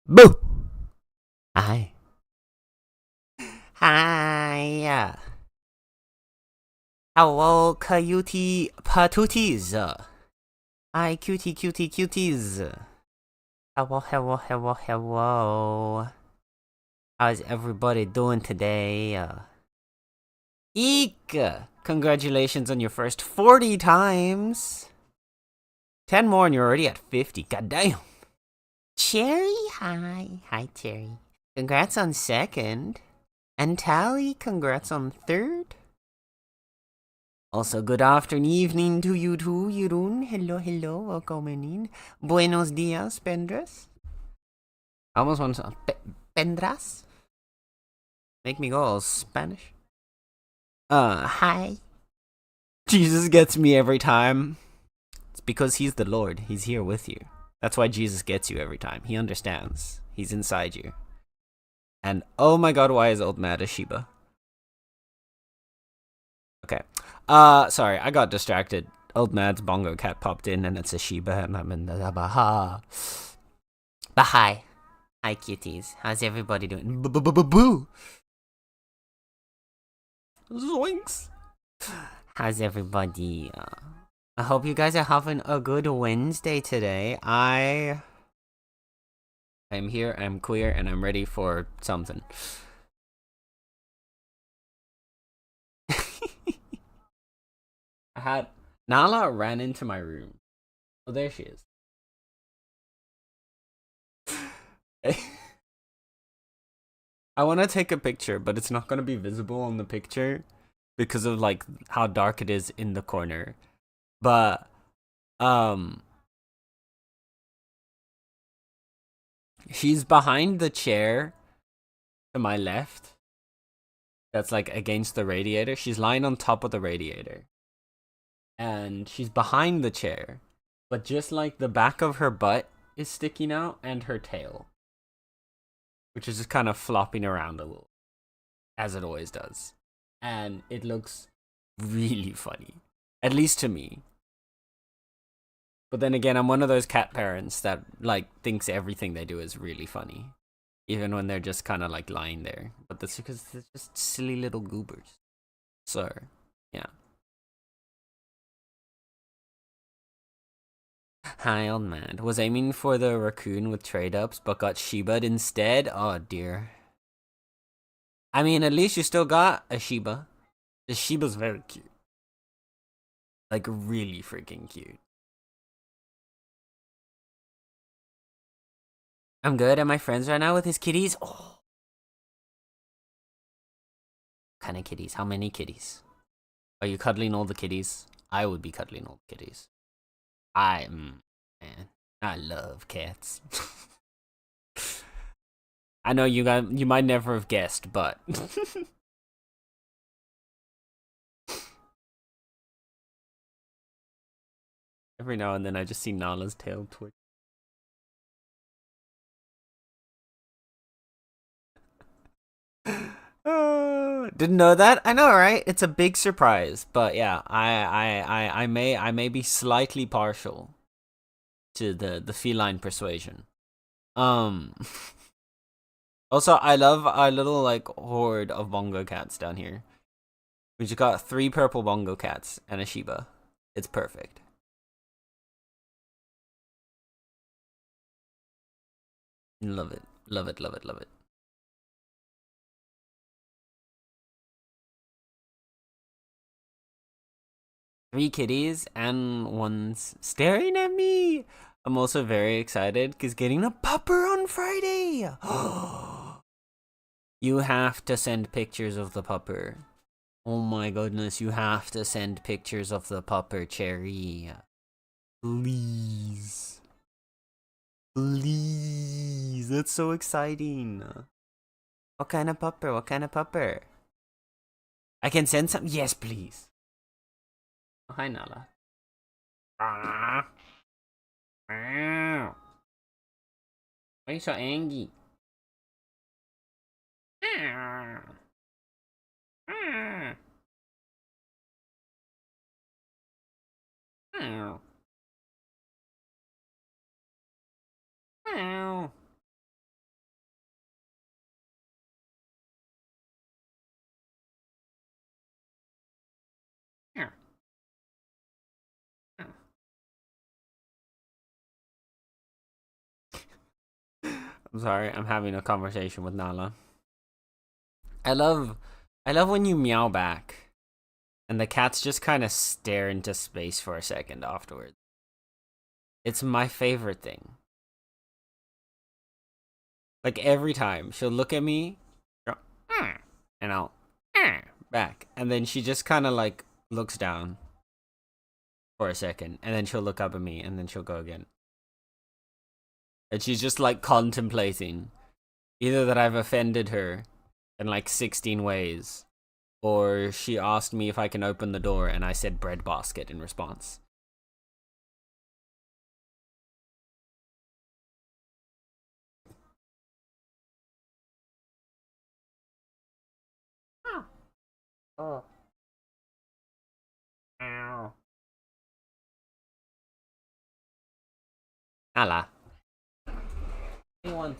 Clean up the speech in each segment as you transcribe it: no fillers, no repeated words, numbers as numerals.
Boo! Hi. Hi. Hello, cutie patooties. Hi, cutie cuties. Hello. How's everybody doing today? Eek! Congratulations on your first 40 times. 10 more and you're already at 50. God damn. Cherry, hi. Hi, Cherry. Congrats on second. And Tally, congrats on third. Also, good afternoon, evening to you too, Jeroen. Hello, welcome in. Buenos dias, Pendras. I almost want to... Pendras? Make me go all Spanish. Hi. Jesus gets me every time. It's because he's the Lord. He's here with you. That's why Jesus gets you every time. He understands. He's inside you. And oh my god, why is old Mad a Shiba? Okay. Sorry, I got distracted. Old Mad's bongo cat popped in and it's a Shiba and I'm in the Baha. But hi. Hi, cuties. How's everybody doing? Boo! Zoinks! How's everybody? I hope you guys are having a good Wednesday today. I'm here, I'm queer, and I'm ready for something. Nala ran into my room. Oh, there she is. I want to take a picture, but it's not going to be visible on the picture because of like how dark it is in the corner. But she's behind the chair to my left. That's like against the radiator. She's lying on top of the radiator. And she's behind the chair, but just like the back of her butt is sticking out and her tail, which is just kind of flopping around a little, as it always does. And it looks really funny, at least to me. But then again, I'm one of those cat parents that like thinks everything they do is really funny, even when they're just kind of like lying there. But that's because they're just silly little goobers. So, yeah. Hi, old man. Was aiming for the raccoon with trade ups, but got Shiba'd instead? Oh, dear. I mean, at least you still got a Shiba. The Shiba's very cute. Like, really freaking cute. I'm good at my friends right now with his kitties. Oh. What kind of kitties? How many kitties? Are you cuddling all the kitties? I would be cuddling all the kitties. Man, I love cats. I know you might never have guessed, but every now and then I just see Nala's tail twitch. Didn't know that. I know, right? It's a big surprise, but yeah, I may be slightly partial to the feline persuasion. Um. Also, I love our little like horde of bongo cats down here. We just got 3 purple bongo cats and a Shiba. It's perfect. Love it. Love it. Love it. Love it. 3 kitties and one's staring at me. I'm also very excited because getting a pupper on Friday. You have to send pictures of the pupper. Oh my goodness, you have to send pictures of the pupper, Cherry. Please. Please. That's so exciting. What kind of pupper? What kind of pupper? I can send some? Yes, please. Oh, hi, Nala. Ah. Why are you so angry? I'm sorry, I'm having a conversation with Nala. I love when you meow back and the cats just kind of stare into space for a second afterwards. It's my favorite thing. Like every time she'll look at me, and I'll back, and then she just kind of like looks down for a second, and then she'll look up at me, and then she'll go again. And she's just like contemplating either that I've offended her in like 16 ways, or she asked me if I can open the door, and I said breadbasket in response. Oh. Ow. Nala. What do you want?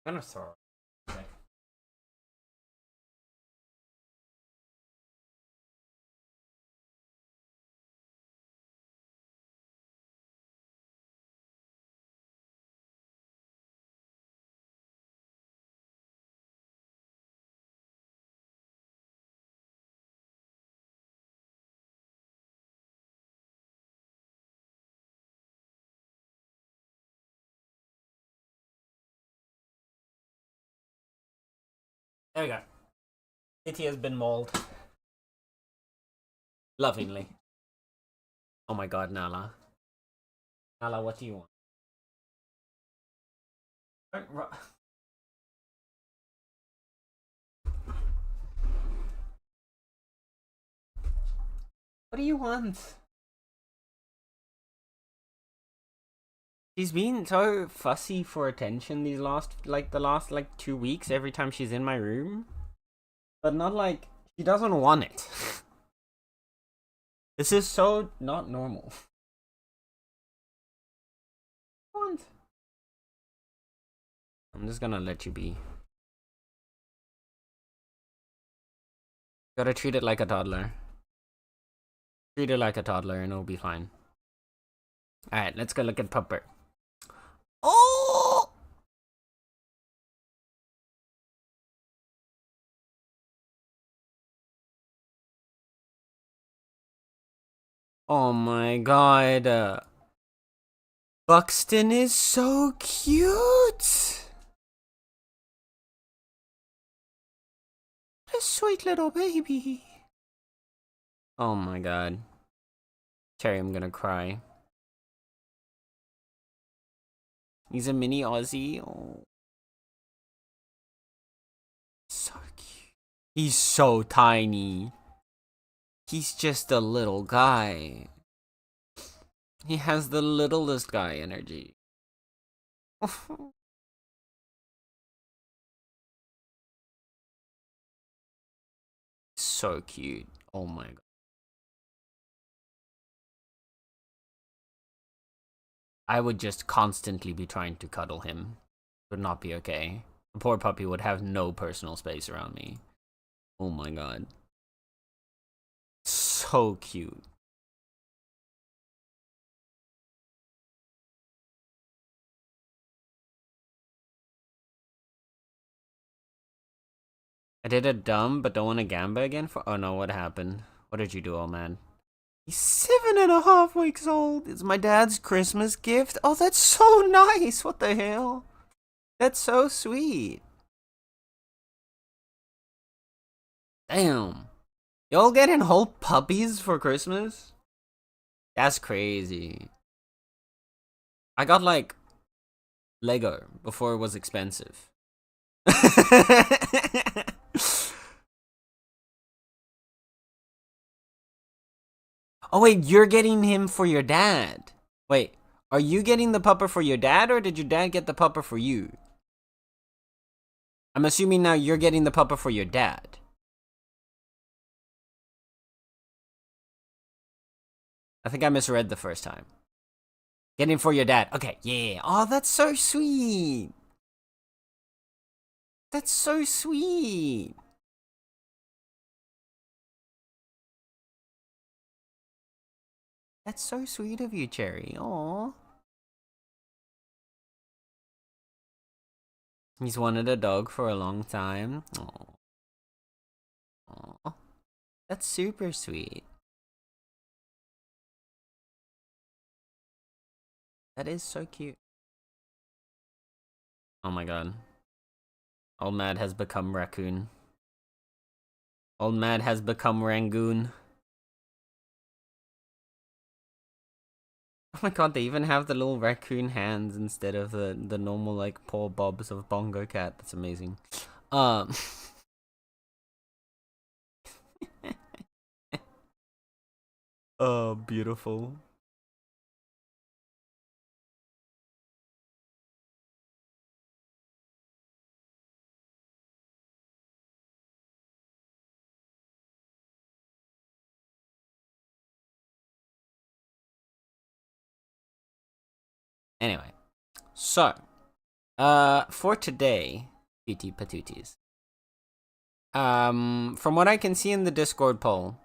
I'm gonna throw. Okay. There we go. Kitty has been mauled. Lovingly. Oh my god, Nala. Nala, what do you want? What do you want? She's been so fussy for attention these last, like, the last, like, 2 weeks every time she's in my room. But not like, she doesn't want it. This is so not normal. What? I'm just gonna let you be. Gotta treat it like a toddler. Treat it like a toddler and it'll be fine. Alright, let's go look at Pupper. Oh! Oh my god. Buxton is so cute! A sweet little baby. Oh my god. Cherry, I'm gonna cry. He's a mini Aussie. Oh. So cute. He's so tiny. He's just a little guy. He has the littlest guy energy. So cute. Oh my god. I would just constantly be trying to cuddle him. It would not be okay. The poor puppy would have no personal space around me. Oh my god. So cute. I did a dumb but don't want to gamba again for— oh no, what happened? What did you do, old man? He's 7.5 weeks old. It's my dad's Christmas gift. Oh, that's so nice. What the hell? That's so sweet. Damn. Y'all getting whole puppies for Christmas? That's crazy. I got like Lego before it was expensive. Oh wait, you're getting him for your dad. Wait, are you getting the pupper for your dad or did your dad get the pupper for you? I'm assuming now you're getting the pupper for your dad. I think I misread the first time. Getting for your dad. Okay, yeah. Oh, that's so sweet. That's so sweet. That's so sweet of you, Cherry. Aww. He's wanted a dog for a long time. Aww. Aww. That's super sweet. That is so cute. Oh my god. Old Mad has become raccoon. Old Mad has become Rangoon. Oh my god, they even have the little raccoon hands instead of the normal like paw bobs of Bongo Cat. That's amazing. Oh, beautiful. Anyway, so for today, PT Patooties. From what I can see in the Discord poll,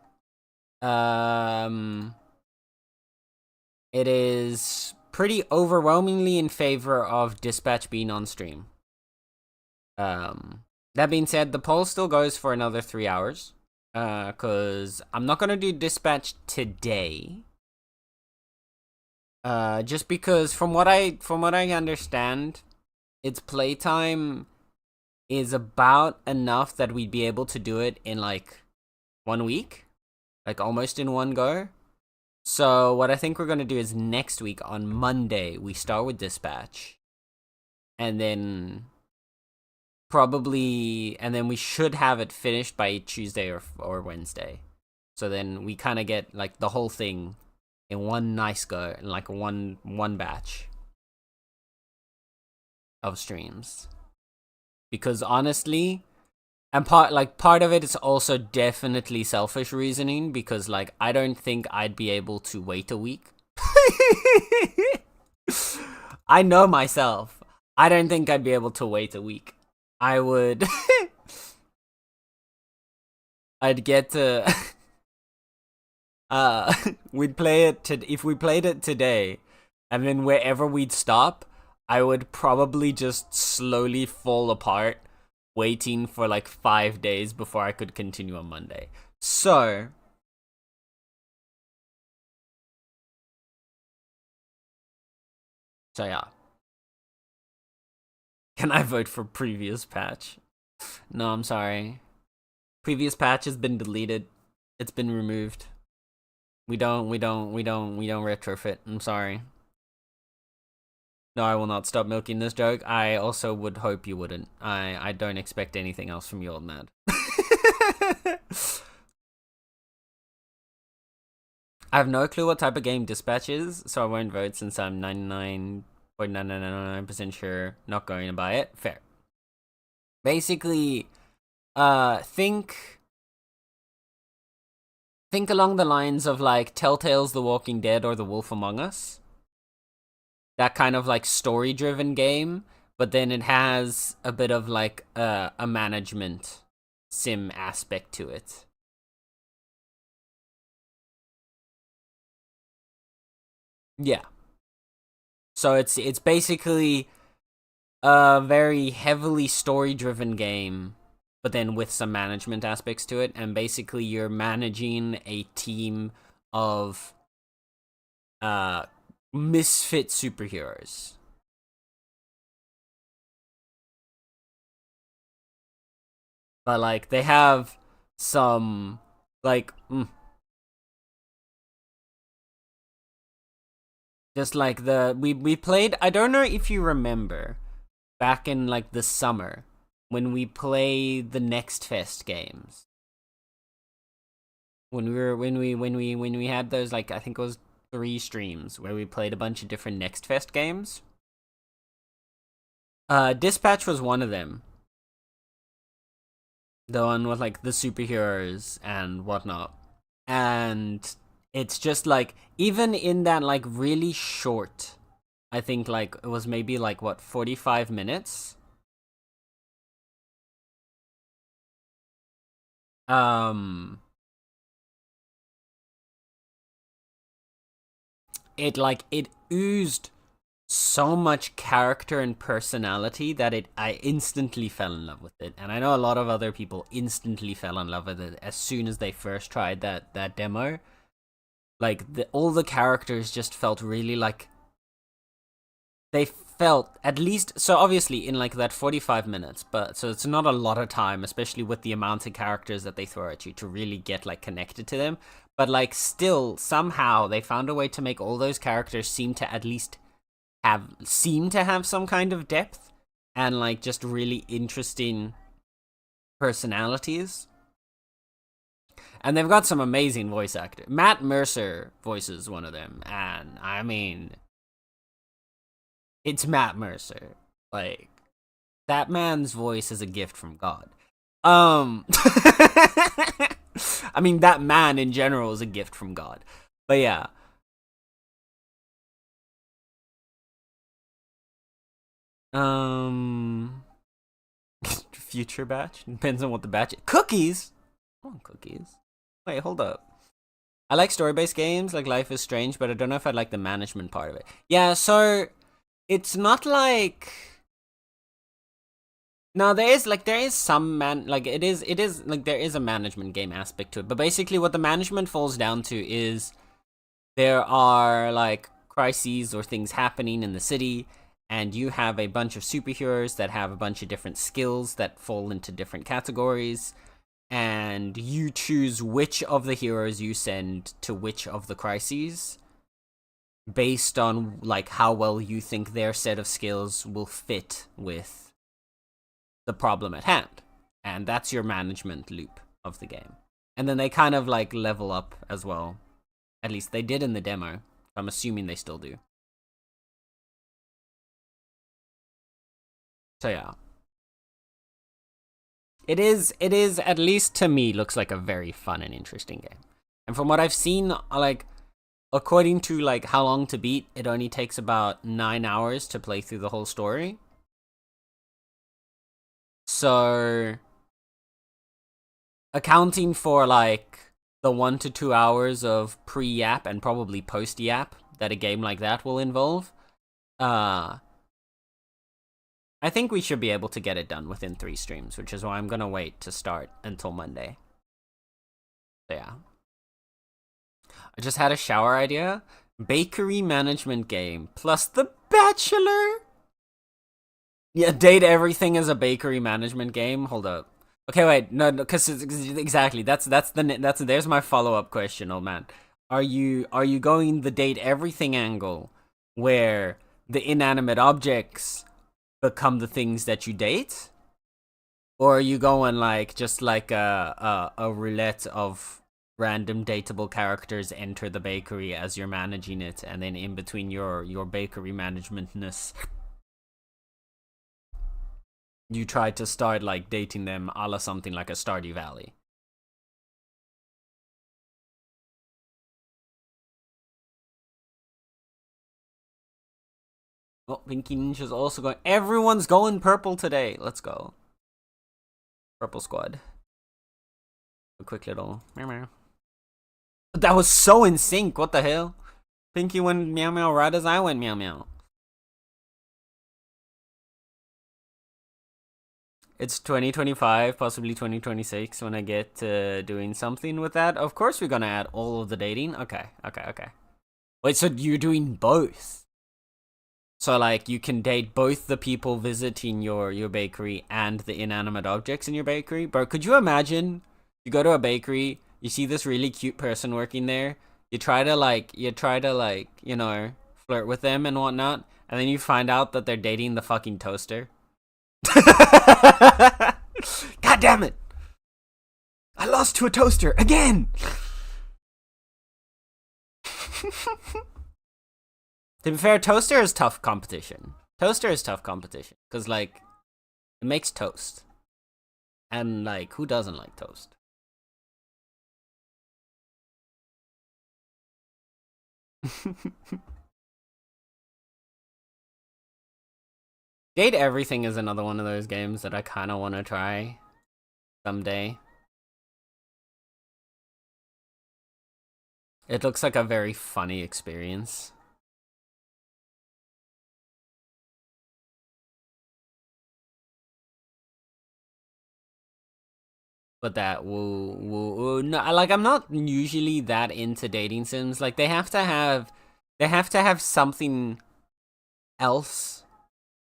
it is pretty overwhelmingly in favor of Dispatch being on stream. That being said, the poll still goes for another 3 hours. Cause I'm not gonna do Dispatch today. Just because from what I understand, its playtime is about enough that we'd be able to do it in like 1 week, like almost in one go. So what I think we're gonna do is next week on Monday we start with Dispatch, and then we should have it finished by Tuesday or Wednesday. So then we kind of get like the whole thing in one nice go, in like one batch of streams. Because honestly, and part of it is also definitely selfish reasoning, because like I don't think I'd be able to wait a week. I know myself. I don't think I'd be able to wait a week. I would I'd get to we'd play it if we played it today, and then wherever we'd stop, I would probably just slowly fall apart, waiting for like 5 days before I could continue on Monday. So yeah. Can I vote for previous patch? No, I'm sorry. Previous patch has been deleted. It's been removed. We don't retrofit. I'm sorry. No, I will not stop milking this joke. I also would hope you wouldn't. I don't expect anything else from you, Old Mad. I have no clue what type of game Dispatch is, so I won't vote since I'm 99.9999% sure not going to buy it. Fair. Basically, think along the lines of like Telltale's The Walking Dead or The Wolf Among Us. That kind of like story-driven game, but then it has a bit of like a management sim aspect to it. Yeah. So it's basically a very heavily story-driven game, but then with some management aspects to it, and basically you're managing a team of misfit superheroes. But like they have some like just like we played, I don't know if you remember back in like the summer when we played the Next Fest games. When we had those, like I think it was 3 streams where we played a bunch of different Next Fest games. Dispatch was one of them. The one with like the superheroes and whatnot. And it's just like, even in that like really short, I think like it was maybe like what, 45 minutes. Um it oozed so much character and personality that I instantly fell in love with it. And I know a lot of other people instantly fell in love with it as soon as they first tried that demo. Like all the characters just felt really like they felt, at least, so obviously in like that 45 minutes, but so it's not a lot of time, especially with the amount of characters that they throw at you to really get like connected to them. But like still somehow they found a way to make all those characters seem to at least have some kind of depth and like just really interesting personalities. And they've got some amazing voice actors. Matt Mercer voices one of them, and I mean, it's Matt Mercer. Like, that man's voice is a gift from God. I mean, that man in general is a gift from God. But yeah. Future batch? Depends on what the batch is. Cookies? I want cookies. Wait, hold up. I like story-based games like Life is Strange, but I don't know if I like the management part of it. Yeah, so it's not like, no, there is some it is like there is a management game aspect to it, but basically what the management falls down to is there are like crises or things happening in the city, and you have a bunch of superheroes that have a bunch of different skills that fall into different categories, and you choose which of the heroes you send to which of the crises based on like how well you think their set of skills will fit with the problem at hand. And that's your management loop of the game. And then they kind of like level up as well. At least they did in the demo. I'm assuming they still do. So yeah. It is at least to me looks like a very fun and interesting game. And from what I've seen, like according to like how long to beat, it only takes about 9 hours to play through the whole story. So accounting for like the 1 to 2 hours of pre-yap and probably post-yap that a game like that will involve, I think we should be able to get it done within 3 streams, which is why I'm gonna wait to start until Monday. So yeah. I just had a shower idea. Bakery management game plus The Bachelor? Yeah, Date Everything is a bakery management game. Hold up. Okay, wait, no, because exactly there's my follow-up question, old man. Are you going the Date Everything angle, where the inanimate objects become the things that you date, or are you going like just like a roulette of random dateable characters enter the bakery as you're managing it, and then in between your bakery managementness, you try to start like dating them a la something like a Stardew Valley? Oh, Pinky Ninja's also going. Everyone's going purple today. Let's go. Purple squad. A quick little meow meow. That was so in sync. What the hell? Pinky went meow meow right as I went meow meow. It's 2025, possibly 2026 when I get doing something with that. Of course we're gonna add all of the dating. Okay. Wait, so you're doing both? So like you can date both the people visiting your bakery and the inanimate objects in your bakery? Bro, could you imagine you go to a bakery, you see this really cute person working there, you try to you know, flirt with them and whatnot, and then you find out that they're dating the fucking toaster? God damn it! I lost to a toaster again! To be fair, toaster is tough competition. Because, like, it makes toast. And, like, who doesn't like toast? Date Everything is another one of those games that I kind of want to try someday. It looks like a very funny experience. but that will no, like I'm not usually that into dating sims. Like they have to have something else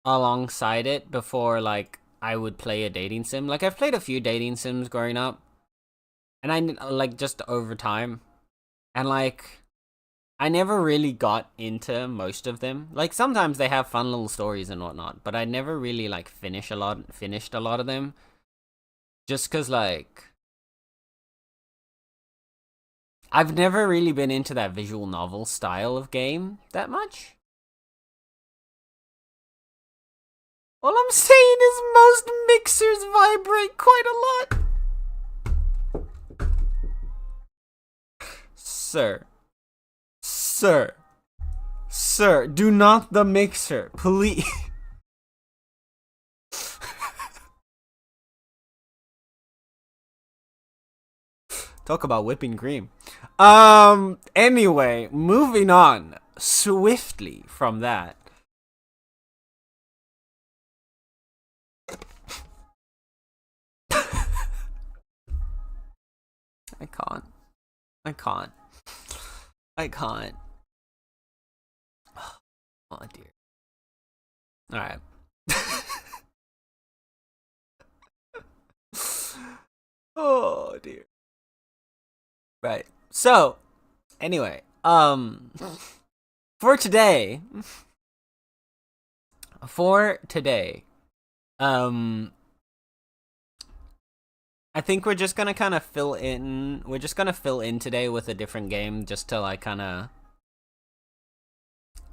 alongside it before like I would play a dating sim. Like I've played a few dating sims growing up, and I like just over time, and like I never really got into most of them. Like sometimes they have fun little stories and whatnot, but I never really like finished a lot of them, just cause like I've never really been into that visual novel style of game that much. All I'm saying is most mixers vibrate quite a lot. Sir, do not the mixer, please. Talk about whipping cream. Anyway, moving on swiftly from that. I can't. Oh dear. All right. Oh dear. Right. So, anyway, for today, I think we're just gonna kind of fill in. We're just gonna fill in today with a different game, just to like kind of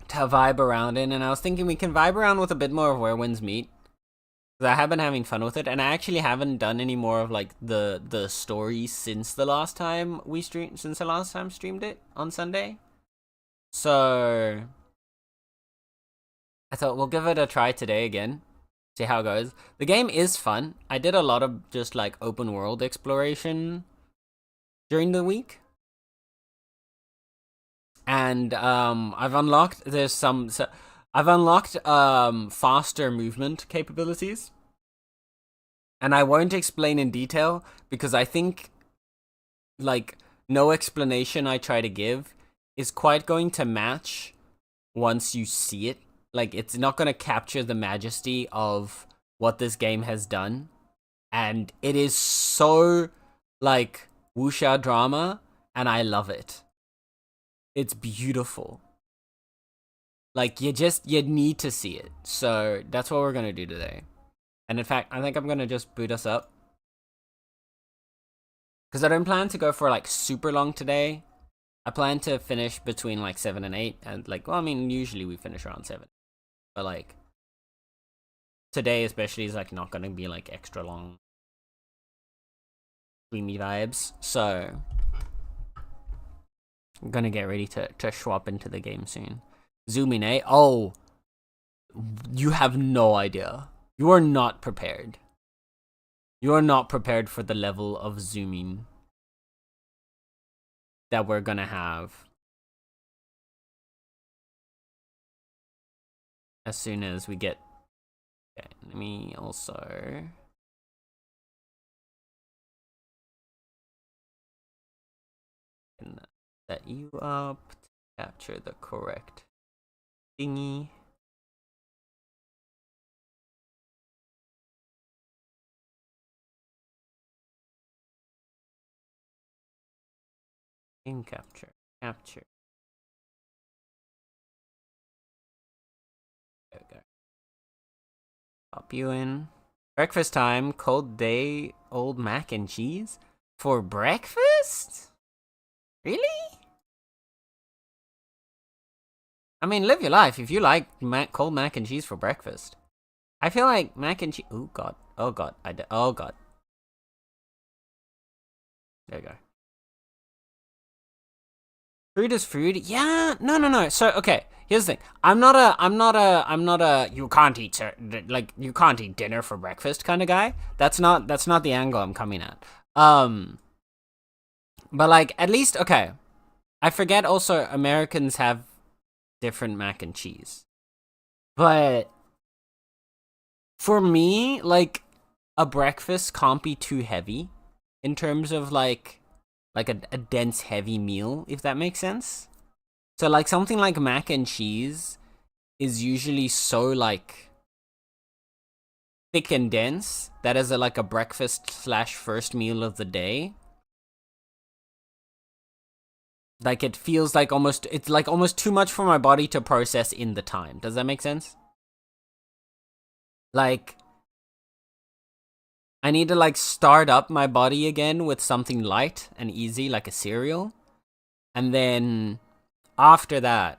to vibe around in. And I was thinking we can vibe around with a bit more of Where Winds Meet, because I have been having fun with it, and I actually haven't done any more of like the story since the last time streamed it on Sunday. So I thought we'll give it a try today again. See how it goes. The game is fun. I did a lot of just like open world exploration during the week. And I've unlocked faster movement capabilities. And I won't explain in detail because I think like no explanation I try to give is quite going to match once you see it. Like, it's not going to capture the majesty of what this game has done. And it is so, like, wuxia drama, and I love it. It's beautiful. Like, you need to see it. So, that's what we're going to do today. And in fact, I think I'm going to just boot us up. Because I don't plan to go for, like, super long today. I plan to finish between, like, 7 and 8. And, like, well, I mean, usually we finish around 7. But like today especially is like not gonna be like extra long streamy vibes. So I'm gonna get ready to swap into the game soon. Zooming, eh? Oh, you have no idea. You are not prepared. You are not prepared for the level of zooming that we're gonna have as soon as we get. Okay, let me also set you up to capture the correct thingy. In capture. There we go. Pop you in. Breakfast time, cold day, old mac and cheese? For breakfast? Really? I mean, live your life if you like cold mac and cheese for breakfast. I feel like mac and cheese. Oh god. Oh god. Oh god. There you go. Food is food. Yeah. No. So okay. Here's the thing. I'm not a. You can't eat you can't eat dinner for breakfast kind of guy. That's not the angle I'm coming at. But like at least okay. I forget also Americans have different mac and cheese. But for me, like a breakfast can't be too heavy. in terms of like a dense heavy meal, if that makes sense. So like something like mac and cheese is usually so like thick and dense that is like a breakfast slash first meal of the day. Like it feels like it's like almost too much for my body to process in the time. Does that make sense? Like I need to like start up my body again with something light and easy like a cereal. And then after that,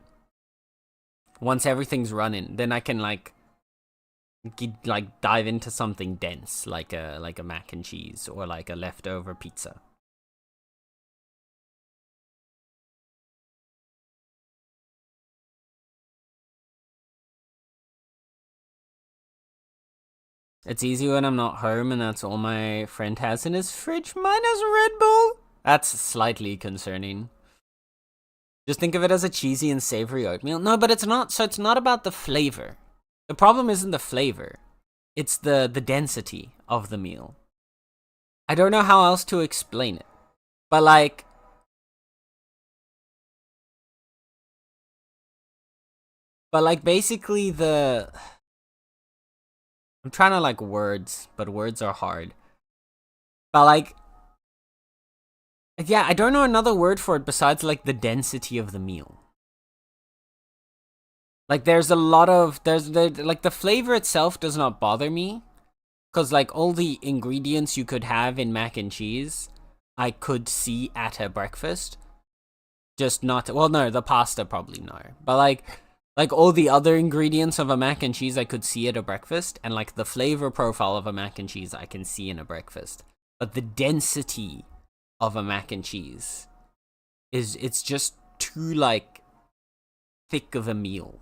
once everything's running, then I can like dive into something dense like a mac and cheese or like a leftover pizza. It's easy when I'm not home and that's all my friend has in his fridge, minus Red Bull. That's slightly concerning. Just think of it as a cheesy and savory oatmeal. No, but it's not. So it's not about the flavor. The problem isn't the flavor. It's the density of the meal. I don't know how else to explain it. But like basically I'm trying to like words, but words are hard. But like yeah, I don't know another word for it besides like the density of the meal. Like there's a lot of like the flavor itself does not bother me, cause like all the ingredients you could have in mac and cheese, I could see at a breakfast. Just not well, no, the pasta probably no, but like all the other ingredients of a mac and cheese I could see at a breakfast, and like the flavor profile of a mac and cheese I can see in a breakfast. But the density of a mac and cheese it's just too like thick of a meal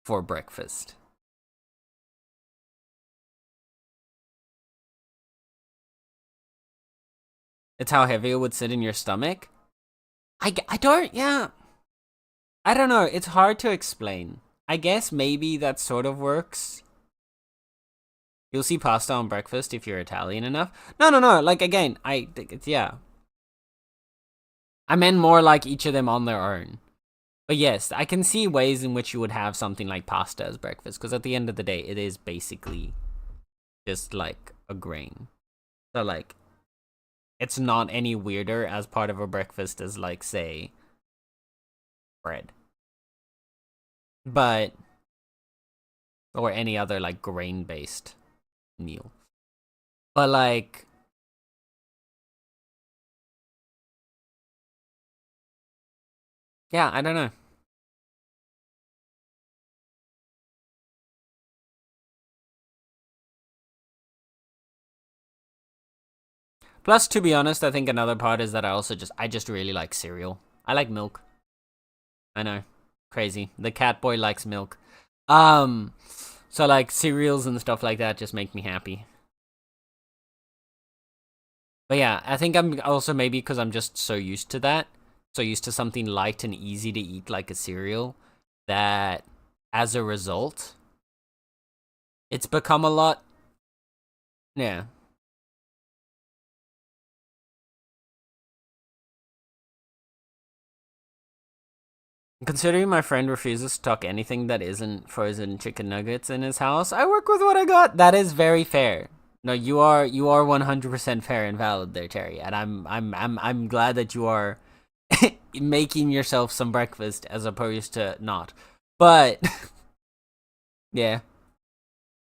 for breakfast. It's how heavy it would sit in your stomach. I don't, yeah. I don't know. It's hard to explain. I guess maybe that sort of works. You'll see pasta on breakfast if you're Italian enough. No. Like, again, yeah. I meant more like each of them on their own. But yes, I can see ways in which you would have something like pasta as breakfast. Because at the end of the day, it is basically just like a grain. So, like, it's not any weirder as part of a breakfast as, like, say, bread. But, or any other, like, grain-based meal. But, like, yeah, I don't know. Plus, to be honest, I think another part is that I just really like cereal. I like milk. I know. Crazy. The cat boy likes milk. So like cereals and stuff like that just make me happy. But yeah, I think I'm also maybe because I'm just so used to that. So used to something light and easy to eat like a cereal that as a result, it's become a lot. Yeah. Considering my friend refuses to tuck anything that isn't frozen chicken nuggets in his house, I work with what I got. That is very fair. No, you are 100% fair and valid there, Terry. And I'm glad that you are making yourself some breakfast as opposed to not. But yeah.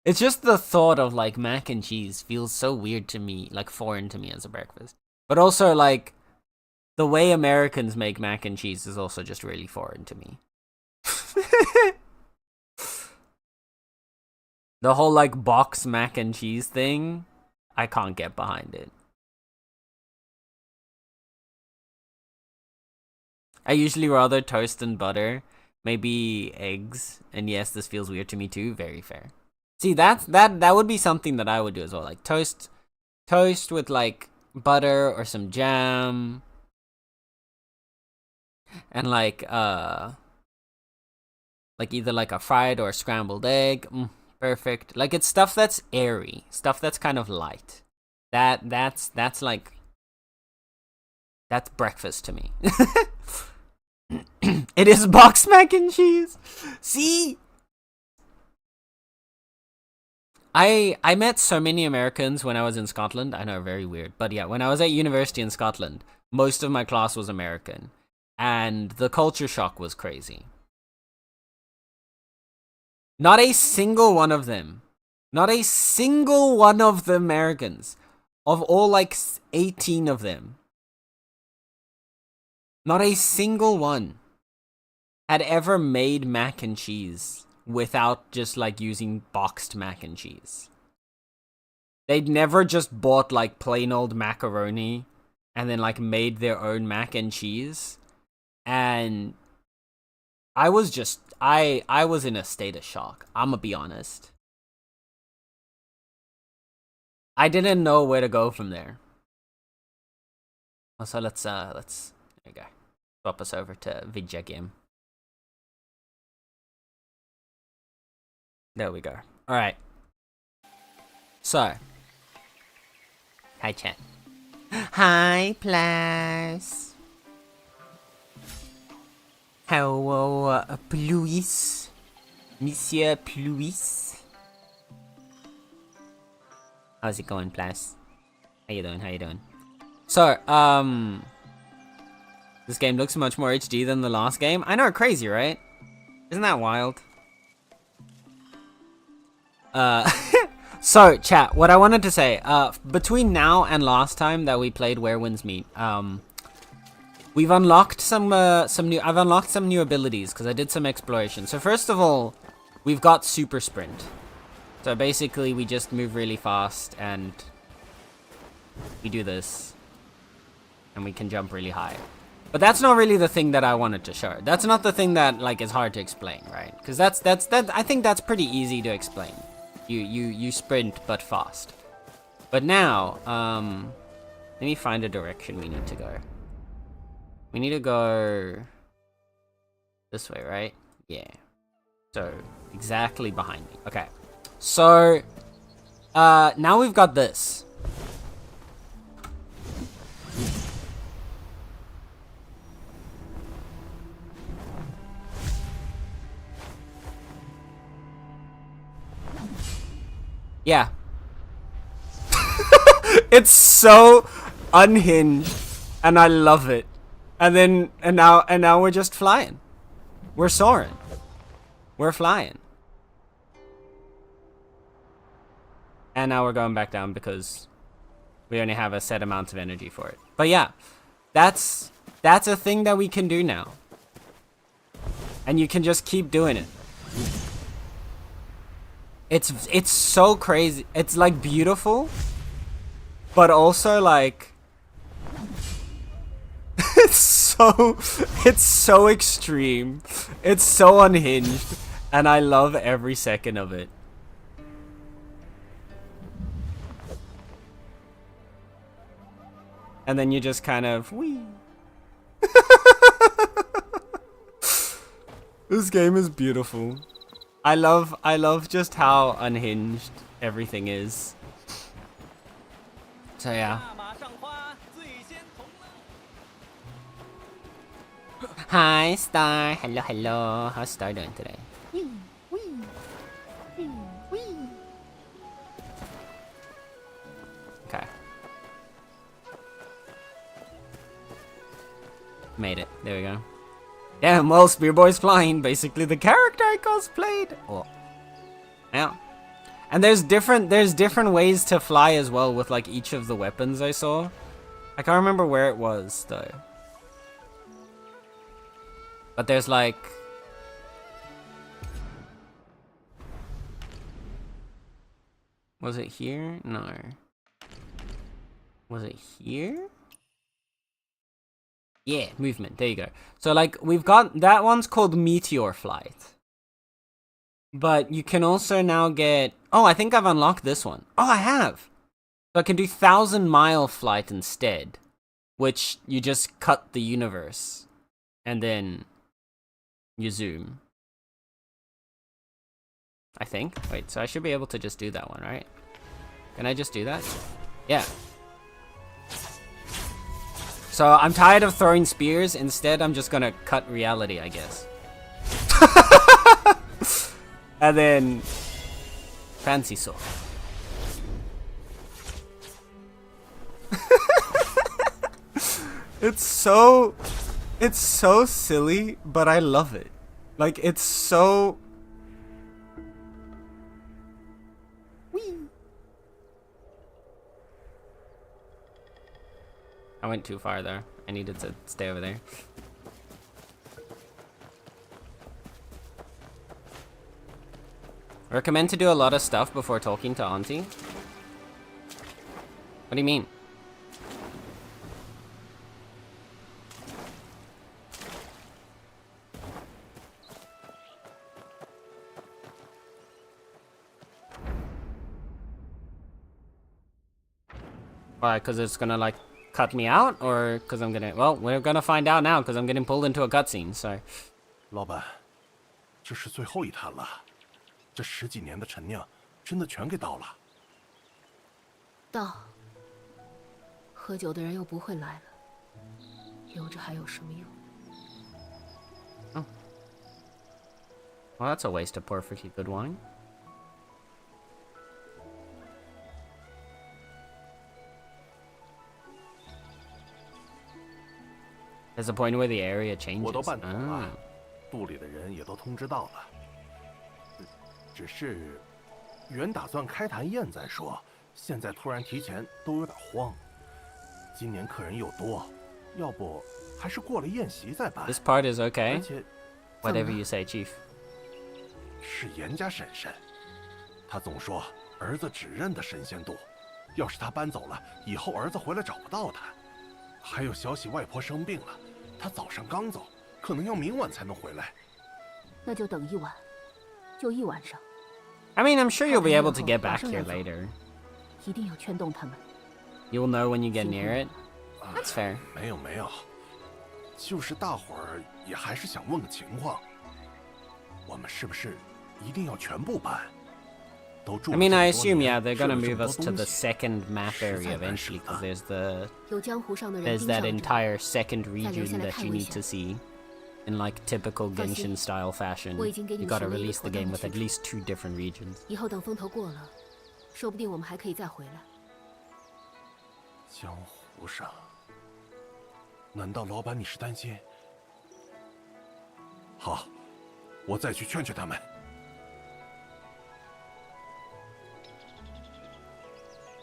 It's just the thought of like mac and cheese feels so weird to me, like foreign to me as a breakfast. But also like the way Americans make mac and cheese is also just really foreign to me. The whole like box mac and cheese thing, I can't get behind it. I usually rather toast and butter, maybe eggs, and yes, this feels weird to me too. Very fair. See, that would be something that I would do as well, like toast with like butter or some jam, and like either like a fried or a scrambled egg. perfect. Like, it's stuff that's airy, stuff that's kind of light. That's like, that's breakfast to me. It is boxed mac and cheese. See? I met so many Americans when I was in Scotland. I know, very weird. But yeah, when I was at university in Scotland, most of my class was American. And the culture shock was crazy. Not a single one of them. Not a single one of the Americans. Of all, like, 18 of them. Not a single one had ever made mac and cheese without just, like, using boxed mac and cheese. They'd never just bought, like, plain old macaroni and then, like, made their own mac and cheese. And I was just, I was in a state of shock. I'ma be honest. I didn't know where to go from there. So let's, there you go. Swap us over to Vidya game. There we go. Alright. So. Hi, chat. Hi, plus. Hello, Pluis. Monsieur Pluis. How's it going, plus? How you doing? How you doing? So, this game looks much more HD than the last game. I know, crazy, right? Isn't that wild? So, chat, what I wanted to say, between now and last time that we played Where Winds Meet, we've unlocked I've unlocked some new abilities, because I did some exploration. So first of all, we've got Super Sprint. So basically, we just move really fast, and we do this. And we can jump really high. But that's not really the thing that I wanted to show. That's not the thing that, like, is hard to explain, right? Because I think that's pretty easy to explain. You sprint, but fast. But now, let me find a direction we need to go. We need to go this way, right? Yeah. So, exactly behind me. Okay. So, now we've got this. Yeah. It's so unhinged, and I love it. And now we're just flying. We're soaring. We're flying. And now we're going back down because we only have a set amount of energy for it. But yeah, that's a thing that we can do now. And you can just keep doing it. It's so crazy. It's like beautiful, but also like it's so extreme. It's so unhinged, and I love every second of it. And then you just kind of whee. This game is beautiful. I love just how unhinged everything is. So yeah. Hi, Star. Hello, hello. How's Star doing today? Okay. Made it. There we go. Damn, well, Spearboy's flying. Basically, the character I cosplayed. Oh. Yeah. And there's different ways to fly as well with like each of the weapons I saw. I can't remember where it was though. But there's like was it here? No. Was it here? Yeah, movement. There you go. So like we've got that one's called Meteor Flight. But you can also now get oh, I think I've unlocked this one. Oh, I have. So I can do 1,000-mile flight instead, which you just cut the universe and then you zoom. I think. Wait, so I should be able to just do that one, right? Can I just do that? Yeah. So I'm tired of throwing spears. Instead, I'm just gonna cut reality, I guess. And then fancy sword. It's so silly, but I love it. Like, it's so... Whee! I went too far there. I needed to stay over there. I recommend to do a lot of stuff before talking to Auntie. What do you mean? Why? Because it's gonna like cut me out, or because I'm gonna? Well, we're gonna find out now because I'm getting pulled into a cutscene. So. 老板，这是最后一摊了，这10几年的陈酿真的全给倒了。倒，喝酒的人又不会来了，留着还有什么用？ Oh. Well, that's a waste of perfectly good wine. There's a point where the area changes. 我都办妥了，部里的人也都通知到了。只是，原打算开坛宴再说，现在突然提前，都有点慌。今年客人又多，要不还是过了宴席再办。This part is okay. 而且 Whatever you say, Chief. 是严家婶婶，她总说儿子只认得神仙渡，要是他搬走了，以后儿子回来找不到他。还有消息，外婆生病了，她早上刚走，可能要明晚才能回来。那就等一晚，就一晚上。 I mean, I'm sure you'll be able to get back here later. 一定要劝动他们。 You'll know when you get near it. That's fair. 没有，就是大伙儿也还是想问个情况，我们是不是一定要全部搬？都住 I 了 mean, 这 I 么多 assume, 年 yeah, they're gonna 是有 move 这么 us 多 to the 东西 second map 实 area 在难舍 eventually, because 得 there's the 有江湖上的人 there's 盯 that 上着， entire second 留 region 下来 that 看 you 我一 need 下。 to see. In like typical 放心， Genshin style fashion, 我已经给你 you 们 gotta 选了一个 release the 妥当 game 的 with 去 at 处。 least 2 different regions. 以后等风头过了，说不定我们还可以再回来。江湖上，难道老板你是担心？好，我再去劝劝他们。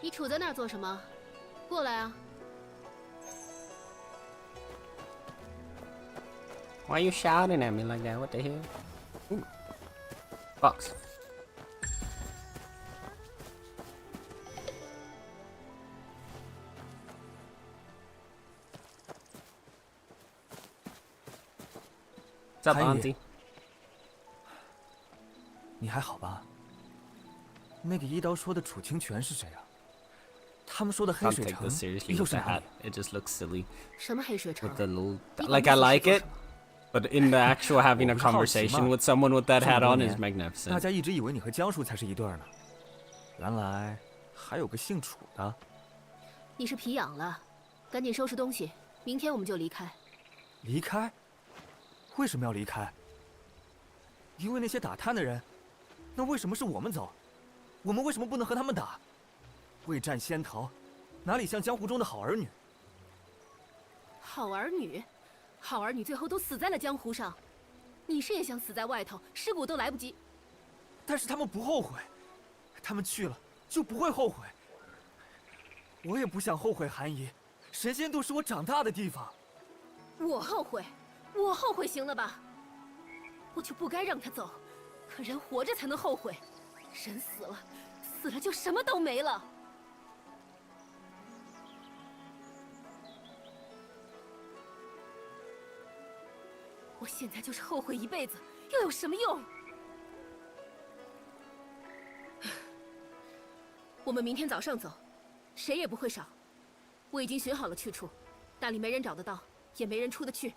你杵在那儿做什么？过来啊！ Why are you shouting at me like that? What the hell? Ooh. Box. What's up, 韩姨 Auntie? 你还好吧？那个一刀说的楚清泉是谁啊？他们说的黑 Can't 水 take 城 this seriously 又 with 是 the 哪 hat. 里？ It just looks silly 什么黑水城 with？the little. 你管 Like 这 I 些是 like 做 it, 什么？ but in the actual having a 我不是好奇 conversation 吗？ with someone with that 这么 hat 多 on 年 is 大 magnificent. 家一直以为你和江叔才是一对儿呢，原来还有个姓楚的。你是皮痒了，赶紧收拾东西，明天我们就离开。离开？为什么要离开？因为那些打探的人。那为什么是我们走？我们为什么不能和他们打？为战先逃，哪里像江湖中的好儿女？好儿女，好儿女最后都死在了江湖上。你是也想死在外头，尸骨都来不及。但是他们不后悔，他们去了就不会后悔。我也不想后悔，韩姨，神仙渡是我长大的地方。我后悔，我后悔，行了吧？我就不该让他走。可人活着才能后悔，人死了，死了就什么都没了。我现在就是后悔一辈子，又有什么用？我们明天早上走，谁也不会少。我已经寻好了去处，那里没人找得到，也没人出得去。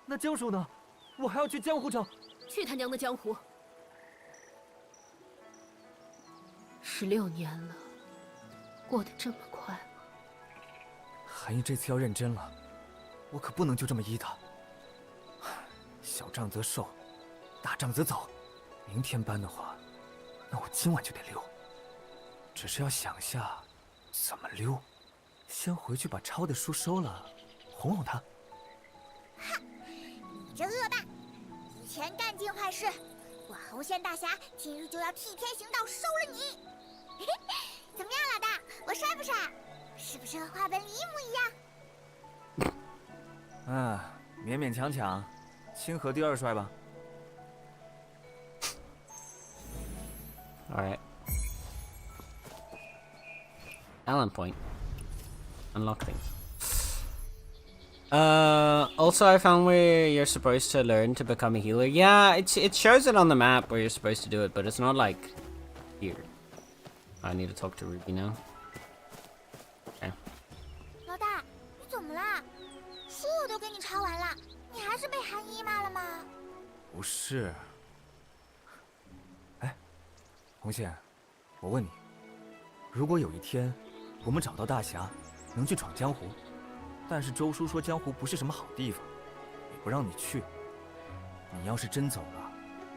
那江叔呢？我还要去江湖城。去他娘的江湖！ 16年了，过得这么快。韩义这次要认真了，我可不能就这么依他。小仗则收，大仗则走。明天搬的话，那我今晚就得溜。只是要想下怎么溜。先回去把抄的书收了，哄哄他。哈，你这恶霸，以前干尽坏事，我侯县大侠今日就要替天行道，收了你。怎么样，老大，我帅不帅？是不是和画本里一模一样？勉勉强强，清河第2帅吧。All right. Talent point. Unlock things. Also I found where you're supposed to learn to become a healer. Yeah, it shows it on the map where you're supposed to do it, but it's not like here. I need to talk to Ruby now. Okay. 老大，你怎么了？书我都给你抄完了，你还是被韩一骂了吗？不是。哎，红线，我问你，如果有一天我们找到大侠，能去闯江湖，但是周叔说江湖不是什么好地方，也不让你去，你要是真走了，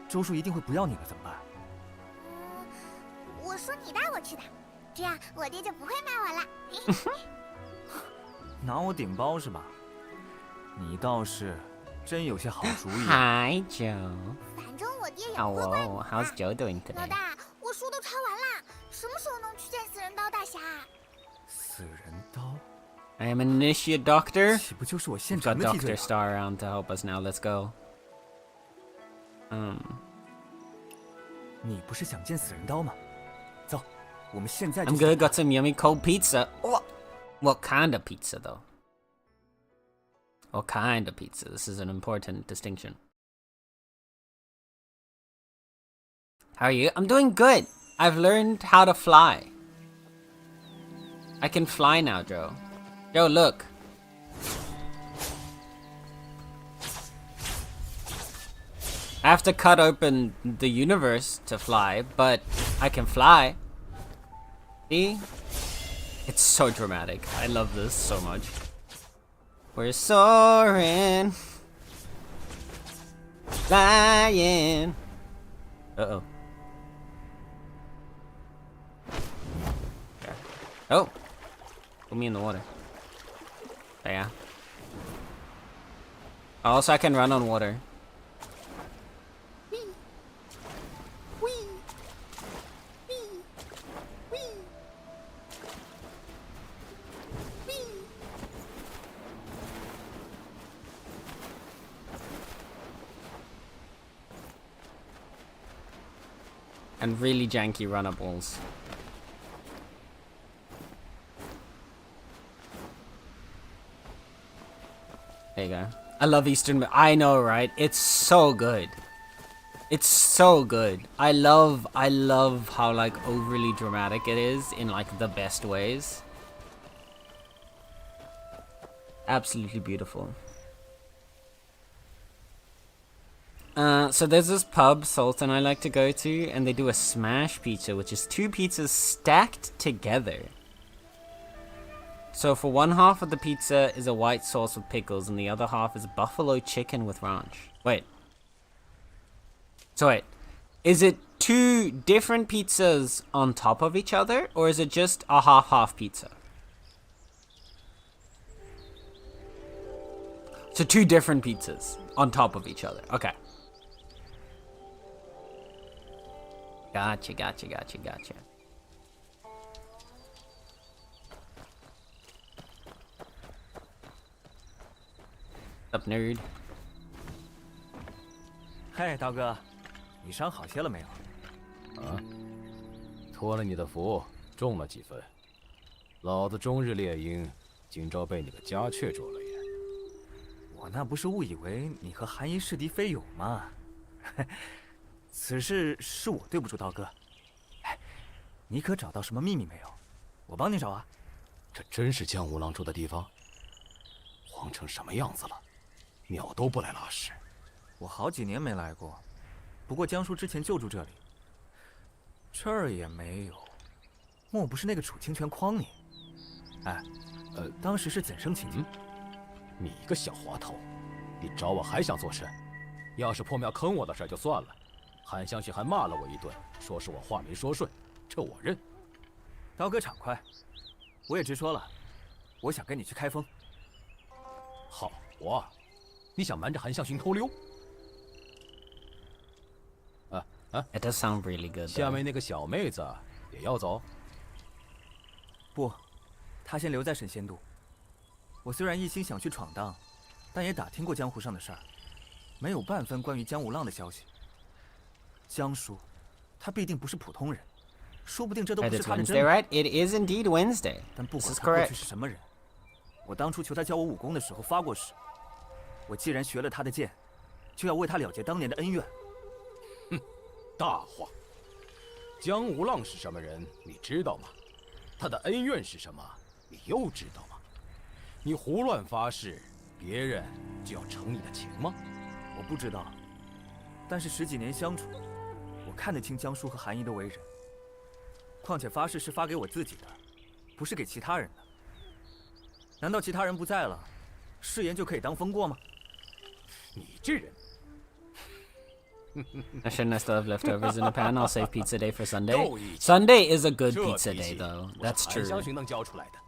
周叔一定会不要你了，怎么办？我说你带我去的，这样我爹就不会骂我了。拿我顶包是吧？你倒是真有些好主意。Hi, Joe. 反正我爹也不会怪你 Hello, 的。 how's Joe doing 老 today? 大，我书都抄完了，什么时候能去见死人刀大侠？死人刀， I am an initiate doctor. 岂不就是我现 We've 成 got 的替罪 Dr. 羊？ Star around to help us now. Let's go. 你不是想见死人刀吗？走，我们现在就 I'm 去 good. 找 Got some yummy cold pizza. What kind of pizza, though? What kind of pizza? This is an important distinction. How are you? I'm doing good. I've learned how to fly. I can fly now, Joe. Joe, look. I have to cut open the universe to fly, but I can fly. See? It's so dramatic. I love this so much. We're soaring. Flying. Uh-oh. Okay. Oh. Put me in the water. There, yeah. Also, I can run on water. And really janky run-up-walls. There you go. I love Eastern... I know, right? It's so good. It's so good. I love how, like, overly dramatic it is in, like, the best ways. Absolutely beautiful. So there's this pub Salt and I like to go to, and they do a smash pizza, which is 2 pizzas stacked together. So for one half of the pizza is a white sauce with pickles, and the other half is buffalo chicken with ranch. Wait. So wait, is it 2 different pizzas on top of each other, or is it just a half-half pizza? So 2 different pizzas on top of each other. Okay. Gotcha. Up, nerd. 嘿，刀哥，你伤好些了没有？啊，托了你的福，中了几分。老子终日猎鹰，今朝被你个家雀啄了眼。我那不是误以为你和韩一是敌非友吗？此事是我对不住刀哥。哎，你可找到什么秘密没有？我帮你找啊。这真是江无郎住的地方？荒成什么样子了？鸟都不来拉屎。我好几年没来过，不过江叔之前就住这里。这儿也没有，那是江无郎的地盘。莫不是那个楚清泉诓你？哎，当时是怎生情景？你个小滑头，你找我还想做甚？要是破庙坑我的事就算了，韩香雪还骂了我一顿，说是我话没说顺，这我认。刀哥畅快，我也直说了，我想跟你去开封。好啊，你想瞒着韩向勋偷溜？It does sound really good. 下面那个小妹子也要走？不，她先留在神仙渡。我虽然一心想去闯荡，但也打听过江湖上的事儿，没有半分关于江无浪的消息。江叔，他必定不是普通人，说不定这都不 Right, 是 it's 他的 Wednesday, 真名。 right? It is indeed Wednesday. 但不 This 管 is 他过去 correct. 是什么人，我当初求他教我武功的时候发过誓，我既然学了他的剑，就要为他了结当年的恩怨。大话！江无浪是什么人，你知道吗？他的恩怨是什么，你又知道吗？你胡乱发誓，别人就要成你的情吗？我不知道，但是10几年相处，我看得清江叔和韩姨的为人。况且发誓是发给我自己的，不是给其他人的。难道其他人不在了，誓言就可以当风过吗？你这人！ I shouldn't I still have leftovers in the pan? I'll save pizza day for Sunday. 又一集 Sunday is a good 这 pizza 脾 day, 气 though. 我是 That's 韩香 true. 寻能教出来的。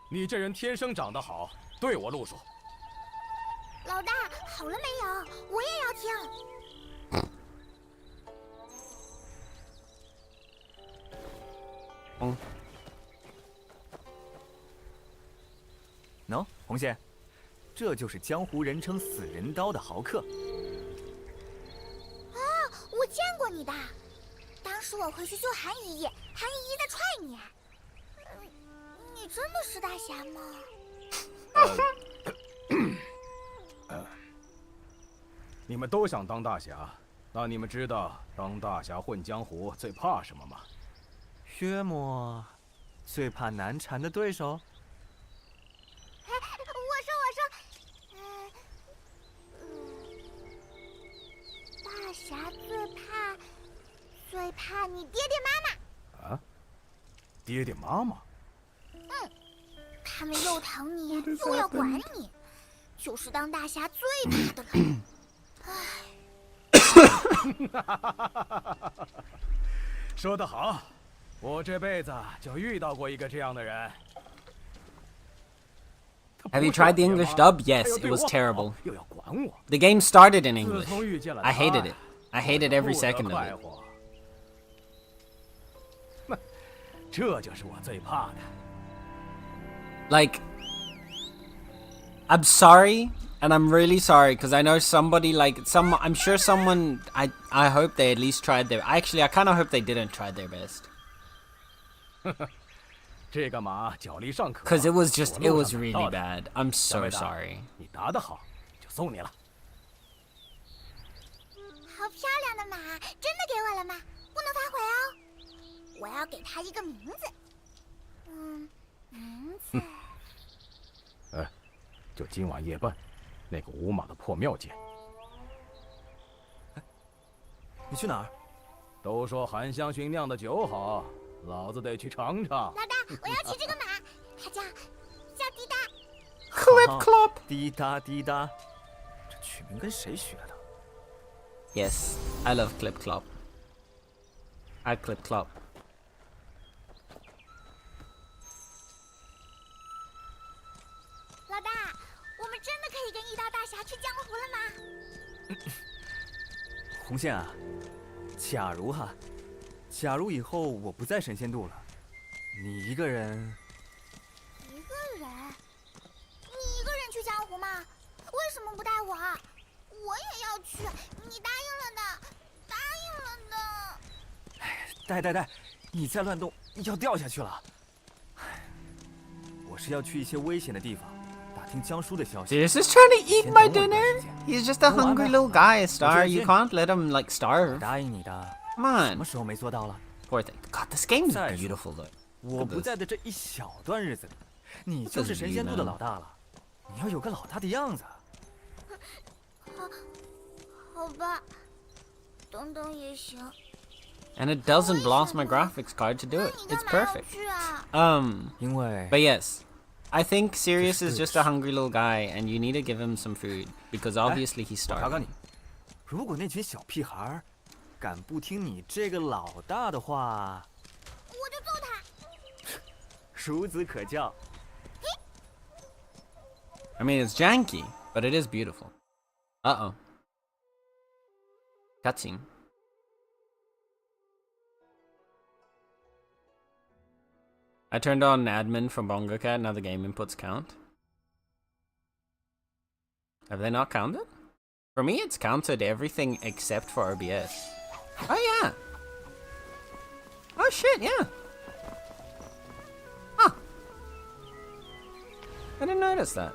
你这人天生长得好，对我路数。老大，好了没有？我也要听。喏，红线，这就是江湖人称“死人刀”的豪客。我见过你的，当时我回去救韩姨，韩姨在踹你。你真的是大侠吗？你们都想当大侠，那你们知道当大侠混江湖最怕什么吗？约莫最怕难缠的对手。我说，大侠最怕你爹爹妈妈。啊？爹爹妈妈？他们又疼你又要管你，就是当大侠最怕的人。说得好，我这辈子就遇到过一个这样的人。 Have you tried the English dub? Yes, it was terrible. 又要管我。 The game started in 自 English. 从遇见了 I 他 hated it. I hated every 不得 second 快 of it. 活。这就是我最怕的。 Like, I'm sorry, and I'm really sorry, because I know somebody, like, I'm sure someone, I hope they at least tried their, actually, I kind of hope they didn't try their best. 这个马脚力尚可。 Because it was 左 it 路 was 上 really 买到的 bad. I'm 小 so 妹子 sorry. 你答得好，就送你了。好漂亮的马，真的给我了吗？不能反悔哦。我要给它一个名字。名字。就今晚夜半，那个无马的破庙见。你去哪儿？都说韩香薰酿的酒好，老子得去尝尝。老大，我要骑这个马，它叫滴答。 Clip clop. 滴答滴答，这取名跟谁学的？ Yes, I love clip clop. I clip clop. 老大，我们真的可以跟一刀大侠去江湖了吗？红线啊，假如以后我不在神仙渡了，你一个人，一个人？你一个人去江湖吗？为什么不带我？我也要去，你答应了的，答应了的。带，你再乱动要掉下去了。我是要去一些危险的地方，打听江叔的消息。 This is trying to eat 先 my 等我一段 dinner. 时间。 He's just a 等我安排 hungry 好 little 了 guy, 我就 Star. 要 You 见 can't let him like 我 starve. 答应你的， Come 什 on. 么时候没做到了？ Poor thing. God, this game is 再说 beautiful though. 我不在的这一小段日子里，你就是神仙渡的老大了。你要有个老大的样子。好吧，等等也行。And it doesn't blast my graphics card to do 那 it. 你 It's 干嘛要 perfect. 去啊？因为 But yes, I think Sirius is Just just a hungry little guy, and you need to give him some food because obviously he's 我考考 starving. 你，如果那群小屁孩儿敢不听你这个老大的话，我就揍他。孺子可教。 I mean, it's janky, but it is beautiful. Uh-oh. Cutscene. I turned on admin for Bongo Cat, now the game inputs count. Have they not counted? For me, it's counted everything except for OBS. Oh, yeah. Oh, shit, yeah. Huh. I didn't notice that.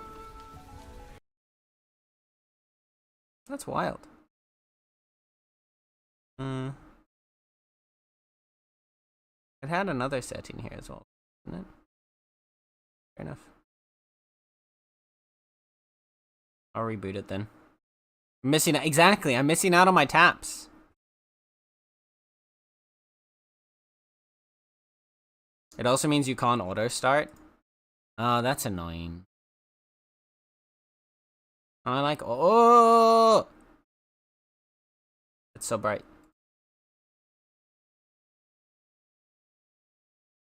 That's wild. It had another setting here as well, didn't it? Fair enough. I'll reboot it then. I'm missing exactly. I'm missing out on my taps. It also means you can't auto start. Oh, that's annoying. I like oh. It's so bright.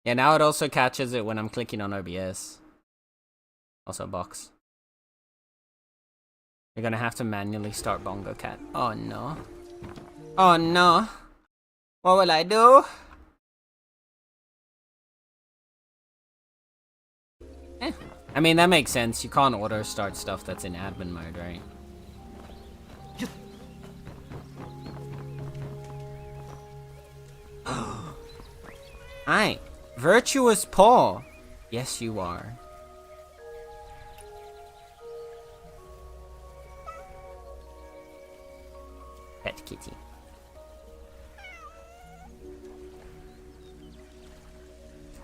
Yeah, now it also catches it when I'm clicking on OBS. Also box. You're gonna have to manually start Bongo Cat. Oh no. Oh no. What will I do? I mean, that makes sense. You can't auto start stuff that's in admin mode, right? Hi. Virtuous paw. Yes, you are. Pet kitty.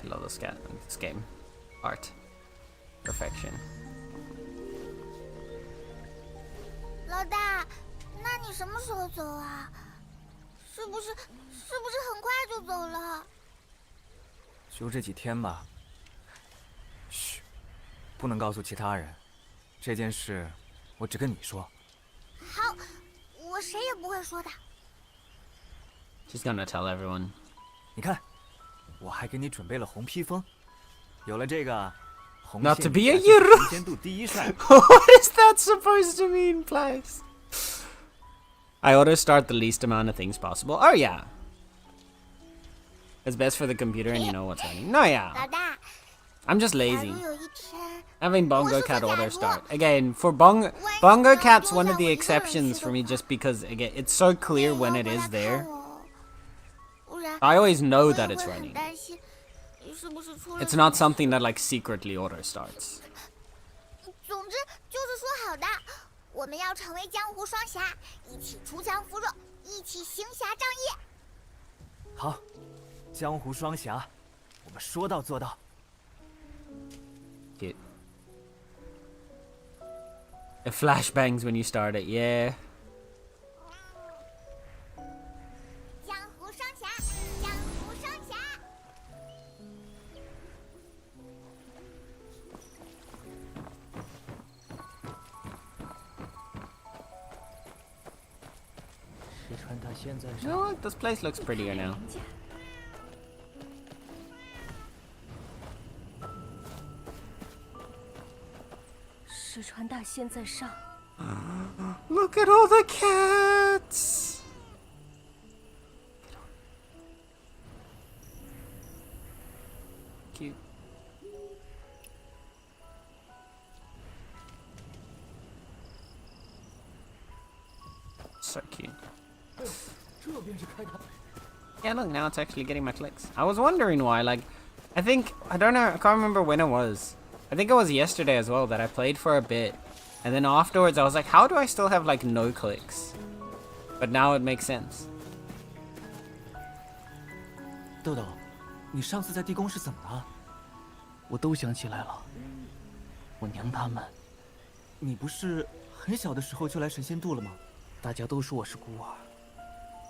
I love this cat. This game. Art. Perfection. 老大，那你什么时候走啊？是不是很快就走了？就这几天吧。嘘，不能告诉其他人。这件事，我只跟你说。好，我谁也不会说的。 She's gonna tell everyone. 你看，我还给你准备了红披风。有了这个。 Not to be a hero. What is that supposed to mean, please? I auto start the least amount of things possible. Oh yeah. It's best for the computer and you know what's running. No, yeah. 老大， I'm just lazy. 假如有一天， Having Bongo Cat auto start. Again, for Bongo Cat's one of the exceptions for me just because, again, it's so clear when it is there. 不然 I always know that 我也 it's 会很 running. 担心你是不是出了 It's not something that, like, secretly auto starts. 总之就是说好的，我们要成为江湖双侠，一起锄强扶弱，一起行侠仗义。好，江湖双侠，我们说到做到。 Cute. It flashbangs when you start it, yeah. 江湖双侠，江湖双侠。石川他现在 You know what? This place looks prettier now. 石川大仙在上， Look at all the cats! Cute. So cute. Yeah, look, now it's actually getting my clicks. I was wondering why, like, I don't know, I can't remember when it was. I think it was yesterday as well that I played for a bit. And then afterwards I was like, how do I still have, like, no clicks? But now it makes sense. 豆豆，你上次在地宫是怎么了？我都想起来了。我娘他们，你不是很小的时候就来神仙渡了吗？大家都说我是孤儿，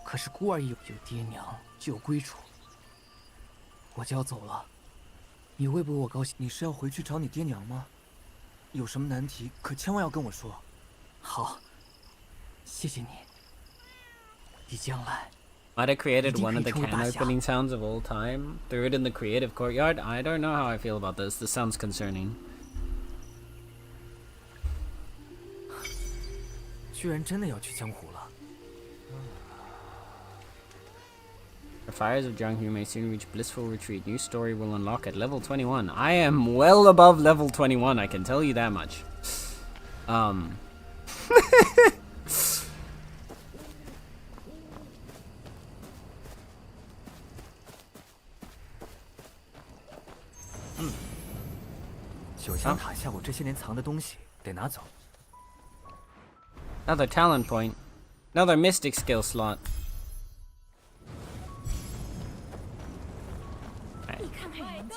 可是孤儿有爹娘就有归处，我就要走了，你会不为我高兴？你是要回去找你爹娘吗？有什么难题可千万要跟我说。好，谢谢你。你将来 Might have created one of the can opening sounds of all time. Threw it in the creative courtyard. I don't know how I feel about this. This sounds concerning. 居然真的要去江湖了。 The fires of Jianghu may soon reach blissful retreat. New story will unlock at level 21. I am well above level 21, I can tell you that much. Hmm. 九香塔下我这些年藏的东西得拿走。 Another talent point. Another mystic skill slot. 你看看人家，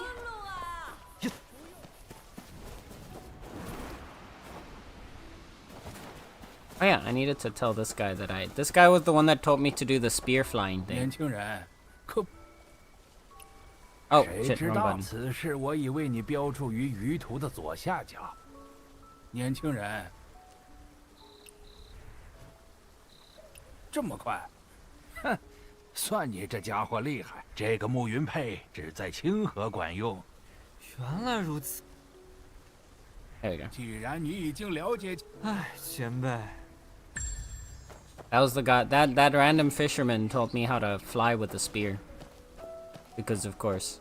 Oh yeah, I needed to tell this guy that this guy was the one that taught me to do the spear flying 年 thing. 轻人，可 Oh 谁 shit, 知 wrong 道 button. 此事我已为你标注于舆图的左下角。年轻人，这么快？哼，算你这家伙厉害。这个暮云佩只在清河管用。原来如此。 There we go. 既然你已经了解，唉，前辈。 That was the guy. That random fisherman taught me how to fly with the spear. Because of course.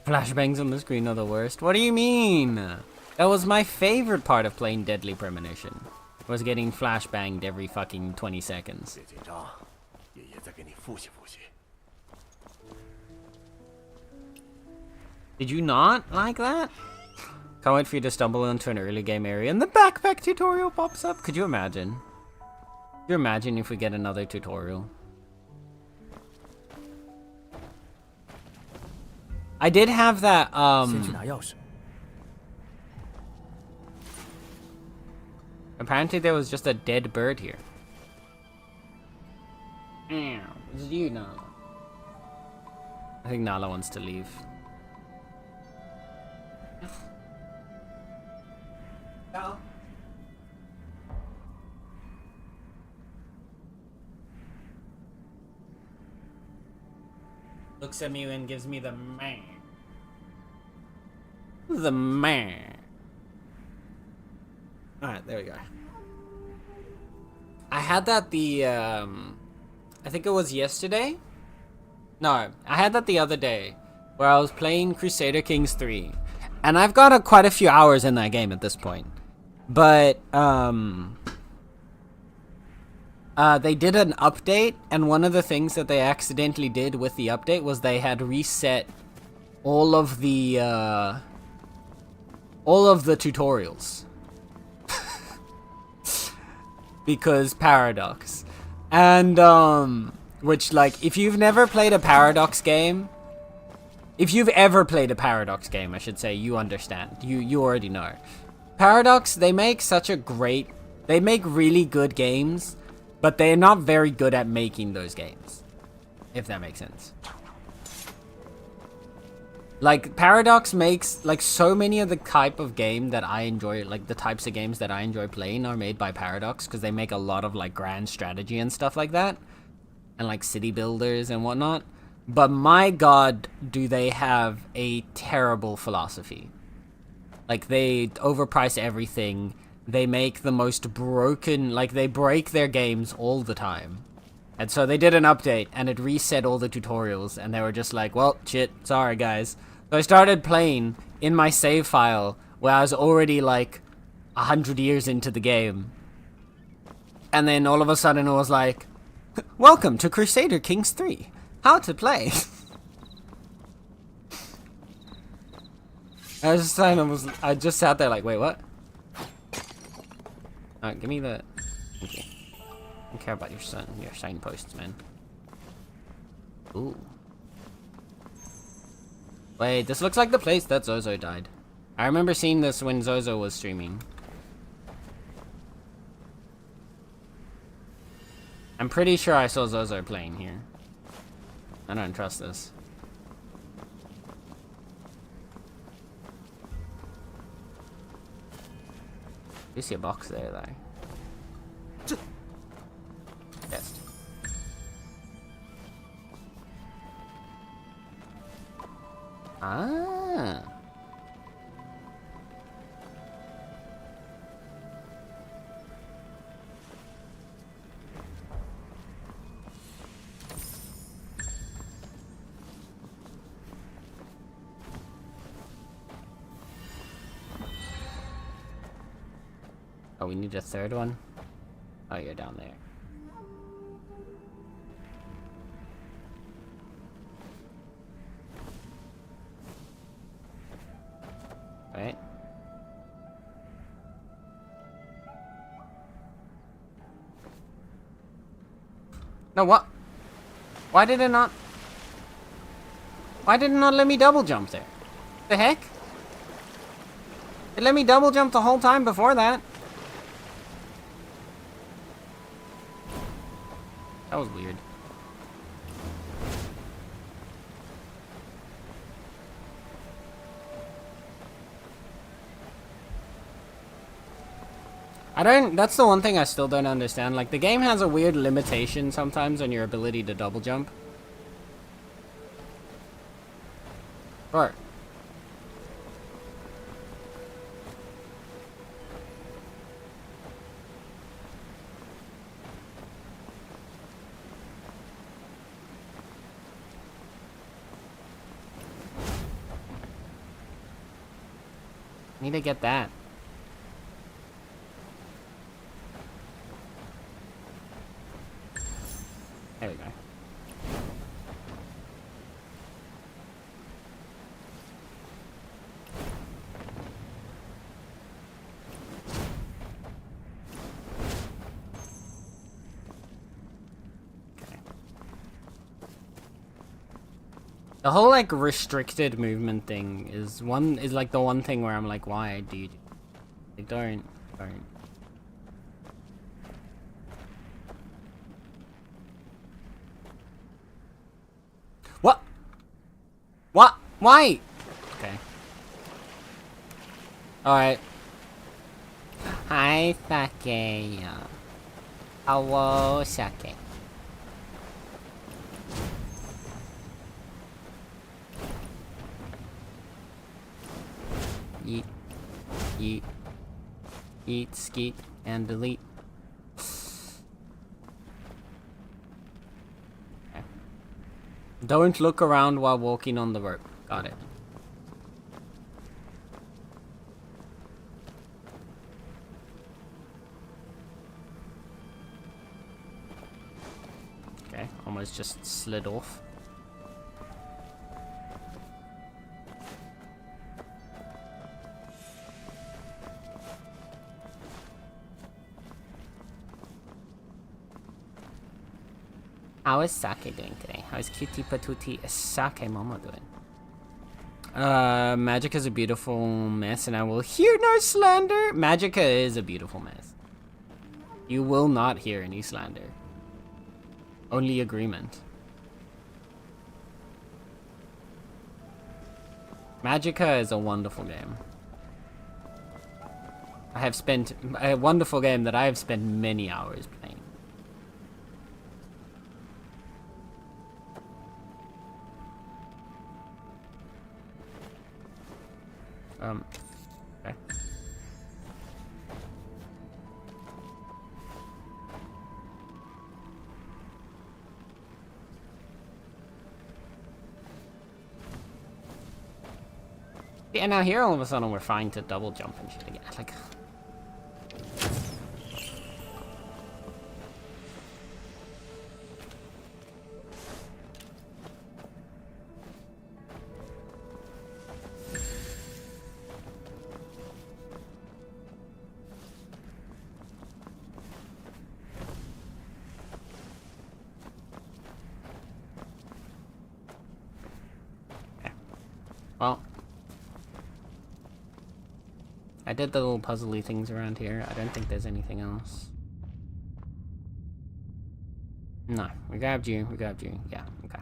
Flashbangs on the screen are the worst. What do you mean? That was my favorite part of playing Deadly Premonition. Was getting flashbanged every fucking 20 seconds. 别紧张，爷爷再给你复习复习。 Did you not like that? Can't wait for you to stumble into an early game area and the backpack tutorial pops up. Could you imagine? Could you imagine if we get another tutorial? I did have that, 先去拿钥匙。 apparently there was just a dead bird here. It's you, Nala. I think Nala wants to leave. No. Looks at me and gives me the man. The man. Alright, there we go. I had that I think it was yesterday? No, I had that the other day, where I was playing Crusader Kings 3. And I've got quite a few hours in that game at this point. But, they did an update, and one of the things that they accidentally did with the update was they had reset all of the tutorials. Because Paradox. And, which, like, if you've never played a Paradox game, if you've ever played a Paradox game, I should say, you understand. You already know. Paradox, they make they make really good games, but they're not very good at making those games. If that makes sense. Like, Paradox makes, like, so many of the type of game that I enjoy, like, the types of games that I enjoy playing are made by Paradox, because they make a lot of, like, grand strategy and stuff like that. And, like, city builders and whatnot. But my god, do they have a terrible philosophy. Like, they overprice everything. They make the most broken, like, they break their games all the time. And so they did an update, and it reset all the tutorials, and they were just like, well, shit, sorry guys. So I started playing in my save file, where I was already, like, 100 years into the game. And then all of a sudden it was like, welcome to Crusader Kings 3. How to play. I just sat there like, wait, what? Alright, give me the... Thank you. I don't care about your signposts, man. Ooh. Wait, this looks like the place that Zozo died. I remember seeing this when Zozo was streaming. I'm pretty sure I saw Zozo playing here. I don't trust this. You see a box there, though. Yes. Ah. Oh, we need a third one? Oh, you're down there. Right? No, what? Why did it not? Why did it not let me double jump there? The heck? It let me double jump the whole time before that. That was weird. That's the one thing I still don't understand. Like, the game has a weird limitation sometimes on your ability to double jump. Sure. Need to get that. There we go. Okay. The whole like restricted movement thing is like the one thing where I'm like, why do you? Like, don't. What? What? Why? Okay. Alright. Hi, Sake. Hello, Sake. Yeet. Yeet. Eat, skeet, and delete. Okay. Don't look around while walking on the rope. Got it. Okay, almost just slid off. How is Sake doing today? How is Cutie Patootie Sake Momo doing? Magica is a beautiful mess, and I will hear no slander. Magica is a beautiful mess. You will not hear any slander. Only agreement. Magica is a wonderful game. I have spent a wonderful game that I have spent many hours playing. Okay. Yeah, now here all of a sudden we're fine to double jump and shit again. Like, well, I did the little puzzly things around here. I don't think there's anything else. No, we grabbed you. We grabbed you. Yeah, okay.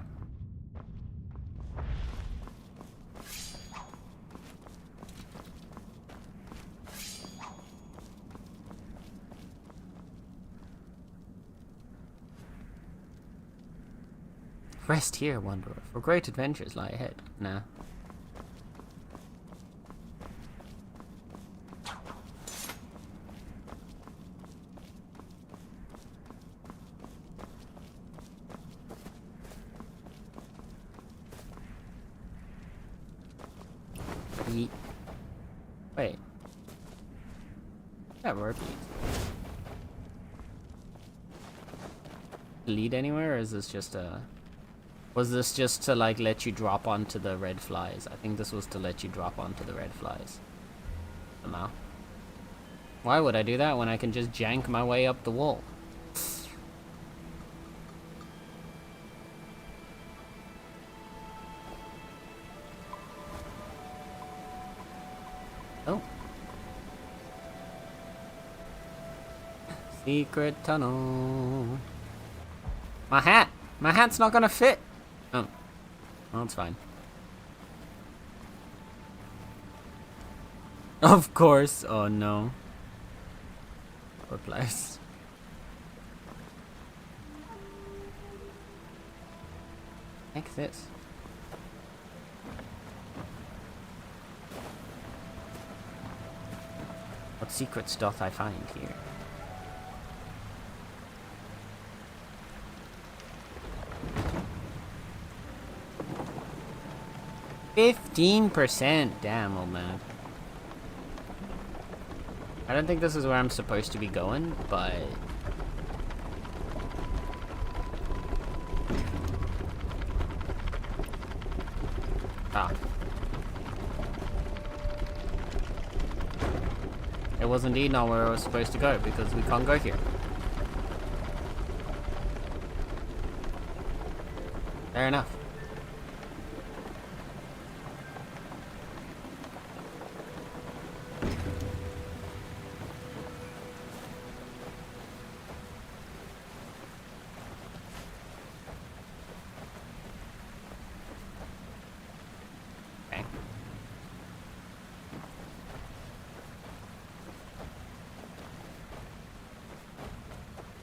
Rest here, wanderer, for great adventures lie ahead. Nah. Yeet. Wait. That were beat. Lead anywhere, or is this just a... Was this just to, like, let you drop onto the red flies? I think this was to let you drop onto the red flies. Somehow. Why would I do that when I can just jank my way up the wall? Oh. Secret tunnel. My hat! My hat's not gonna fit! Oh. Well, it's fine. Of course. Oh no. Poor place. Heck this. What secrets doth I find here? %. Damn, old man. I don't think this is where I'm supposed to be going, but... Ah. It was indeed not where I was supposed to go, because we can't go here. Fair enough.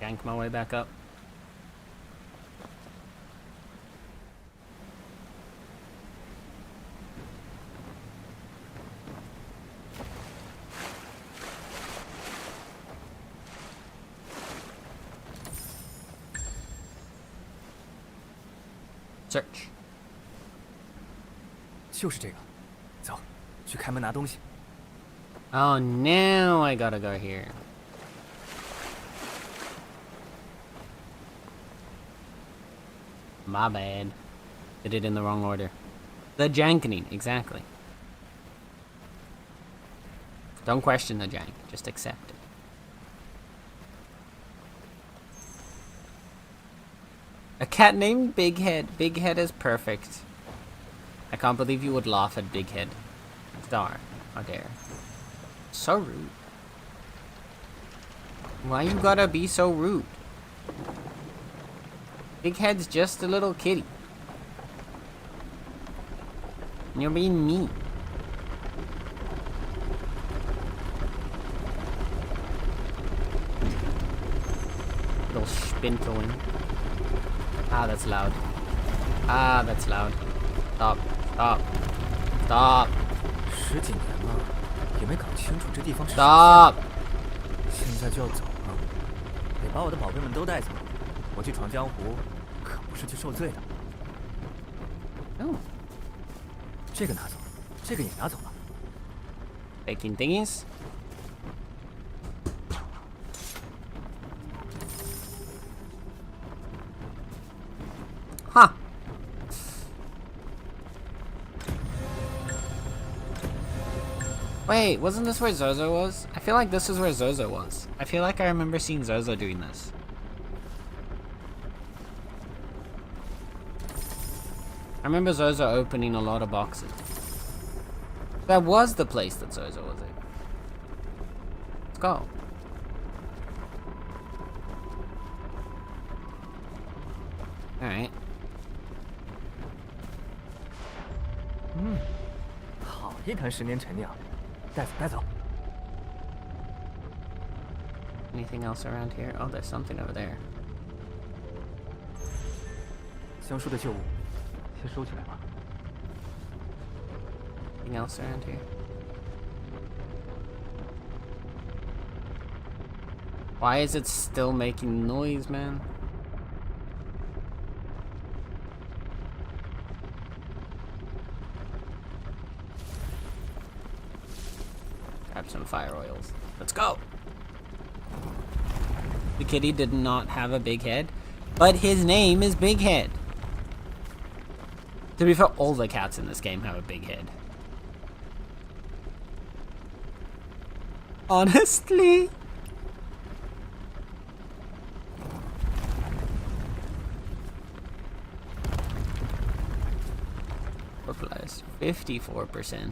Gank my way back up. Search. 就是这个，走，去开门拿东西。 Oh, now I gotta go here. My bad. Did it in the wrong order. The jankening, exactly. Don't question the jank, just accept it. A cat named Big Head. Big Head is perfect. I can't believe you would laugh at Big Head. Star, how dare. So rude. Why you gotta be so rude? Big Head's just a little kitty. And you're being mean. Little spintoing. Ah, that's loud. Ah, that's loud. Stop. Stop. Stop. 10几年了，也没搞清楚这地方是什么。 Stop. 现在就要走了，得把我的宝贝们都带走。我去闯江湖，可不是去受罪的。Oh. 这个拿走，这个也拿走了。 Taking thingies. Huh. Wait, wasn't this where Zozo was? I feel like this is where Zozo was. I feel like I remember seeing Zozo doing this. I remember Zozo opening a lot of boxes. That was the place that Zozo was in. go. Alright. 好一坛10年陈酿，带走带走。 Anything else around here? Oh, there's something over there. 香叔的旧物，先收起来吧。 Anything else around here? Why is it still making noise, man? Grab some fire oils. Let's go! The kitty did not have a big head, but his name is Big Head. To be fair, all the cats in this game have a big head. Honestly. Plus 54%.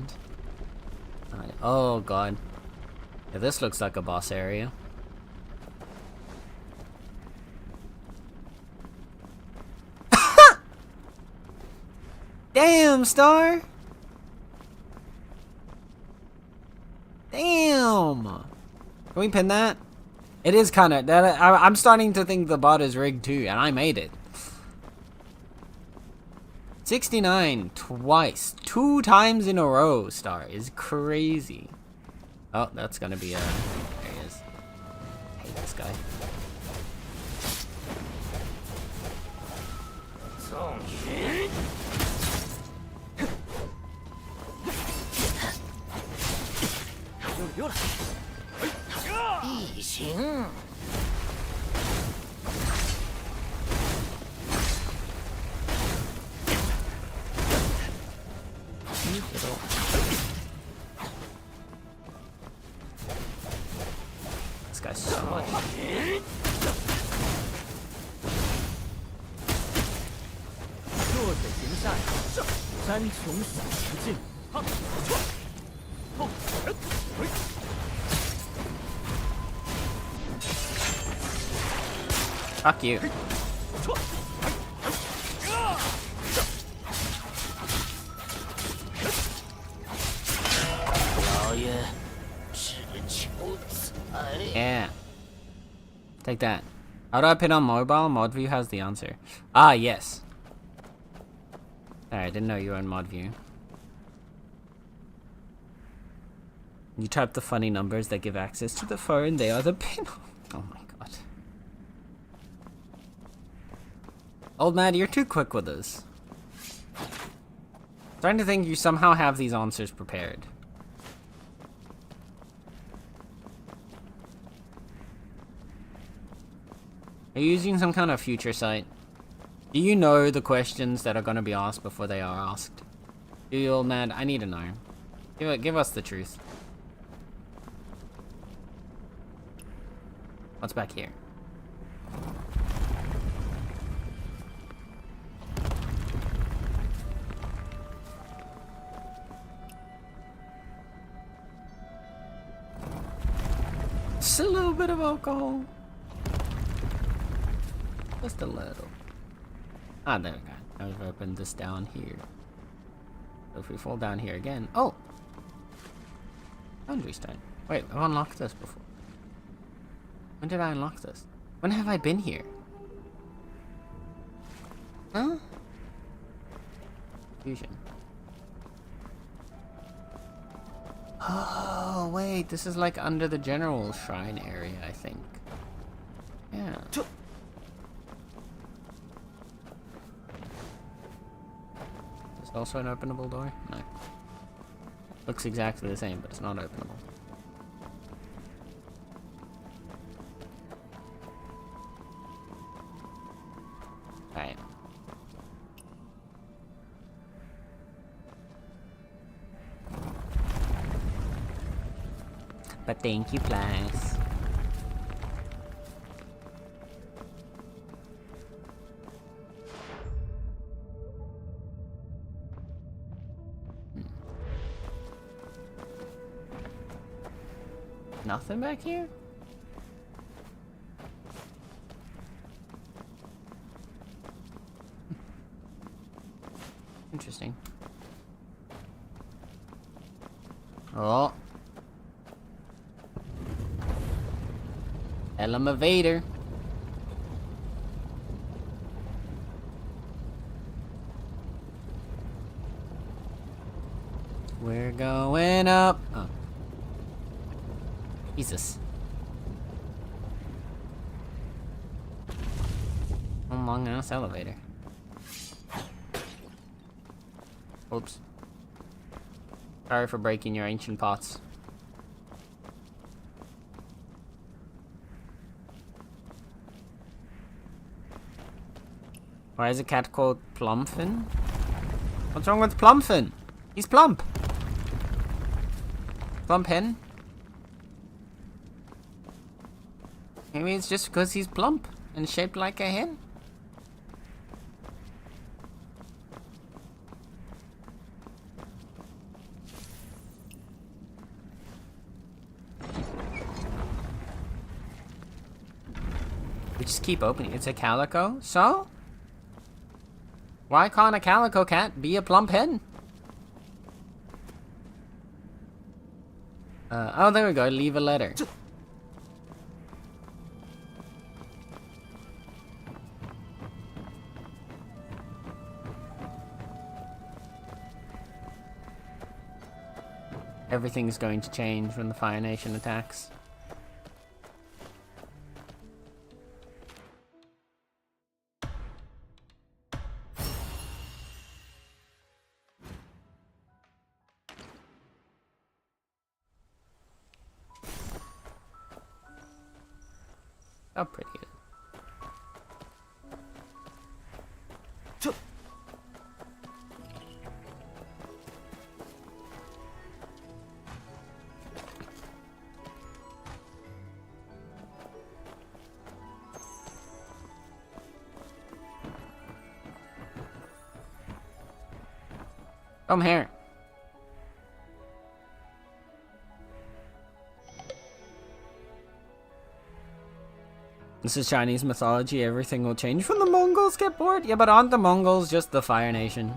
Oh god. Yeah, this looks like a boss area. Damn, Star! Damn! Can we pin that? It is kind of... I'm starting to think the bot is rigged too, and I made it. 69 twice. 2 times in a row, Star, is crazy. Oh, that's gonna be a... There he is. I hate this guy. This guy's so much. 弱水行善，山穷水不尽。 Fuck you. Yeah. Take that. How do I pin on mobile? ModView has the answer. Ah, yes. Alright, didn't know you were in ModView. You type the funny numbers that give access to the phone, they are the pin. Oh my god. Old man, you're too quick with this. Starting to think you somehow have these answers prepared. Are you using some kind of future sight? Do you know the questions that are going to be asked before they are asked? Do you, old man? I need to know. Give us the truth. What's back here? Just a little bit of alcohol. Just a little. Ah, there we go. Now we've opened this down here. So if we fall down here again... Oh! Foundry stone. Wait, I've unlocked this before. When did I unlock this? When have I been here? Huh? Fusion. Oh, wait. This is like under the general shrine area, I think. Yeah. Is this also an openable door? No. Looks exactly the same, but it's not openable. Right. But thank you, class. Nothing back here? Interesting. Oh. Elevator. We're going up. Oh. Jesus. One long ass elevator. Oops. Sorry for breaking your ancient pots. Why is a cat called Plumpfin? What's wrong with Plumpfin? He's plump. Plump hen? Maybe it's just because he's plump and shaped like a hen? We just keep opening. It's a calico? So? Why can't a calico cat be a plump hen? Oh, there we go. Leave a letter. Everything's going to change when the Fire Nation attacks. Oh, pretty good. Come here. This is Chinese mythology. Everything will change when the Mongols get bored. Yeah, but aren't the Mongols just the Fire Nation?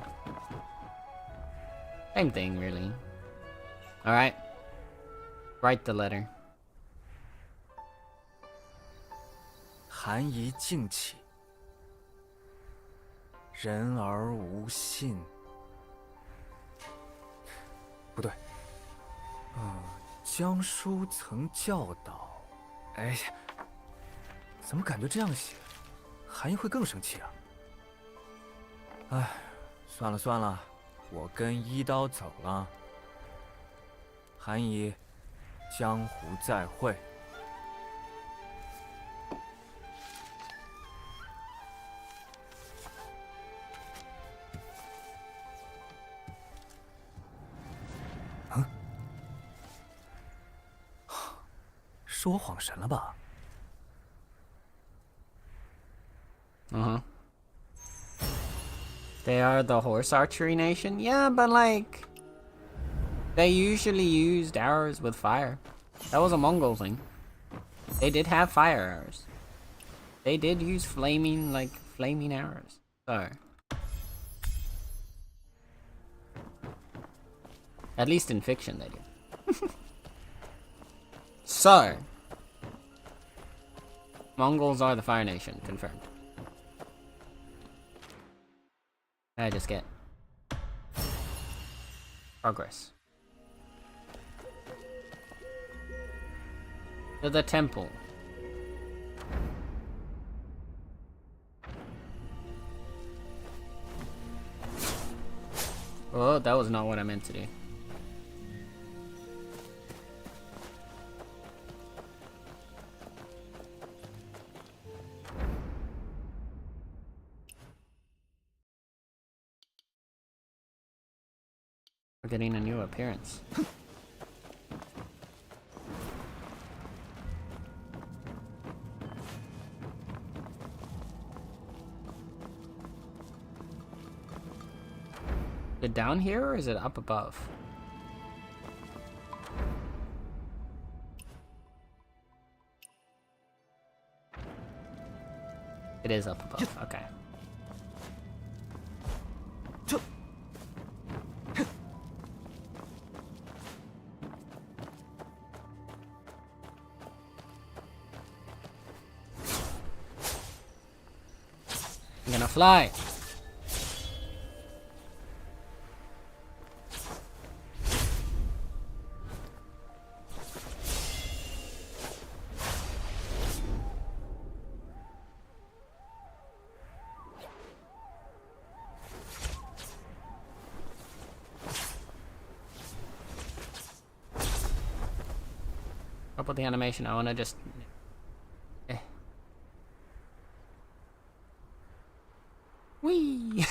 Same thing, really. Alright. Write the letter. 寒夷静起，人而无信。不对，江叔曾教导。哎呀，怎么感觉这样写，韩姨会更生气啊？哎，算了算了，我跟一刀走了。韩姨，江湖再会。是我恍神了吧？ They are the horse archery nation? Yeah, but like... They usually used arrows with fire. That was a Mongol thing. They did have fire arrows. They did use flaming arrows. So... At least in fiction they do. So... Mongols are the Fire Nation, confirmed. I just get progress. To the temple. Oh, that was not what I meant to do. We're getting a new appearance. Is it down here or is it up above? It is up above. Okay. I'm gonna fly. About the animation, I wanna just. Whee!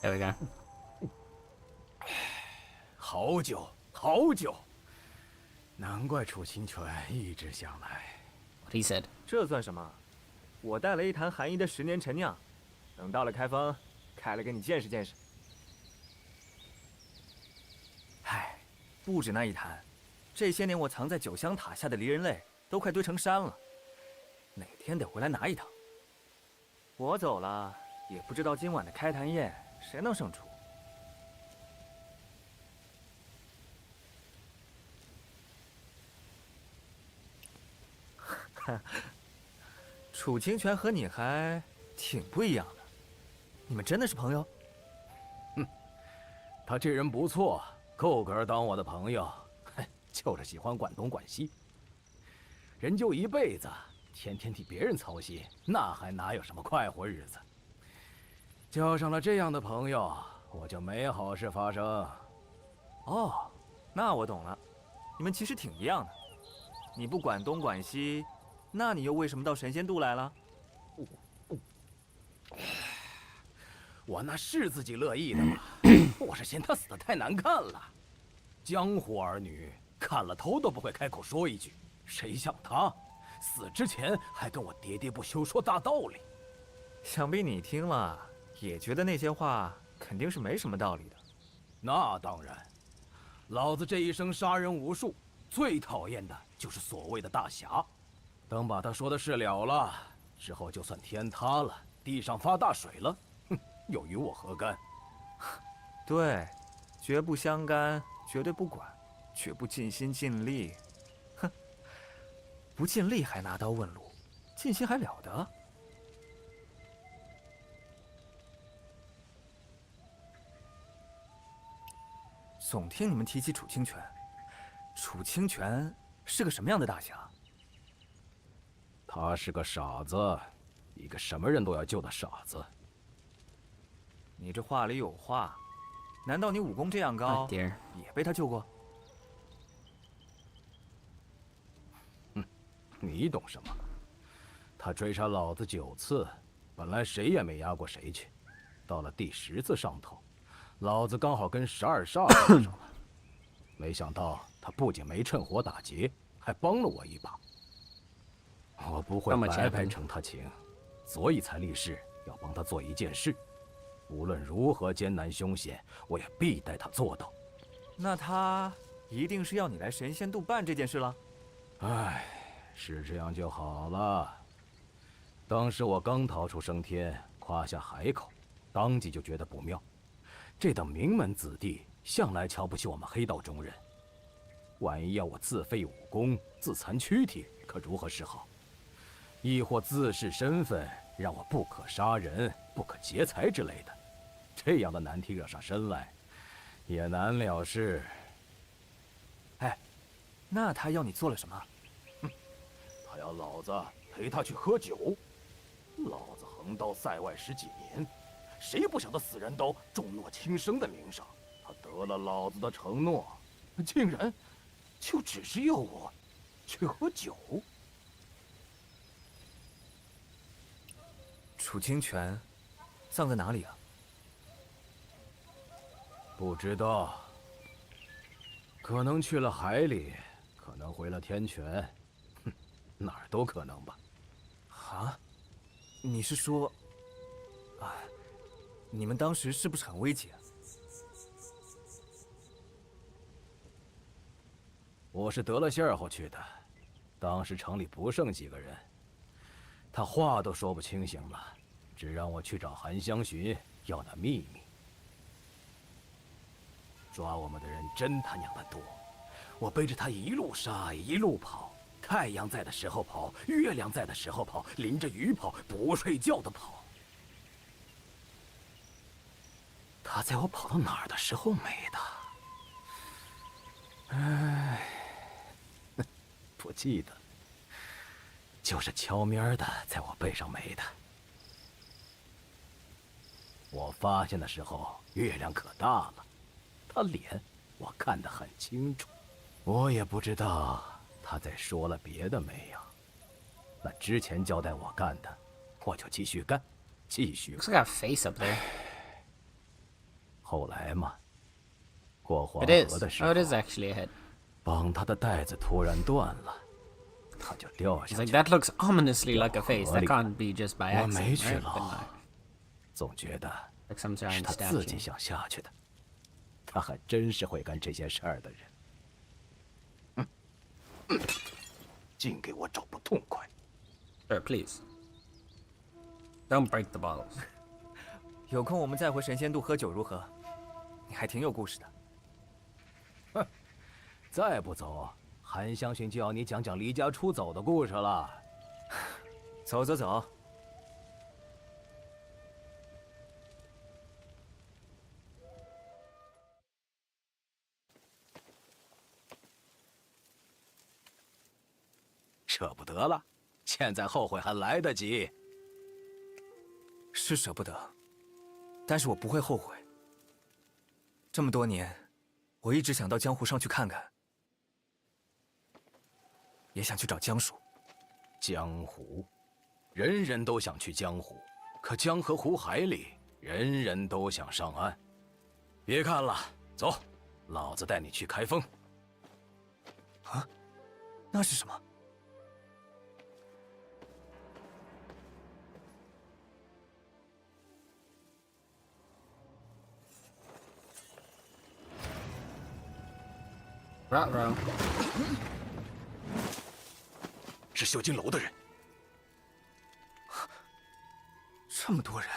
There we go. 好久好久，难怪楚清泉一直想来。What he said. 这算什么？我带了一坛寒衣的10年陈酿，等到了开封，开了给你见识见识。唉，不止那一坛，这些年我藏在九香塔下的离人泪都快堆成山了，哪天得回来拿一趟。我走了，也不知道今晚的开坛宴谁能胜出。楚清泉和你还挺不一样的，你们真的是朋友？他这人不错，够格当我的朋友。就是喜欢管东管西。人就一辈子，天天替别人操心，那还哪有什么快活日子？交上了这样的朋友，我就没好事发生。哦，那我懂了，你们其实挺一样的。你不管东管西，那你又为什么到神仙渡来了？我那是自己乐意的嘛，我是嫌他死得太难看了。江湖儿女看了头都不会开口说一句，谁像他，死之前还跟我喋喋不休说大道理。想必你听了也觉得那些话肯定是没什么道理的。那当然，老子这一生杀人无数，最讨厌的就是所谓的大侠。等把他说的事了了之后，就算天塌了，地上发大水了，又与我何干？对，绝不相干，绝对不管，绝不尽心尽力。哼，不尽力还拿刀问路，尽心还了得？总听你们提起楚清泉，楚清泉是个什么样的大侠？他是个傻子，一个什么人都要救的傻子。你这话里有话，难道你武功这样高， Oh dear. 也被他救过？你懂什么？他追杀老子9次，本来谁也没压过谁去，到了第10次上头，老子刚好跟12煞碰上了。没想到他不仅没趁火打劫，还帮了我一把。我不会白白承他情，所以才立誓要帮他做一件事，无论如何艰难凶险，我也必带他做到。那他一定是要你来神仙渡办这件事了。唉，是这样就好了。当时我刚逃出升天，夸下海口，当即就觉得不妙。这等名门子弟向来瞧不起我们黑道中人，万一要我自废武功、自残躯体，可如何是好？亦或自恃身份，让我不可杀人、不可劫财之类的，这样的难题惹上身来，也难了事。哎，那他要你做了什么？他要老子陪他去喝酒。老子横刀塞外10几年，谁不晓得死人刀重诺轻生的名声？他得了老子的承诺，竟然就只是要我去喝酒。楚清泉葬在哪里啊？不知道，可能去了海里，可能回了天泉，哪儿都可能吧。啊？你是说，啊，你们当时是不是很危急啊？我是得了信儿后去的，当时城里不剩几个人，他话都说不清醒了，只让我去找韩香寻要那秘密。抓我们的人真他娘的多，我背着他一路杀一路跑，太阳在的时候跑，月亮在的时候跑，淋着雨跑，不睡觉的跑。他在我跑到哪儿的时候没的？唉，不记得，就是悄咪的在我背上没的。我发现的时候，月亮可大了，他脸我看得很清楚。我也不知道他在说了别的没有。那之前交代我干的，我就继续干，继续 Looks like a face up there. 后来嘛，过黄 It 河 is. 的时 Oh, 候， it is actually a head. 绑他的带子突然断了，他就掉 He's 下 like, 去。 that looks ominously like a face. That 河里。 can't be just by 我没 accident, 去 right? But 捞 no.，总觉得 Like some 是 giant 他自己 statue. 想下去的。他还真是会干这些事儿的人。净给我找不痛快。 Sir, please. Don't break the bottles. 有空我们再回神仙渡喝酒如何？你还挺有故事的。再不走，韩香寻就要你讲讲离家出走的故事了。走走走。舍不得了，现在后悔还来得及。是舍不得，但是我不会后悔。这么多年，我一直想到江湖上去看看，也想去找江叔。江湖，人人都想去江湖，可江河湖海里，人人都想上岸。别看了，走，老子带你去开封。啊，那是什么？ Ruh-roh. 是绣金楼的人。这么多人，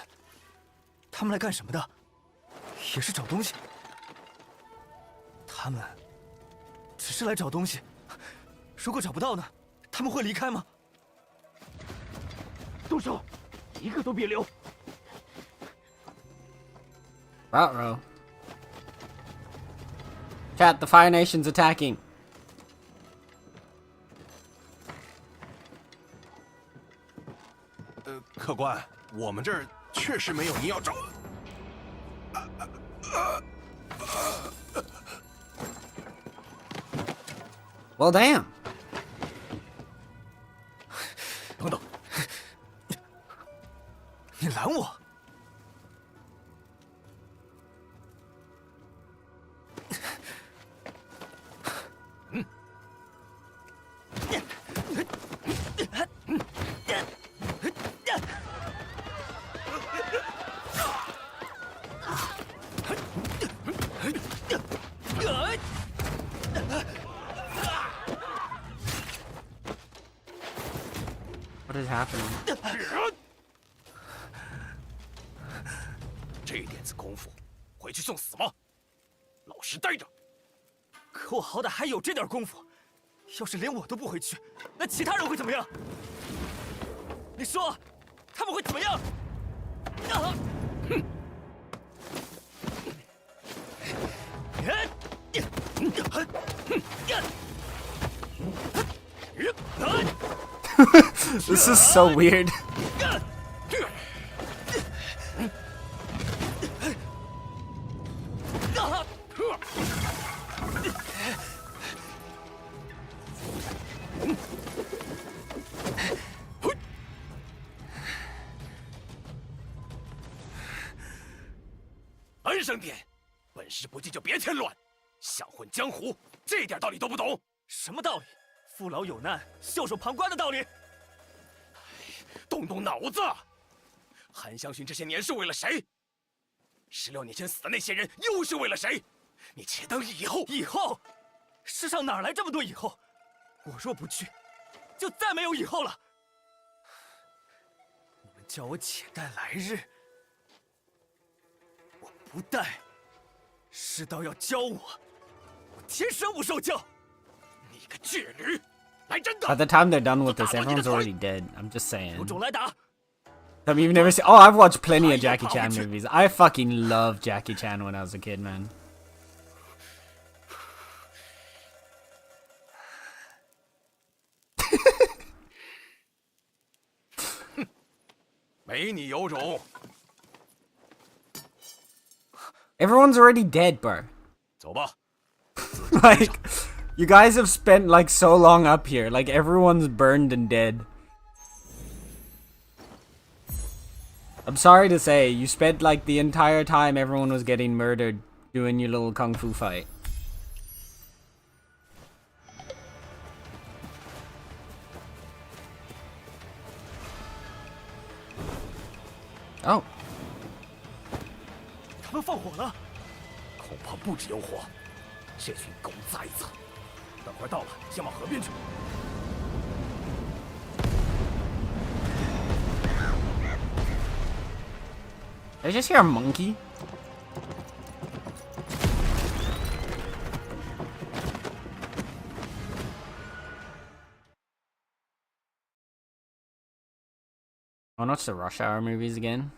他们来干什么的？也是找东西。他们只是来找东西，如果找不到呢？他们会离开吗？动手，一个都别留！ Ruh-roh. Chat, the Fire Nation's attacking. 客官，我们这儿确实没有您要找。Well, damn. 等等，你拦我！What is happening? 这点子功夫，回去送死吗？老实待着。可我好歹还有这点功夫，要是连我都不回去，那其他人会怎么样？你说，他们会怎么样？啊！哼！ This is so weird. 安生点，本事不济就别添乱，想混江湖，这点道理都不懂？什么道理？父老有难，袖手旁观的道理。动动脑子！韩香寻这些年是为了谁？16年前死的那些人又是为了谁？你且等以后。以后，世上哪来这么多以后？我若不去，就再没有以后了。叫我且待来日，我不待。世道要教我，我天生不受教。你个倔驴，来真的！ By the time they're done with this, everyone's already dead. I'm just saying. 有种来打！ I mean, you've never seen. Oh, I've watched plenty of Jackie Chan movies. I fucking loved Jackie Chan when I was a kid, man. 没你有种！ Everyone's already dead, bro. 走吧。 Like, you guys have spent like so long up here. Like, everyone's burned and dead. I'm sorry to say, you spent like the entire time everyone was getting murdered doing your little kung fu fight. Oh. 他们放火了，恐怕不只有火，这群狗崽子！等会儿到了，先往河边去。 Did I just hear a monkey? I wanna watch the Rush Hour movies again.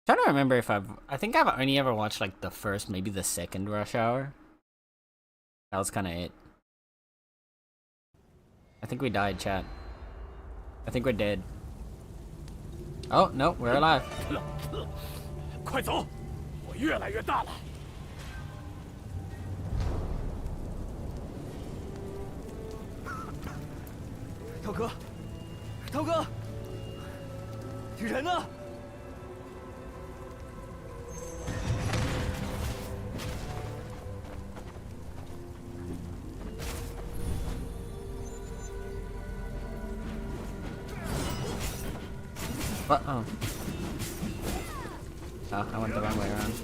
I'm trying to remember if I think I've only ever watched like the first, maybe the second Rush Hour. That was kinda it. I think we died, chat. I think we're dead. Oh, no, we're alive. 快走！我越来越大了。涛哥，涛哥，人呢？ What? Oh. Oh, I went the wrong way around.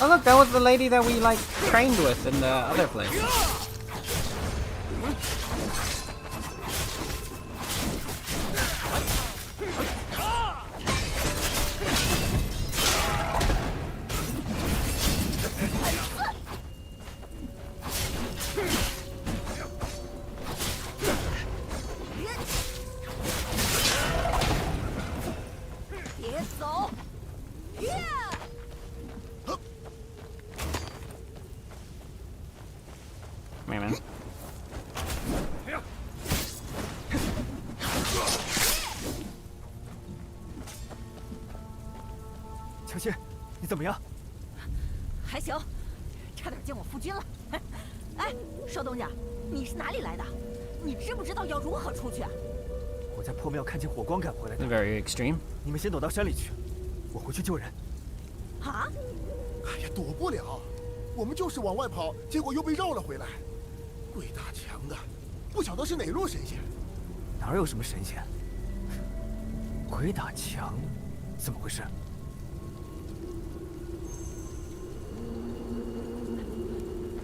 Oh look, that was the lady that we like trained with in the other place. Come here, man. 乔欣，你怎么样？还行，差点见我夫君了。哎，少东家，你是哪里来的？你知不知道要如何出去啊？我在破庙看见火光赶回来的。 Very extreme. 你们先躲到山里去，我回去救人。啊？哎呀，躲不了，我们就是往外跑，结果又被绕了回来。鬼打墙的，不晓得是哪路神仙。哪有什么神仙？鬼打墙，怎么回事？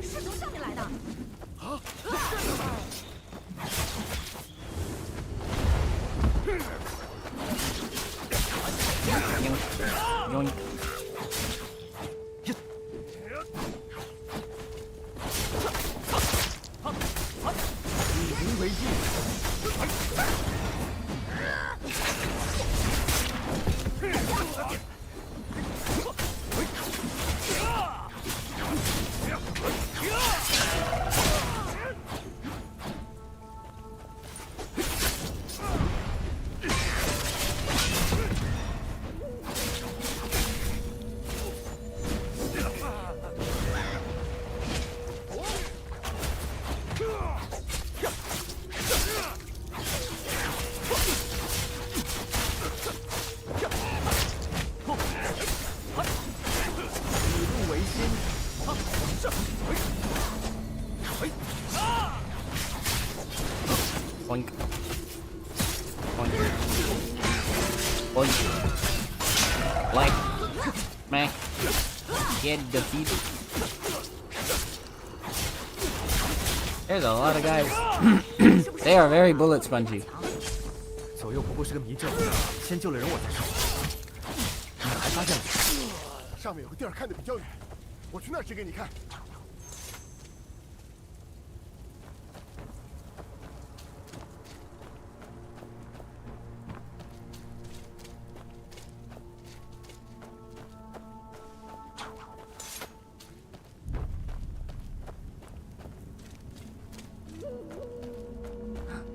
是从上面来的。啊！ Yoink. 以灵为印。Boink. Boink. Boink. Blank. Meh. Get defeated. There's a lot of guys. They are very bullet spongy. 左右不过是个迷阵，先救了人我再说。你们还发现了？上面有个地儿看得比较远，我去那儿指给你看。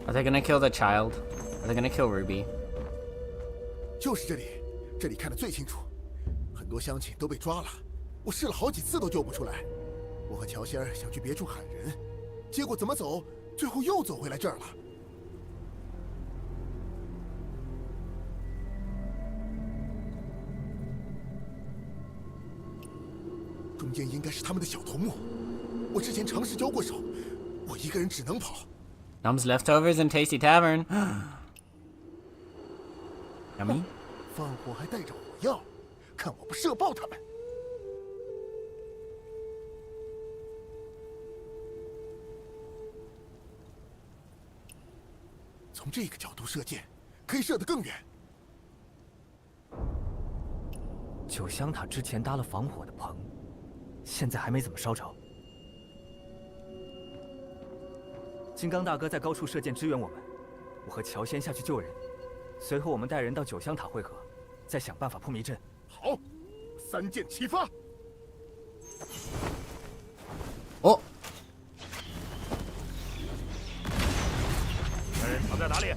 Are they gonna kill the child? Are they gonna kill Ruby? 就是这里，这里看得最清楚，很多乡亲都被抓了，我试了好几次都救不出来。我和乔仙儿想去别处喊人，结果怎么走，最后又走回来这儿了。中间应该是他们的小头目，我之前尝试交过手，我一个人只能跑。Num's leftovers in Tasty Tavern. Yummy. 放火还带着火药，看我不射爆他们！从这个角度射箭，可以射得更远。九香塔之前搭了防火的棚，现在还没怎么烧着。金刚大哥在高处射箭支援我们，我和乔仙下去救人，随后我们带人到九香塔汇合，再想办法破迷阵。好，三箭齐发。哦，人藏在哪里？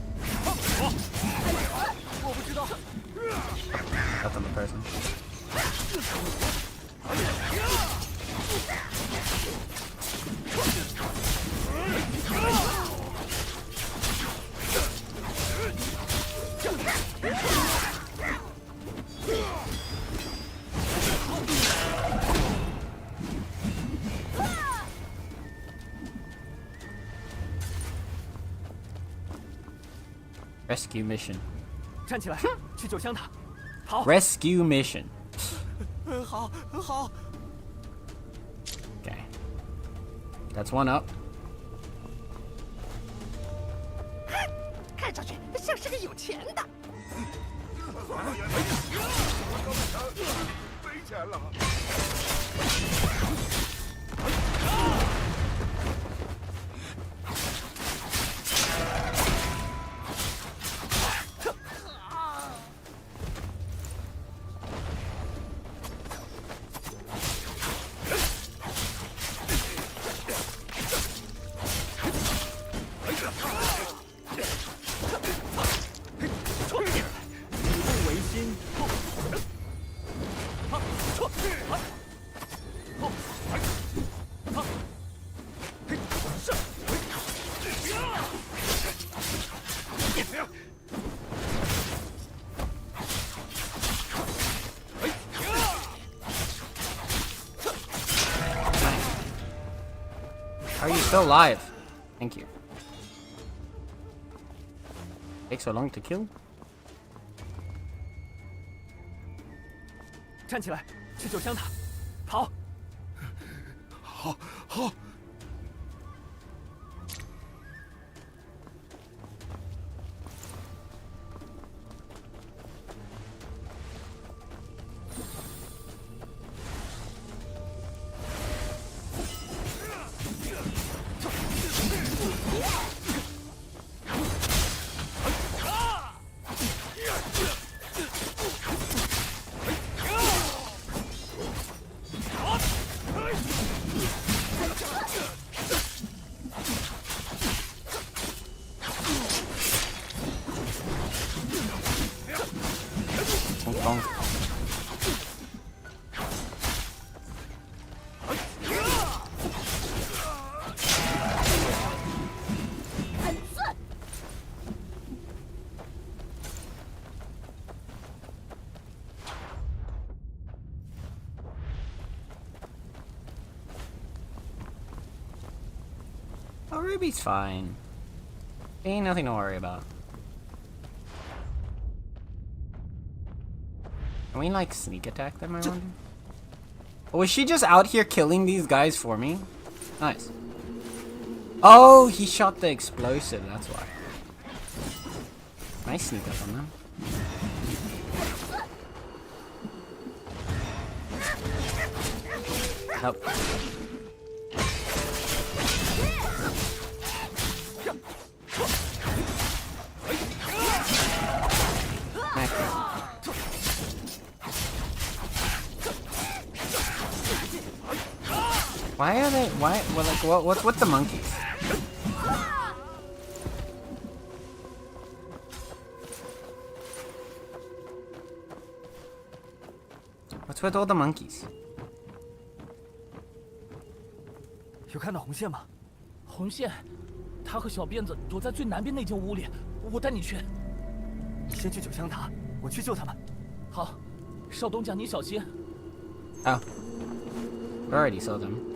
我不知道。That's on the person. Rescue mission. 站起来，去九香塔，跑！ Rescue mission. 好，好。 Okay. That's one up. 看上去像是个有钱的。没钱了。How are you still alive? Thank you. Takes so long to kill? 站起来，去九香塔，跑！好，好。Oh, Ruby's fine. Ain't nothing to worry about. Can we, like, sneak attack them, I wonder? Oh, was she just out here killing these guys for me? Nice. Oh, he shot the explosive, that's why. Nice sneak up on them. Nope. Why are they? Why? Well, like, what's with the monkeys? What's with all the monkeys? 有看到红线吗？红线，他和小辫子躲在最南边那间屋里，我带你去。你先去九香塔，我去救他们。好，少东家你小心。Oh, we already saw them.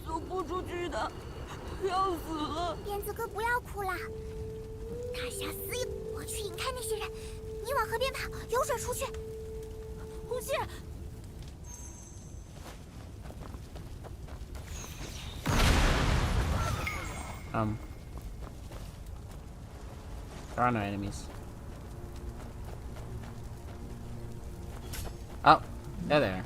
走不出去的，要死了！鞭子哥，不要哭了。大侠死也，我去引开那些人，你往河边跑，游水出去。红线。 There are no enemies. Oh, they're there.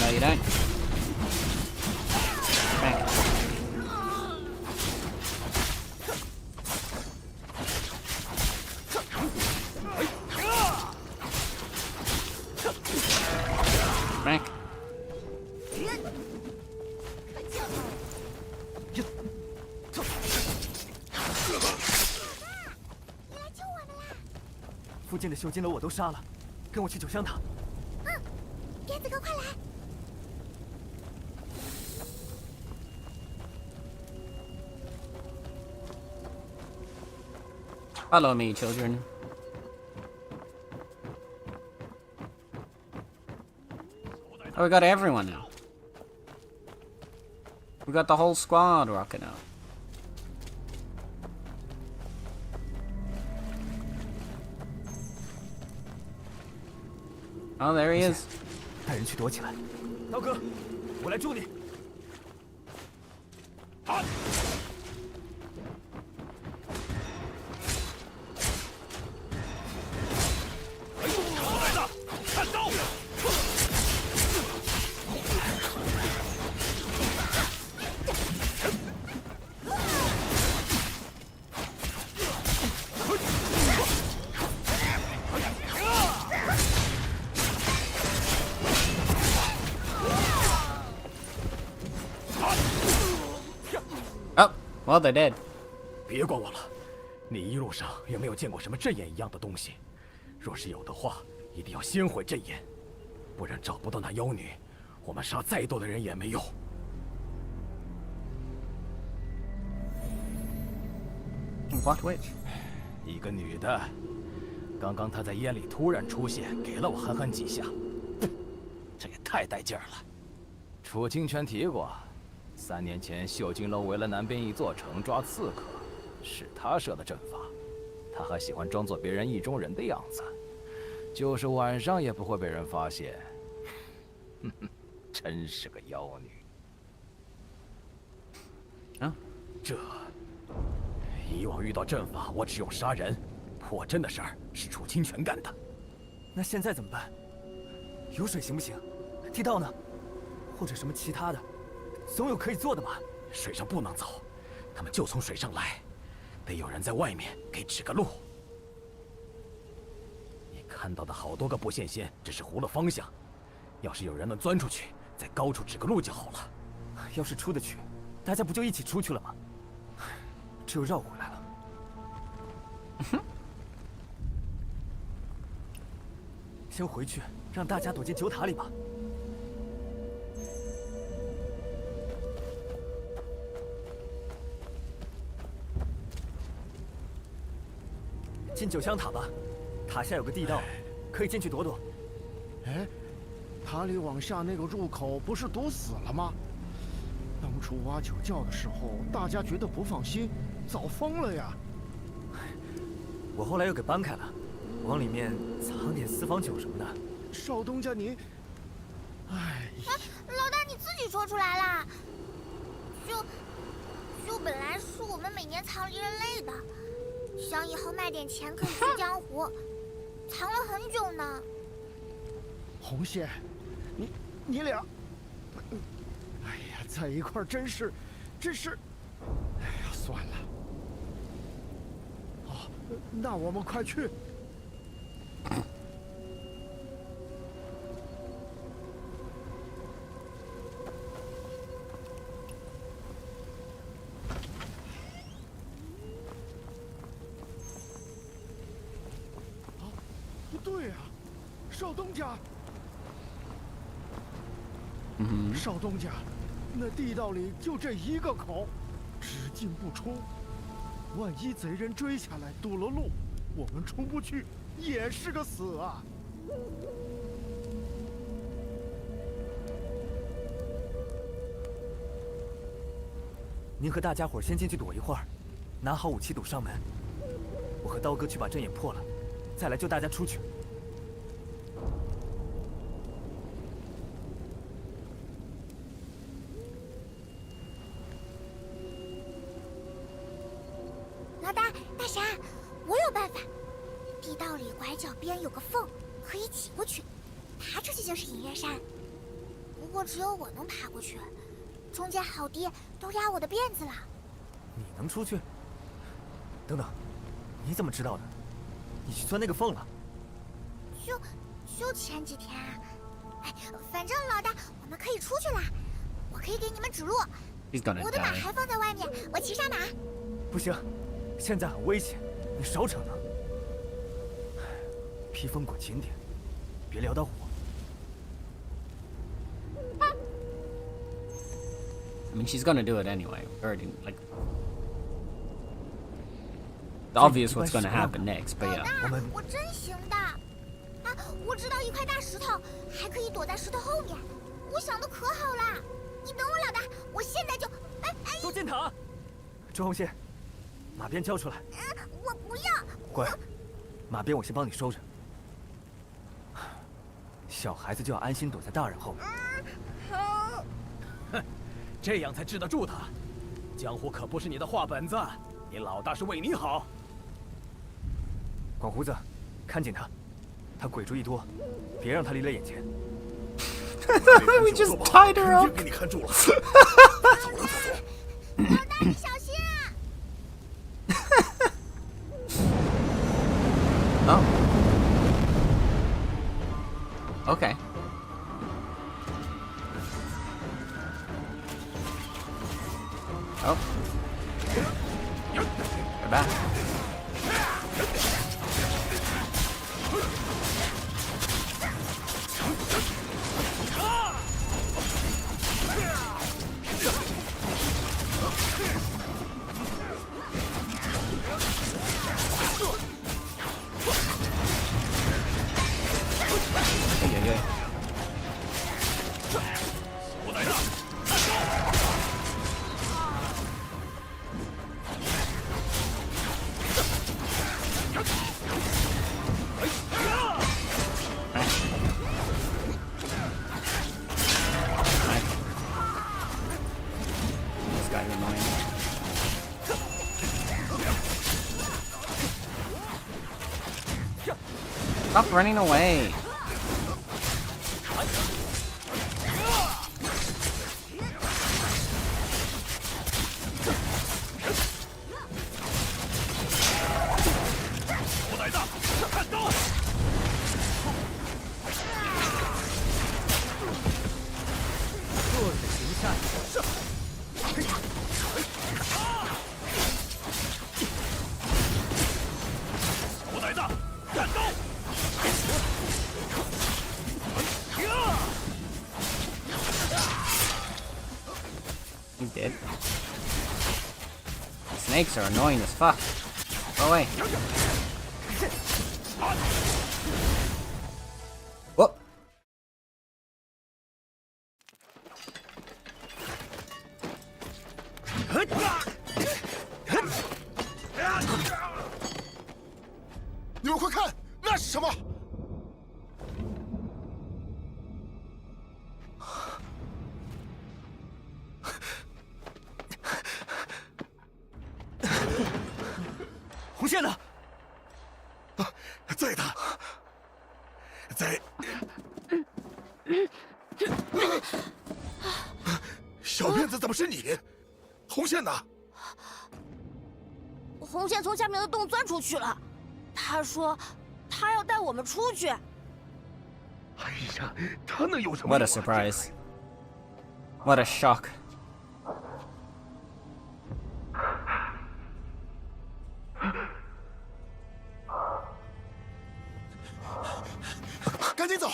No, you don't. Bang. Bang. 你来救我们啦！附近的修金楼我都杀了，跟我去九香塔。嗯，鞭子哥，快来！ Follow me, children. Oh, we got everyone now. We got the whole squad rocking out. Oh, there he is. 带人去躲起来。刀哥，我来助你。好。 Oh, well, they're dead. 别管我了，你一路上有没有见过什么阵眼一样的东西？若是有的话，一定要先毁阵眼，不然找不到那妖女，我们杀再多的人也没用。What witch? 一个女的，刚刚她在烟里突然出现，给了我狠狠几下，这也太带劲儿了。楚清泉提过，3年前秀金楼围了南边一座城抓刺客，是他设的阵法。他还喜欢装作别人意中人的样子，就是晚上也不会被人发现。真是个妖女。啊，这以往遇到阵法，我只用杀人。破阵的事儿是楚清泉干的。那现在怎么办？有水行不行？地道呢？或者什么其他的？总有可以做的吧？水上不能走，他们就从水上来，得有人在外面给指个路。你看到的好多个布线仙，只是糊了方向。要是有人能钻出去，在高处指个路就好了。要是出得去，大家不就一起出去了吗？只有绕回来了。先回去，让大家躲进酒塔里吧。进酒香塔吧，塔下有个地道，可以进去躲躲。哎，塔里往下那个入口不是堵死了吗？当初挖酒窖的时候，大家觉得不放心，早封了呀。我后来又给搬开了，往里面藏点私房酒什么的。少东家你，哎，老大你自己说出来啦。就本来是我们每年藏离人类的，想以后卖点钱可以出江湖，藏了很久呢。红线，你俩，哎呀，在一块儿真是，哎呀，算了。哦，那我们快去。对呀，少东家。少东家，那地道里就这一个口，只进不出。万一贼人追下来堵了路，我们冲不去也是个死啊！您和大家伙先进去躲一会儿，拿好武器堵上门。我和刀哥去把阵眼破了，再来救大家出去。老大，大侠，我有办法。地道里拐角边有个缝，可以挤过去，爬出去就是隐月山。不过只有我能爬过去，中间好敌都压我的辫子了。你能出去？等等，你怎么知道的？你去钻那个缝了？就前几天啊。哎，反正老大，我们可以出去啦。我可以给你们指路。我的马还放在外面，我骑上马。不行，现在很危险，你少逞能。披风裹紧点，别燎到火。I mean, she's gonna do it anyway. Already, like, it's obvious what's gonna happen next, but yeah. 老大，我真行的。啊，我知道一块大石头，还可以躲在石头后面。我想的可好啦。你等我，老大，我现在就……哎，都进塔。周红线，马鞭交出来。我不要。乖，马鞭我先帮你收着。小孩子就要安心躲在大人后面。好。哼，这样才治得住他。江湖可不是你的话本子，你老大是为你好。广胡子，看紧他，他鬼主意多，别让他离了眼前。We just tied her up. 给你看住了。老大，你小心啊！Oh. Okay. Oh. They're back. Stop running away. He's dead. Snakes are annoying as fuck. Go away. What?你们快看，那是什么？红线呢？在的，在。小辫子怎么是你？红线呢？红线从下面的洞钻出去了。他说，他要带我们出去。哎呀，他能有什么 What a surprise. What a shock. 赶紧走，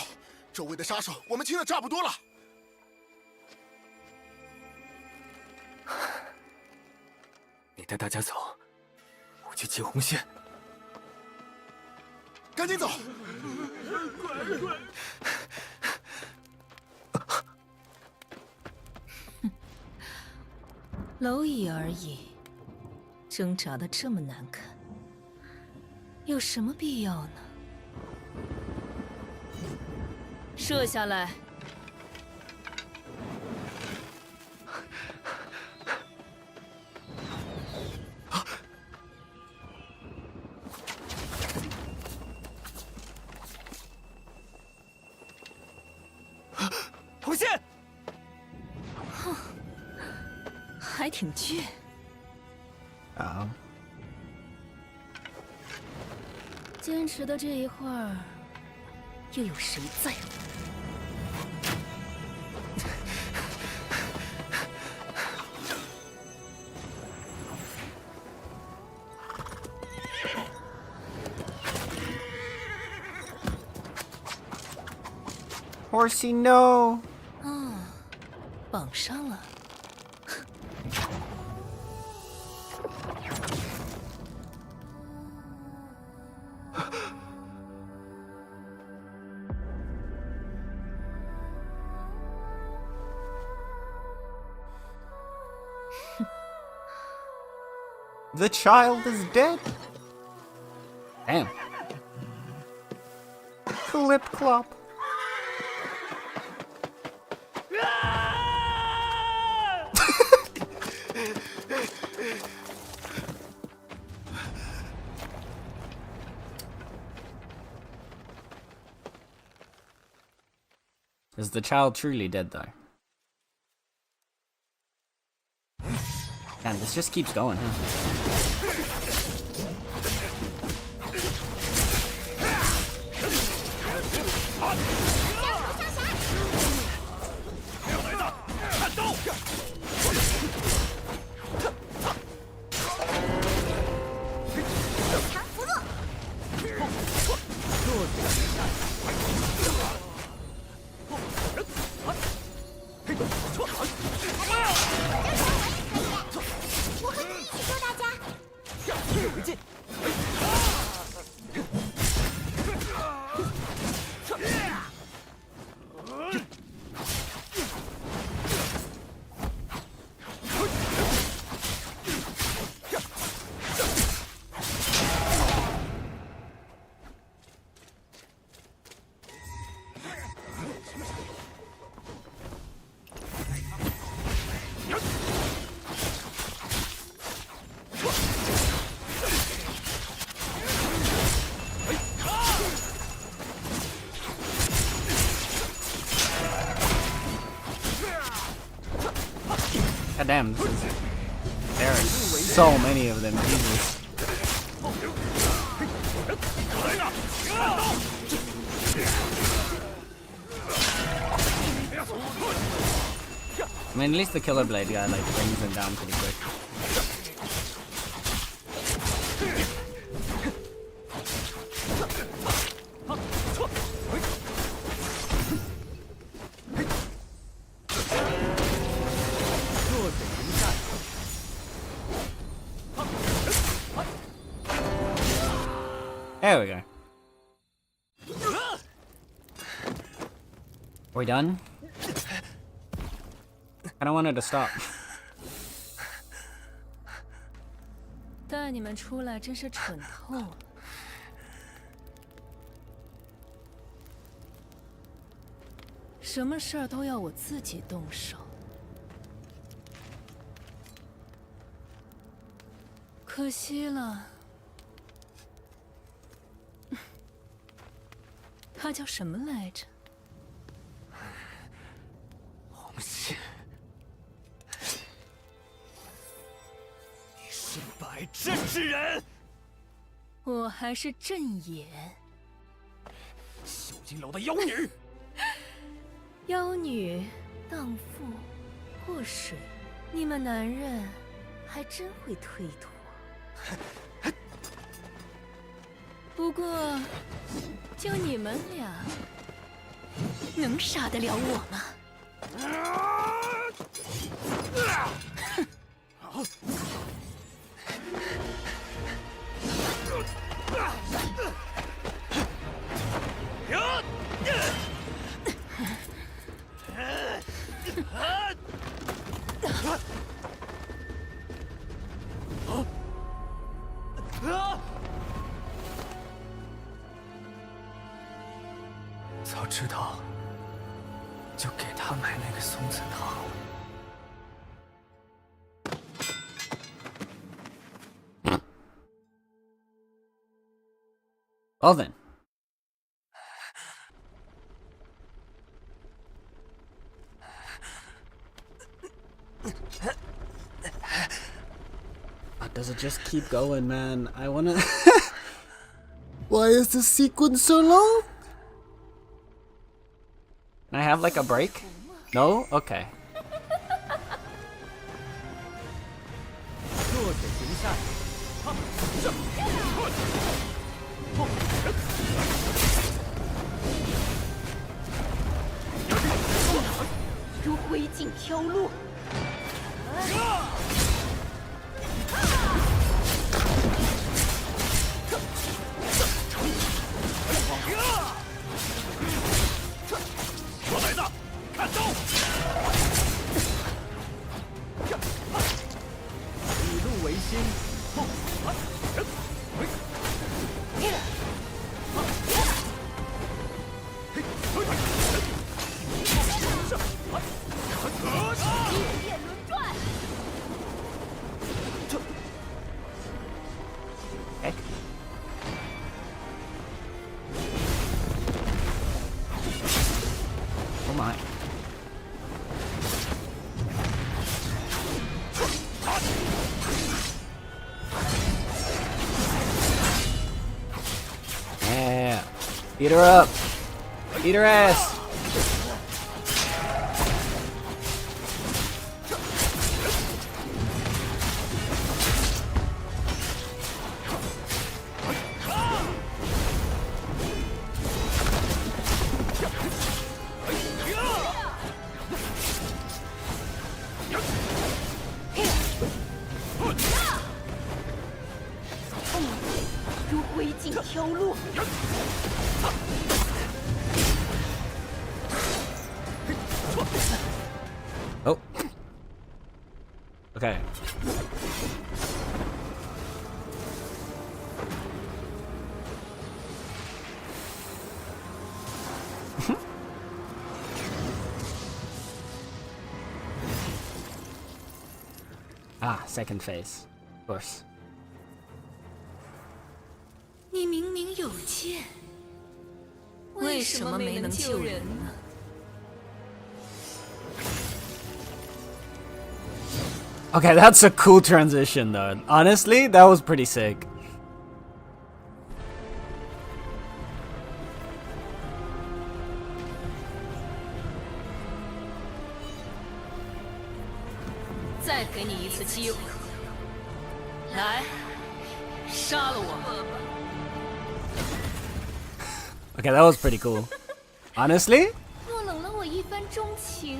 周围的杀手我们清的差不多了。你带大家走，我去接红线。赶紧走！蝼蚁而已，挣扎的这么难看，有什么必要呢？射下来！红线，哼，还挺倔。啊！坚持的这一会儿，又有谁在乎？ Horsey, no. 绑上了。The child is dead. Damn. Clip clop. Is the child truly dead though? Damn, this just keeps going, huh? God damn, there are so many of them, Jesus. I mean, at least the Killer Blade guy like brings them down pretty quick. There we go. We done? I don't want it to stop. 带你们出来真是蠢透了。什么事儿都要我自己动手，可惜了。他叫什么来着？红线，你是白镇之人。我还是镇野。绣金楼的妖女。妖女荡妇过水，你们男人还真会推脱。不过，就你们俩，能杀得了我吗？早知道，就给他买那个松子糖。Well then. Does it just keep going, man? I wanna... Why is this sequence so long? Can I have like a break? No? Okay. 弱者行善，如灰烬飘落。小崽子，看招！以怒为心。电轮转。Okay. Oh my. Yeah. Beat her up. Beat her ass. Oh. Okay. Ah, second phase. Of course. 你明明有剑，为什么没能救人呢？ Okay, that's a cool transition though. Honestly, that was pretty sick. Okay, that was pretty cool. Honestly? 若冷了我一番钟情。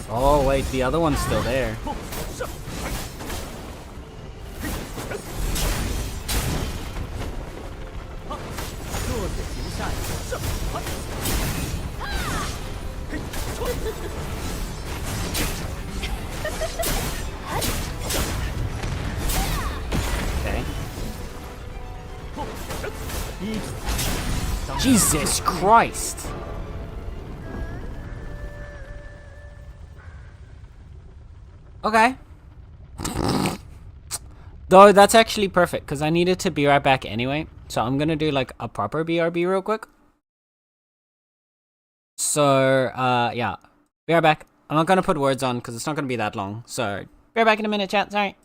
小 Oh wait, the other one's still there. Okay. Jesus Christ! Okay. Though that's actually perfect because I needed to be right back anyway. So I'm gonna do like a proper BRB real quick. So yeah, be right back. I'm not gonna put words on because it's not gonna be that long. So be right back in a minute, chat. Sorry.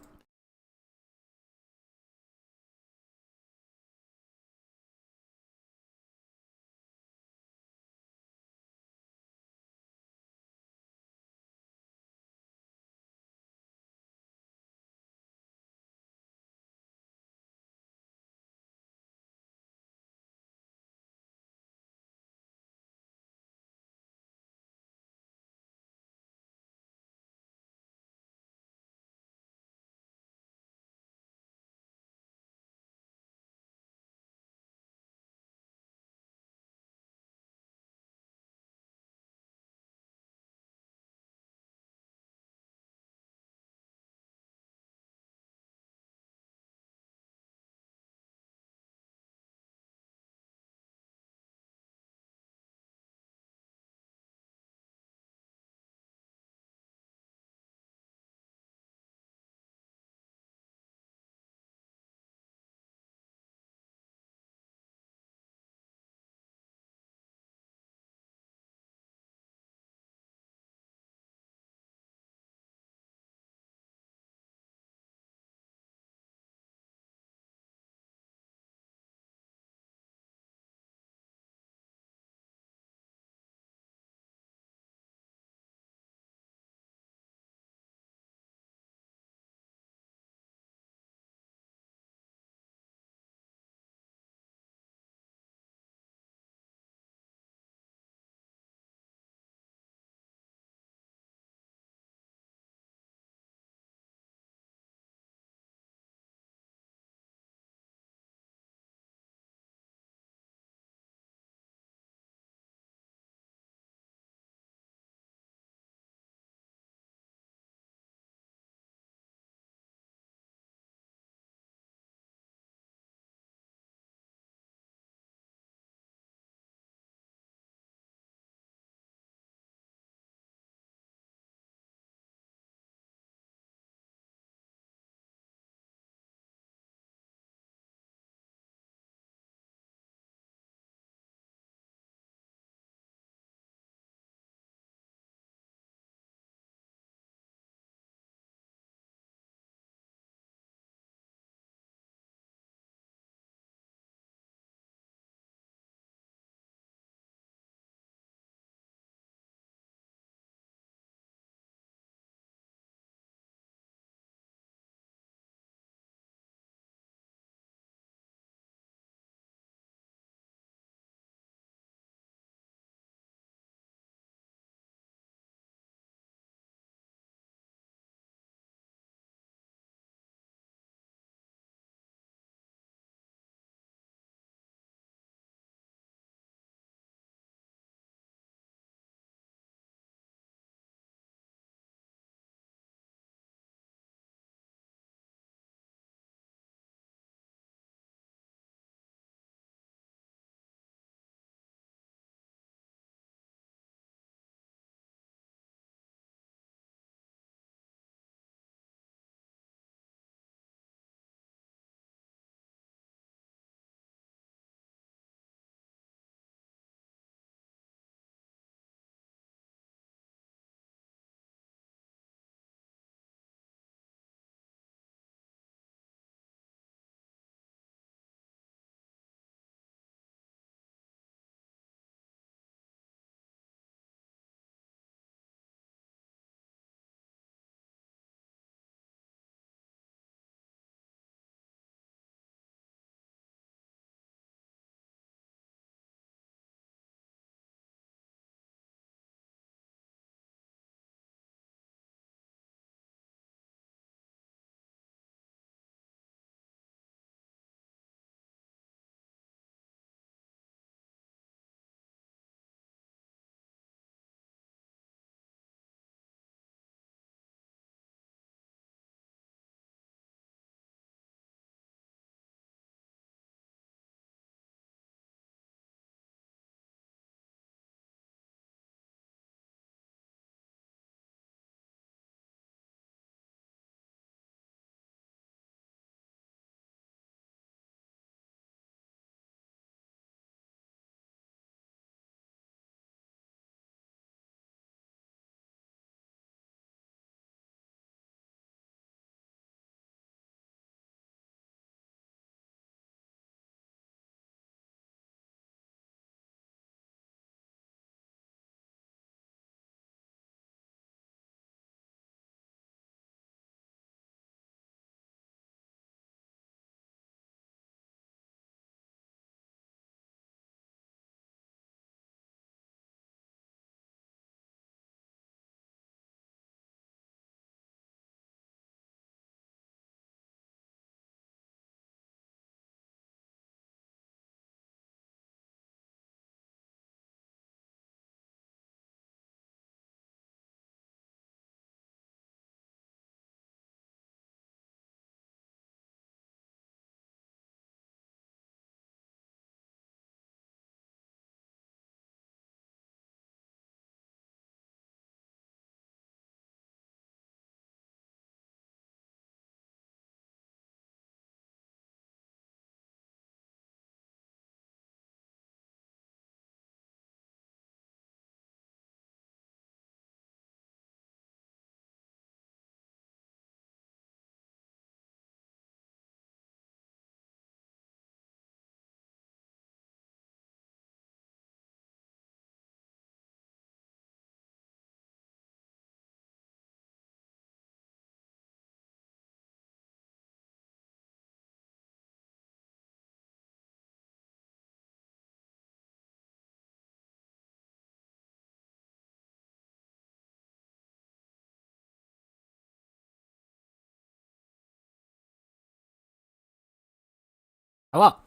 Oh well.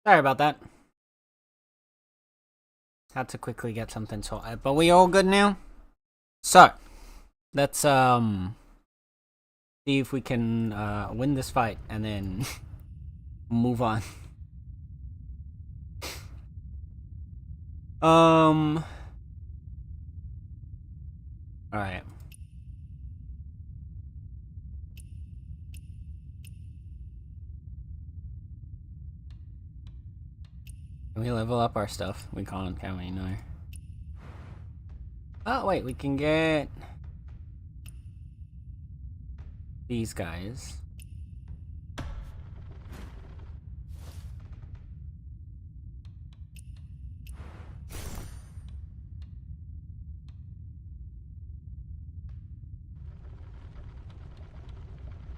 Sorry about that. Had to quickly get something sorted, but we all good now? So, let's see if we can win this fight and then move on. Alright. Can we level up our stuff? We can't, can we? No. Oh, wait, we can get these guys.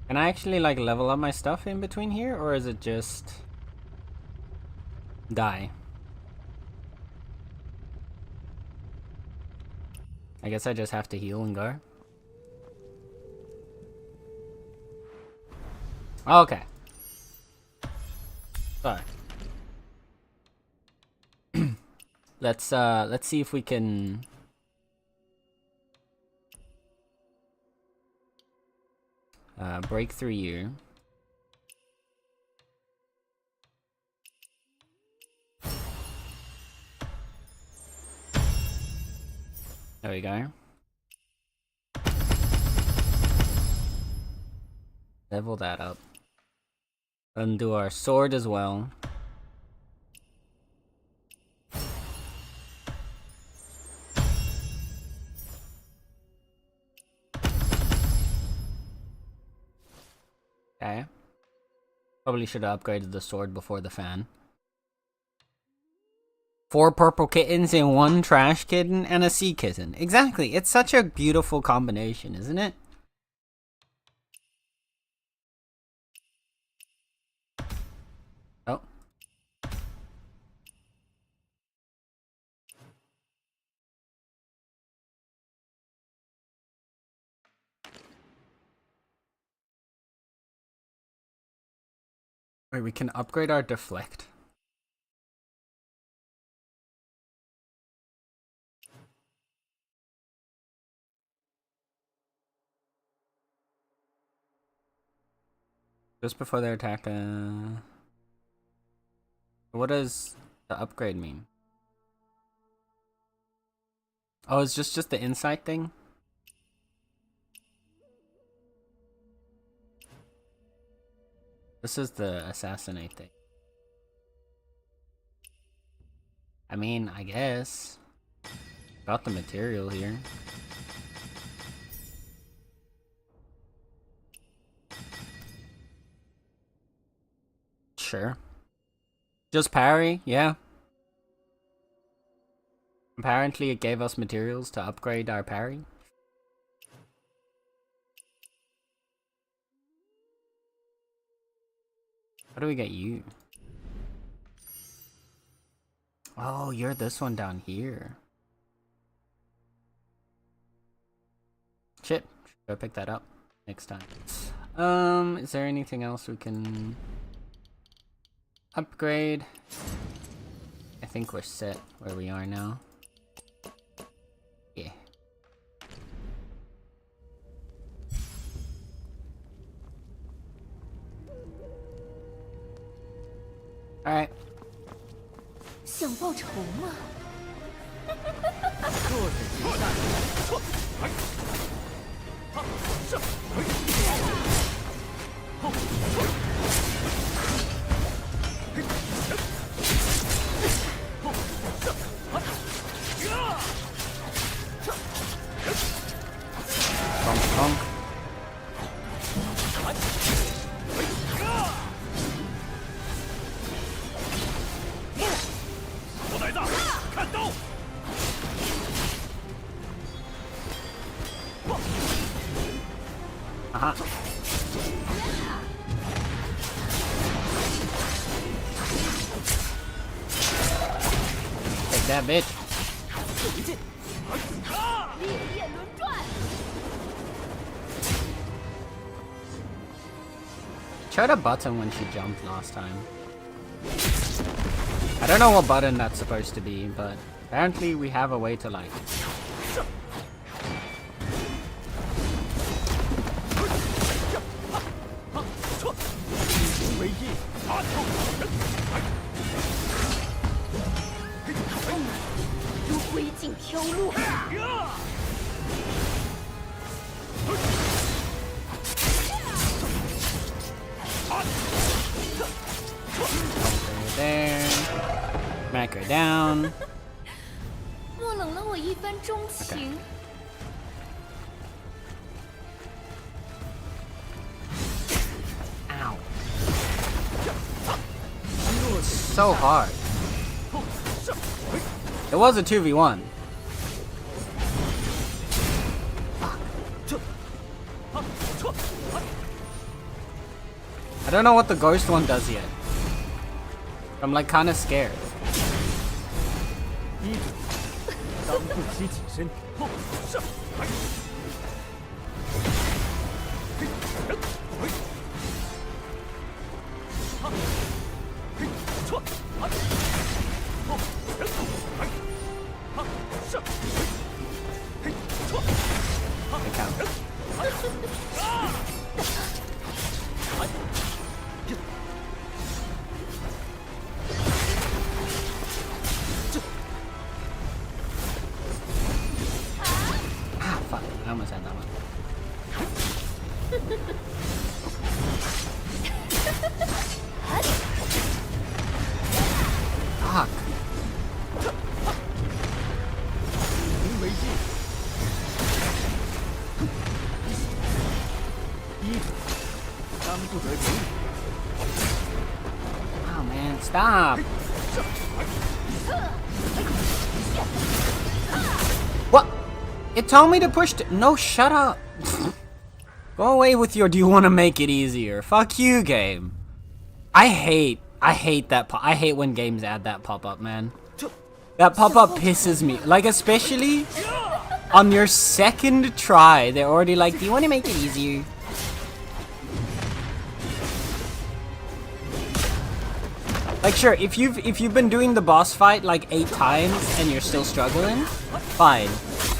Can I actually like level up my stuff in between here, or is it just die? I guess I just have to heal and go. Okay. So let's see if we can break through you. There we go. Level that up. Undo our sword as well. Okay. Probably should have upgraded the sword before the fan. 4 purple kittens and 1 trash kitten and a sea kitten. Exactly. It's such a beautiful combination, isn't it? Oh. Wait, we can upgrade our deflect. Just before their attack, what does the upgrade mean? Oh, it's just the insight thing? This is the assassinate thing. I mean, I guess. Got the material here. Sure. Just parry, yeah. Apparently it gave us materials to upgrade our parry. How do we get you? Oh, you're this one down here. Shit. Should I pick that up next time? Is there anything else we can upgrade? I think we're set where we are now. Yeah. Alright. 想报仇吗？弱水行善。Take that, bitch. 烈焰轮转。tried a button when she jumped last time. I don't know what button that's supposed to be, but apparently we have a way to like... There. Smack her down. 莫冷了我一番钟情。Ow. So hard. It was a 2v1. I don't know what the ghost one does yet. I'm like kind of scared. Fuck. Oh man, stop. What? It told me to push no, shut up. Go away with your do you want to make it easier. Fuck you, game. I hate that I hate when games add that pop-up, man. That pop-up pisses me. Like, especially on your second try, they're already like, do you want to make it easier? Like, sure, if you've been doing the boss fight like 8 times and you're still struggling, fine.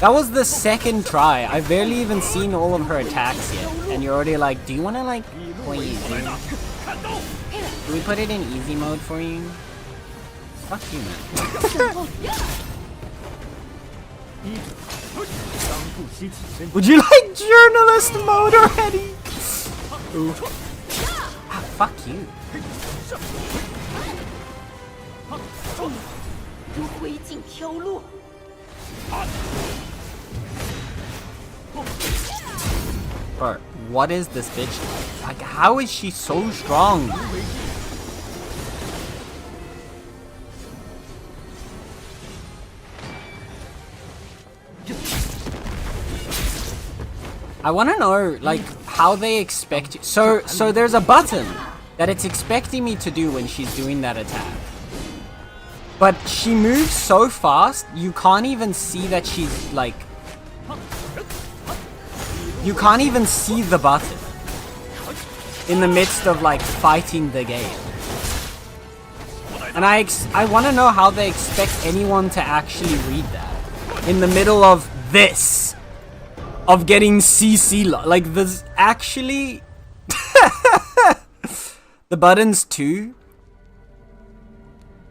That was the second try. I've barely even seen all of her attacks yet, and you're already like, do you want to like play easy? Do we put it in easy mode for you? Fuck you, man. Would you like journalist mode already? Ooh. Ah, fuck you. Bro, what is this bitch? Like, how is she so strong? I want to know, like, how they expect you. So there's a button that it's expecting me to do when she's doing that attack. But she moves so fast, you can't even see that she's, like... You can't even see the button in the midst of, like, fighting the game. And I want to know how they expect anyone to actually read that in the middle of this. Of getting CC, like, there's actually... The buttons too.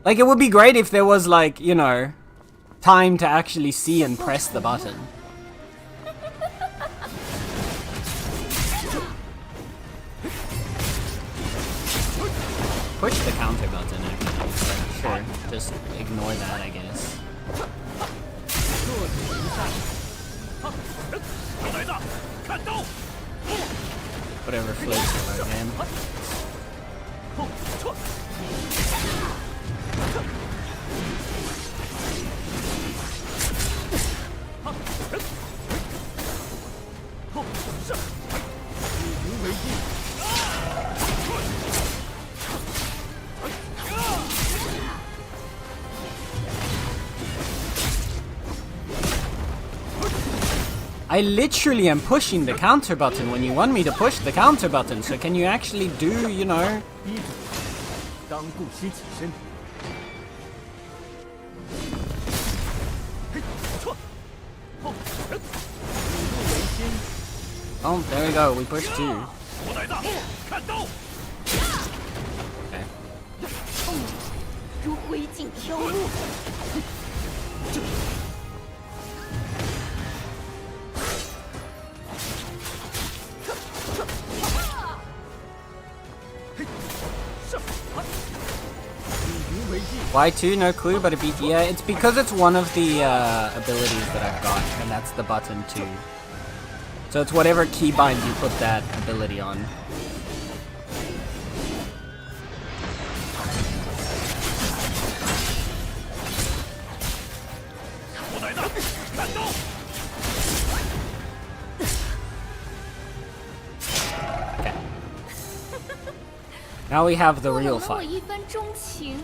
Like, it would be great if there was, like, you know, time to actually see and press the button. Push the counter button, actually. But sure, just ignore that, I guess. Whatever floats your boat, man. I literally am pushing the counter button when you want me to push the counter button, so can you actually do, you know? 医者，当顾惜己身。嘿，错，后人，以怒为心。 Oh, there we go. We pushed 2. 我来大，看刀。 Okay. 如灰烬飘落。 Why 2? No clue, but a beat. Yeah, it's because it's one of the abilities that I've got, and that's the button 2. So it's whatever keybind you put that ability on. Okay. Now we have the real fight. 一番钟情。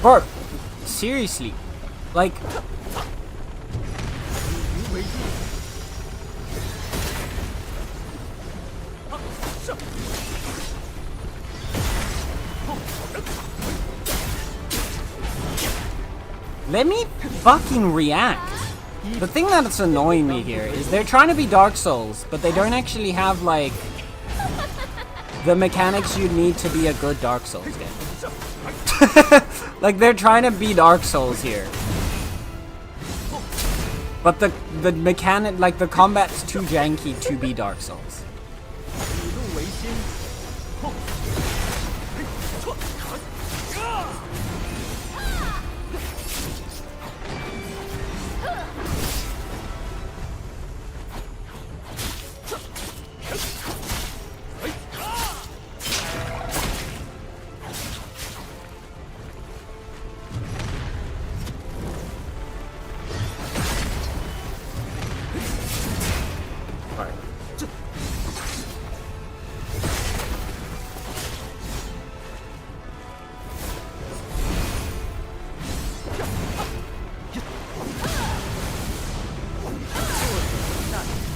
Bro, seriously, like... Let me fucking react. The thing that's annoying me here is they're trying to be Dark Souls, but they don't actually have, like, the mechanics you need to be a good Dark Souls game. Like, they're trying to be Dark Souls here. But the mechanic, like, the combat's too janky to be Dark Souls.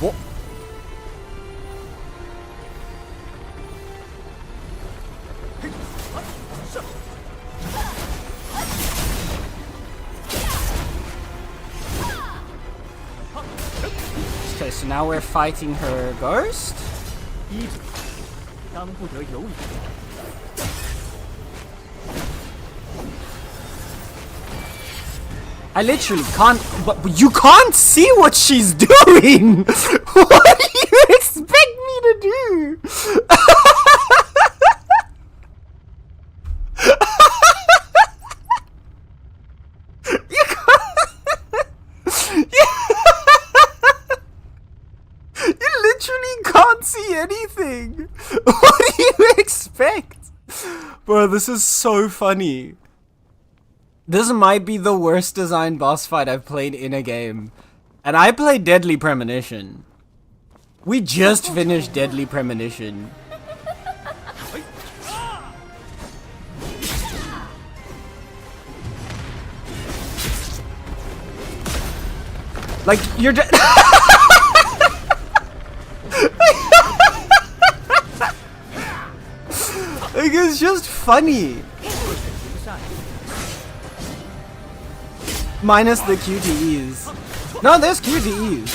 What? Okay, so now we're fighting her ghost? 医者，当不得有也。 I literally can't, but you can't see what she's doing! What do you expect me to do? You can't, you literally can't see anything! What do you expect? Bro, this is so funny. This might be the worst designed boss fight I've played in a game. And I played Deadly Premonition. We just finished Deadly Premonition. Like, you're just... Like, it's just funny. Minus the QTEs. No, there's QTEs.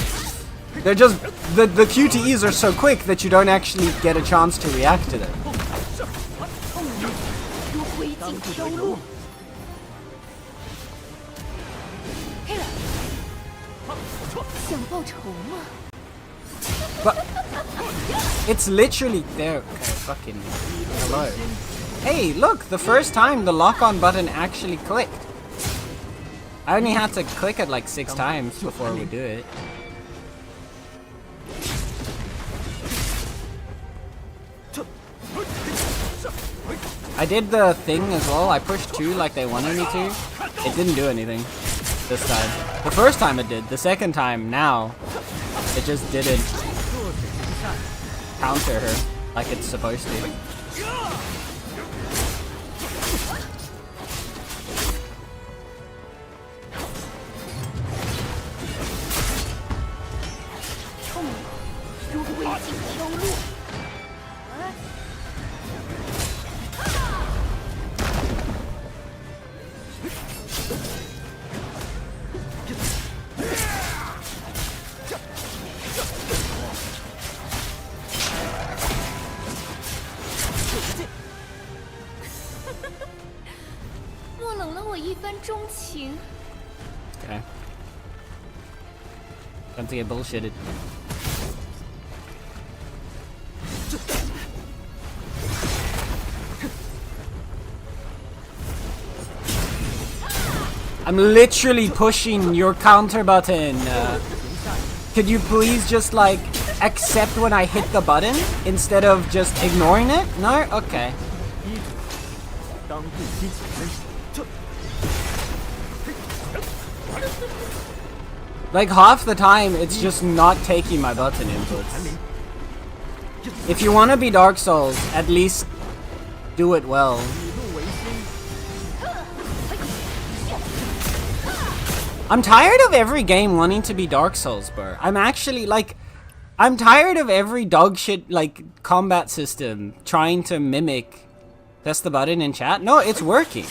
They're just... The QTEs are so quick that you don't actually get a chance to react to them. 如灰烬飘落。 想报仇吗？ But... It's literally... There... Okay, fucking... Hello. Hey, look! The first time the lock-on button actually clicked. I only had to click it like 6 times before we do it. I did the thing as well. I pushed 2 like they wanted me to. It didn't do anything this time. The first time it did. The second time, now, it just didn't counter her like it's supposed to. 莫冷了我一番钟情。 Okay. Time to get bullshitted. I'm literally pushing your counter button. Could you please just like accept when I hit the button instead of just ignoring it? No? Okay. Like half the time it's just not taking my button inputs. If you want to be Dark Souls, at least do it well. I'm tired of every game wanting to be Dark Souls, bro. I'm actually like, I'm tired of every dog shit like combat system trying to mimic. Press the button in chat. No, it's working.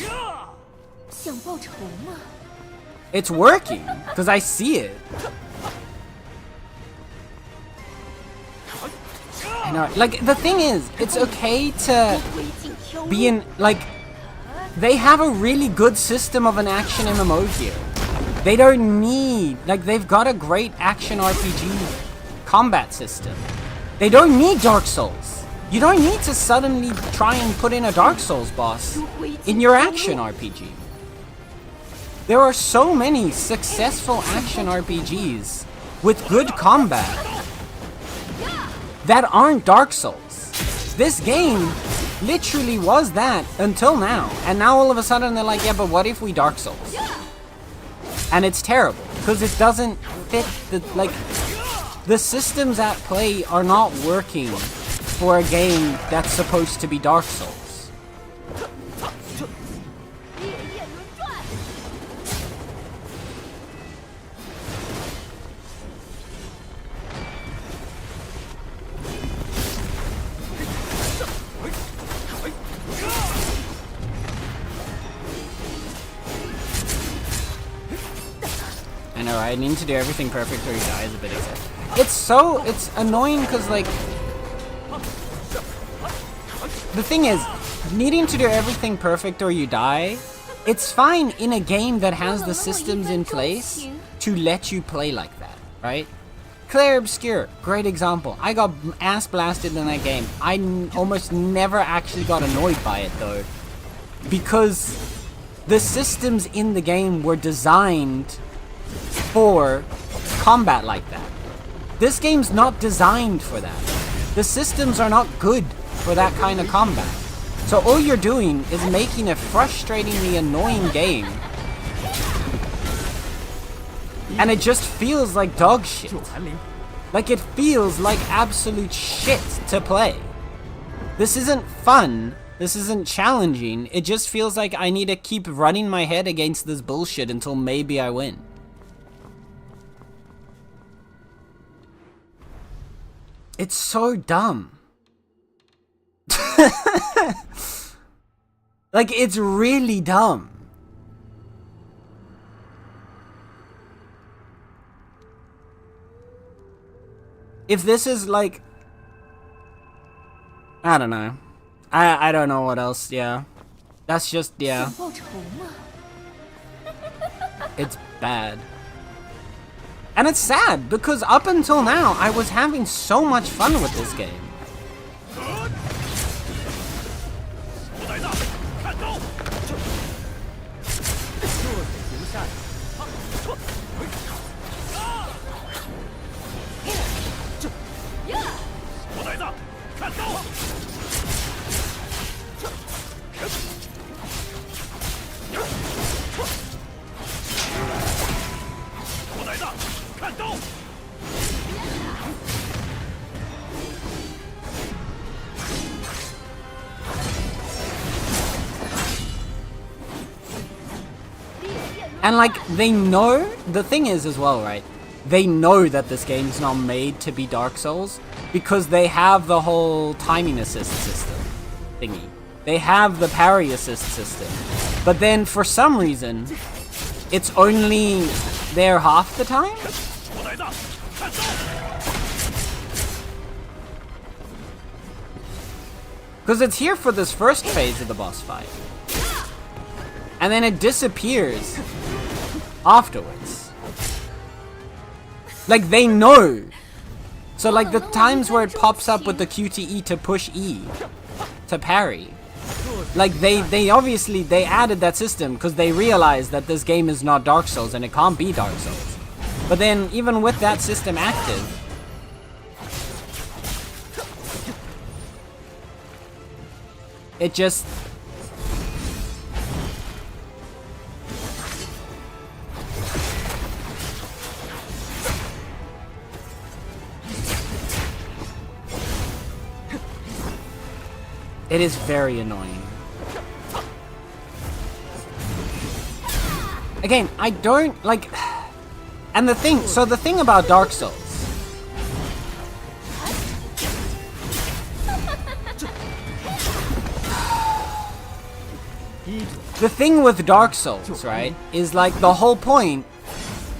想报仇吗？ It's working because I see it. I know. Like the thing is, it's okay to be in like. They have a really good system of an action MMO here. They don't need, like, they've got a great action RPG combat system. They don't need Dark Souls. You don't need to suddenly try and put in a Dark Souls boss in your action RPG. There are so many successful action RPGs with good combat that aren't Dark Souls. This game literally was that until now. And now all of a sudden they're like, yeah, but what if we Dark Souls? And it's terrible because it doesn't fit the, like, the systems at play are not working for a game that's supposed to be Dark Souls. I know, right? Needing to do everything perfect or you die is a bit excessive. It's annoying because, like, the thing is, needing to do everything perfect or you die, it's fine in a game that has the systems in place to let you play like that, right? Claire Obscure, great example. I got ass blasted in that game. I almost never actually got annoyed by it though, because the systems in the game were designed for combat like that. This game's not designed for that. The systems are not good for that kind of combat. So all you're doing is making a frustratingly annoying game. And it just feels like dog shit. Like it feels like absolute shit to play. This isn't fun. This isn't challenging. It just feels like I need to keep running my head against this bullshit until maybe I win. It's so dumb. Like, it's really dumb. If this is like, I don't know. I don't know what else, yeah. That's just, yeah. It's bad. And it's sad, because up until now, I was having so much fun with this game. And like, they know, the thing is as well, right? They know that this game's not made to be Dark Souls because they have the whole timing assist system thingy. They have the parry assist system. But then for some reason, it's only there half the time? Because it's here for this first phase of the boss fight. And then it disappears afterwards. Like, they know. So, like, the times where it pops up with the QTE to push E to parry. Like, they obviously, they added that system because they realized that this game is not Dark Souls and it can't be Dark Souls. But then, even with that system active, it just... It is very annoying. Again, I don't, like... And the thing, so the thing about Dark Souls... The thing with Dark Souls, right, is like the whole point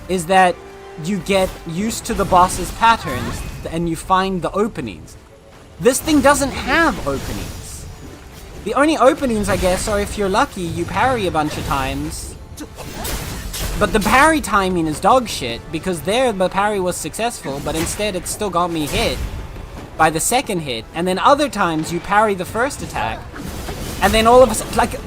is that you get used to the boss's patterns and you find the openings. This thing doesn't have openings. The only openings, I guess, are if you're lucky, you parry a bunch of times. But the parry timing is dog shit, because there the parry was successful, but instead it still got me hit by the second hit. And then other times you parry the first attack, and then all of a sudden, like...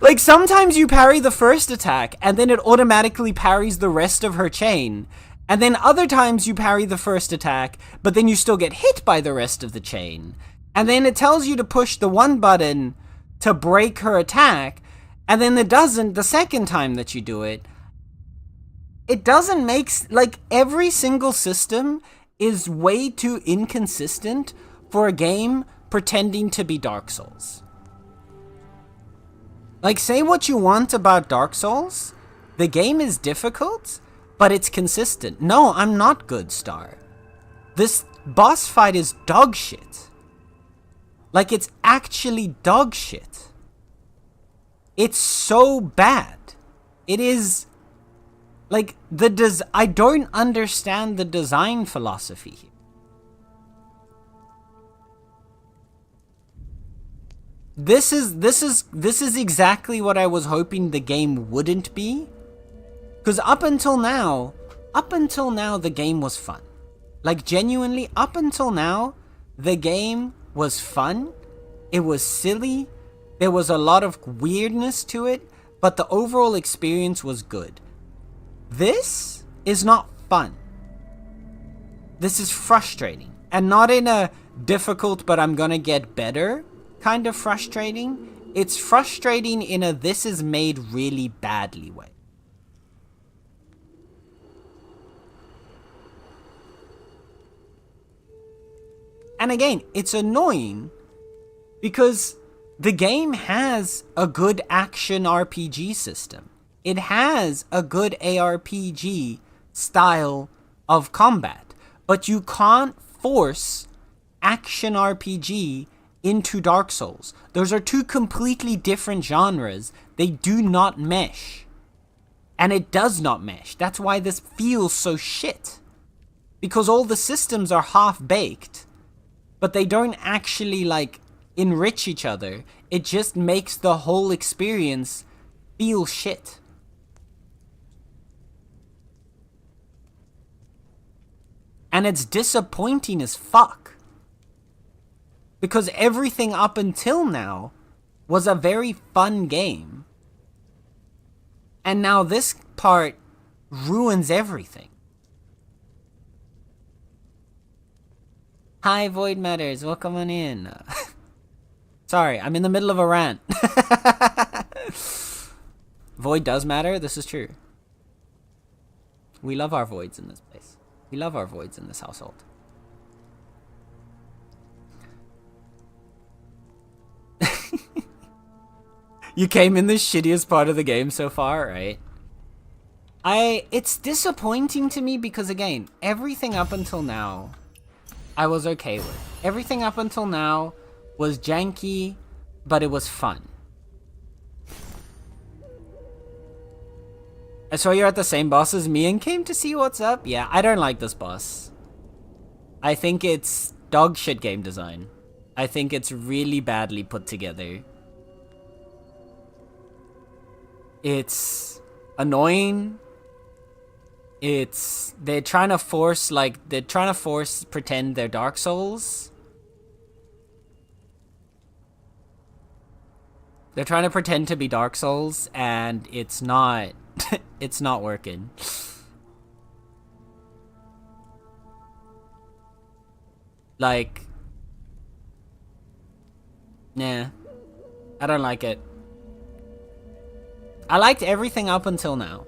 Like, sometimes you parry the first attack, and then it automatically parries the rest of her chain. And then other times you parry the first attack, but then you still get hit by the rest of the chain. And then it tells you to push the one button to break her attack, and then it doesn't the second time that you do it. It doesn't make... Like, every single system is way too inconsistent for a game pretending to be Dark Souls. Like, say what you want about Dark Souls. The game is difficult, but it's consistent. No, I'm not good, Star. This boss fight is dog shit. Like, it's actually dog shit. It's so bad. It is... Like, I don't understand the design philosophy here. This is exactly what I was hoping the game wouldn't be. Because up until now, the game was fun. Like, genuinely, up until now, the game was fun. It was silly. There was a lot of weirdness to it, but the overall experience was good. This is not fun. This is frustrating. And not in a difficult, but I'm gonna get better kind of frustrating. It's frustrating in a this is made really badly way. And again, it's annoying because the game has a good action RPG system. It has a good ARPG style of combat, but you can't force action RPG into Dark Souls. Those are two completely different genres. They do not mesh. And it does not mesh. That's why this feels so shit. Because all the systems are half-baked, but they don't actually, like, enrich each other. It just makes the whole experience feel shit. And it's disappointing as fuck. Because everything up until now was a very fun game. And now this part ruins everything. Hi, Void Matters. Welcome on in. Sorry, I'm in the middle of a rant. Void does matter. This is true. We love our voids in this place. We love our voids in this household. You came in the shittiest part of the game so far, right? It's disappointing to me because, again, everything up until now, I was okay with. Everything up until now was janky, but it was fun. I saw you're at the same boss as me and came to see what's up. Yeah, I don't like this boss. I think it's dog shit game design. I think it's really badly put together. It's annoying. They're trying to force pretend they're Dark Souls. They're trying to pretend to be Dark Souls, and it's not it's not working. Like, nah, I don't like it. I liked everything up until now.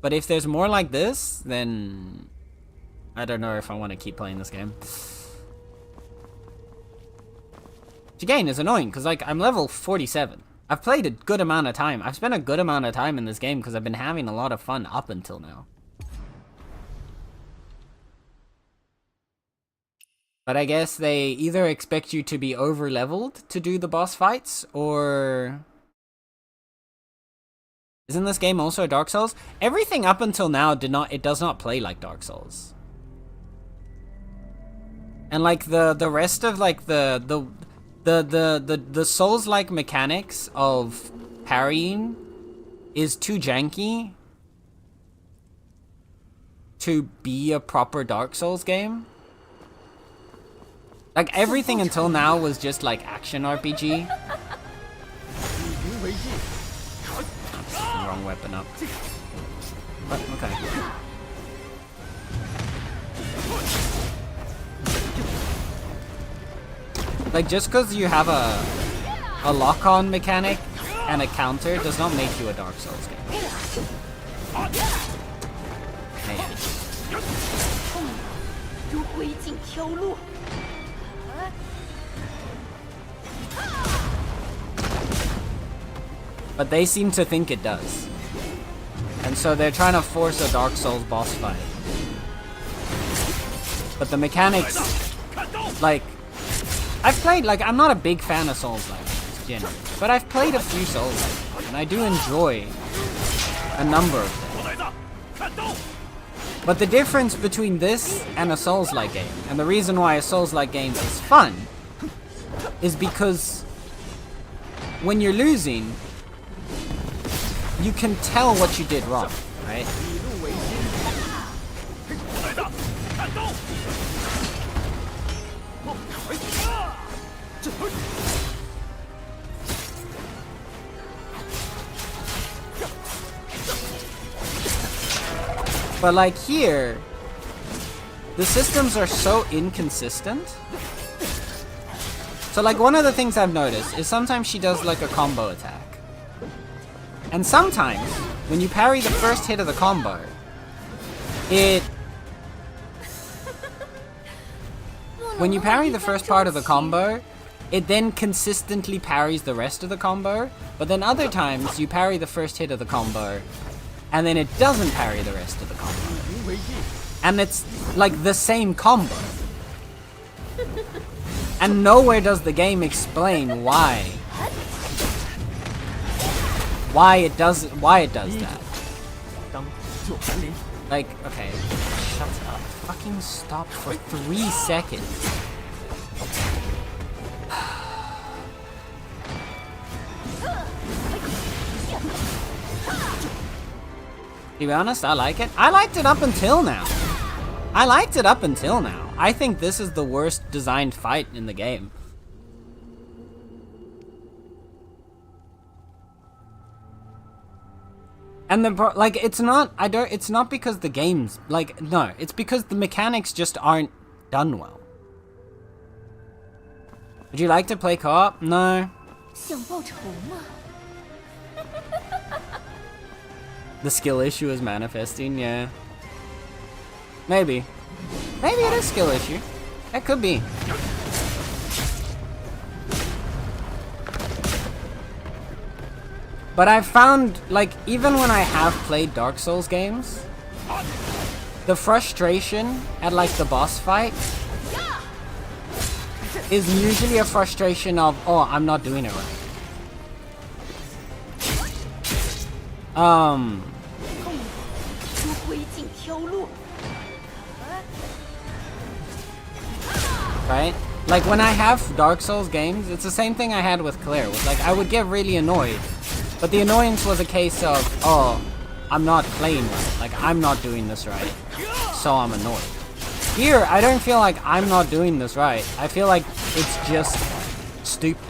But if there's more like this, then I don't know if I want to keep playing this game. Which again is annoying, because like I'm level 47. I've played a good amount of time. I've spent a good amount of time in this game because I've been having a lot of fun up until now. But I guess they either expect you to be over-leveled to do the boss fights, or... Isn't this game also Dark Souls? Everything up until now does not play like Dark Souls. And like the rest of like the Souls-like mechanics of parrying is too janky to be a proper Dark Souls game. Like, everything until now was just, like, action RPG. Wrong weapon up. But, okay. Like, just because you have a lock-on mechanic and a counter does not make you a Dark Souls game. Man. But they seem to think it does. And so they're trying to force a Dark Souls boss fight. But the mechanics, like, I've played, like, I'm not a big fan of Souls-like generally, but I've played a few Souls-like, and I do enjoy a number of them. But the difference between this and a Souls-like game, and the reason why a Souls-like game is fun, is because when you're losing, you can tell what you did wrong, right? But like here, the systems are so inconsistent. So like one of the things I've noticed is sometimes she does like a combo attack. And sometimes, when you parry the first hit of the combo, when you parry the first part of the combo, it then consistently parries the rest of the combo, but then other times you parry the first hit of the combo, and then it doesn't parry the rest of the combo. And it's like the same combo. And nowhere does the game explain why it does that. Like, okay, shut up. Fucking stop for 3 seconds. To be honest, I like it. I liked it up until now. I think this is the worst designed fight in the game. And like, it's not because the game's, like, no, it's because the mechanics just aren't done well. Would you like to play co-op? No. The skill issue is manifesting, yeah. Maybe. Maybe it is a skill issue. That could be. But I've found, like, even when I have played Dark Souls games, the frustration at, like, the boss fight is usually a frustration of, oh, I'm not doing it right. right? Like when I have Dark Souls games, it's the same thing I had with Claire. Was like I would get really annoyed, but the annoyance was a case of, oh, I'm not playing right. Like I'm not doing this right, so I'm annoyed. Here, I don't feel like I'm not doing this right. I feel like it's just stupid.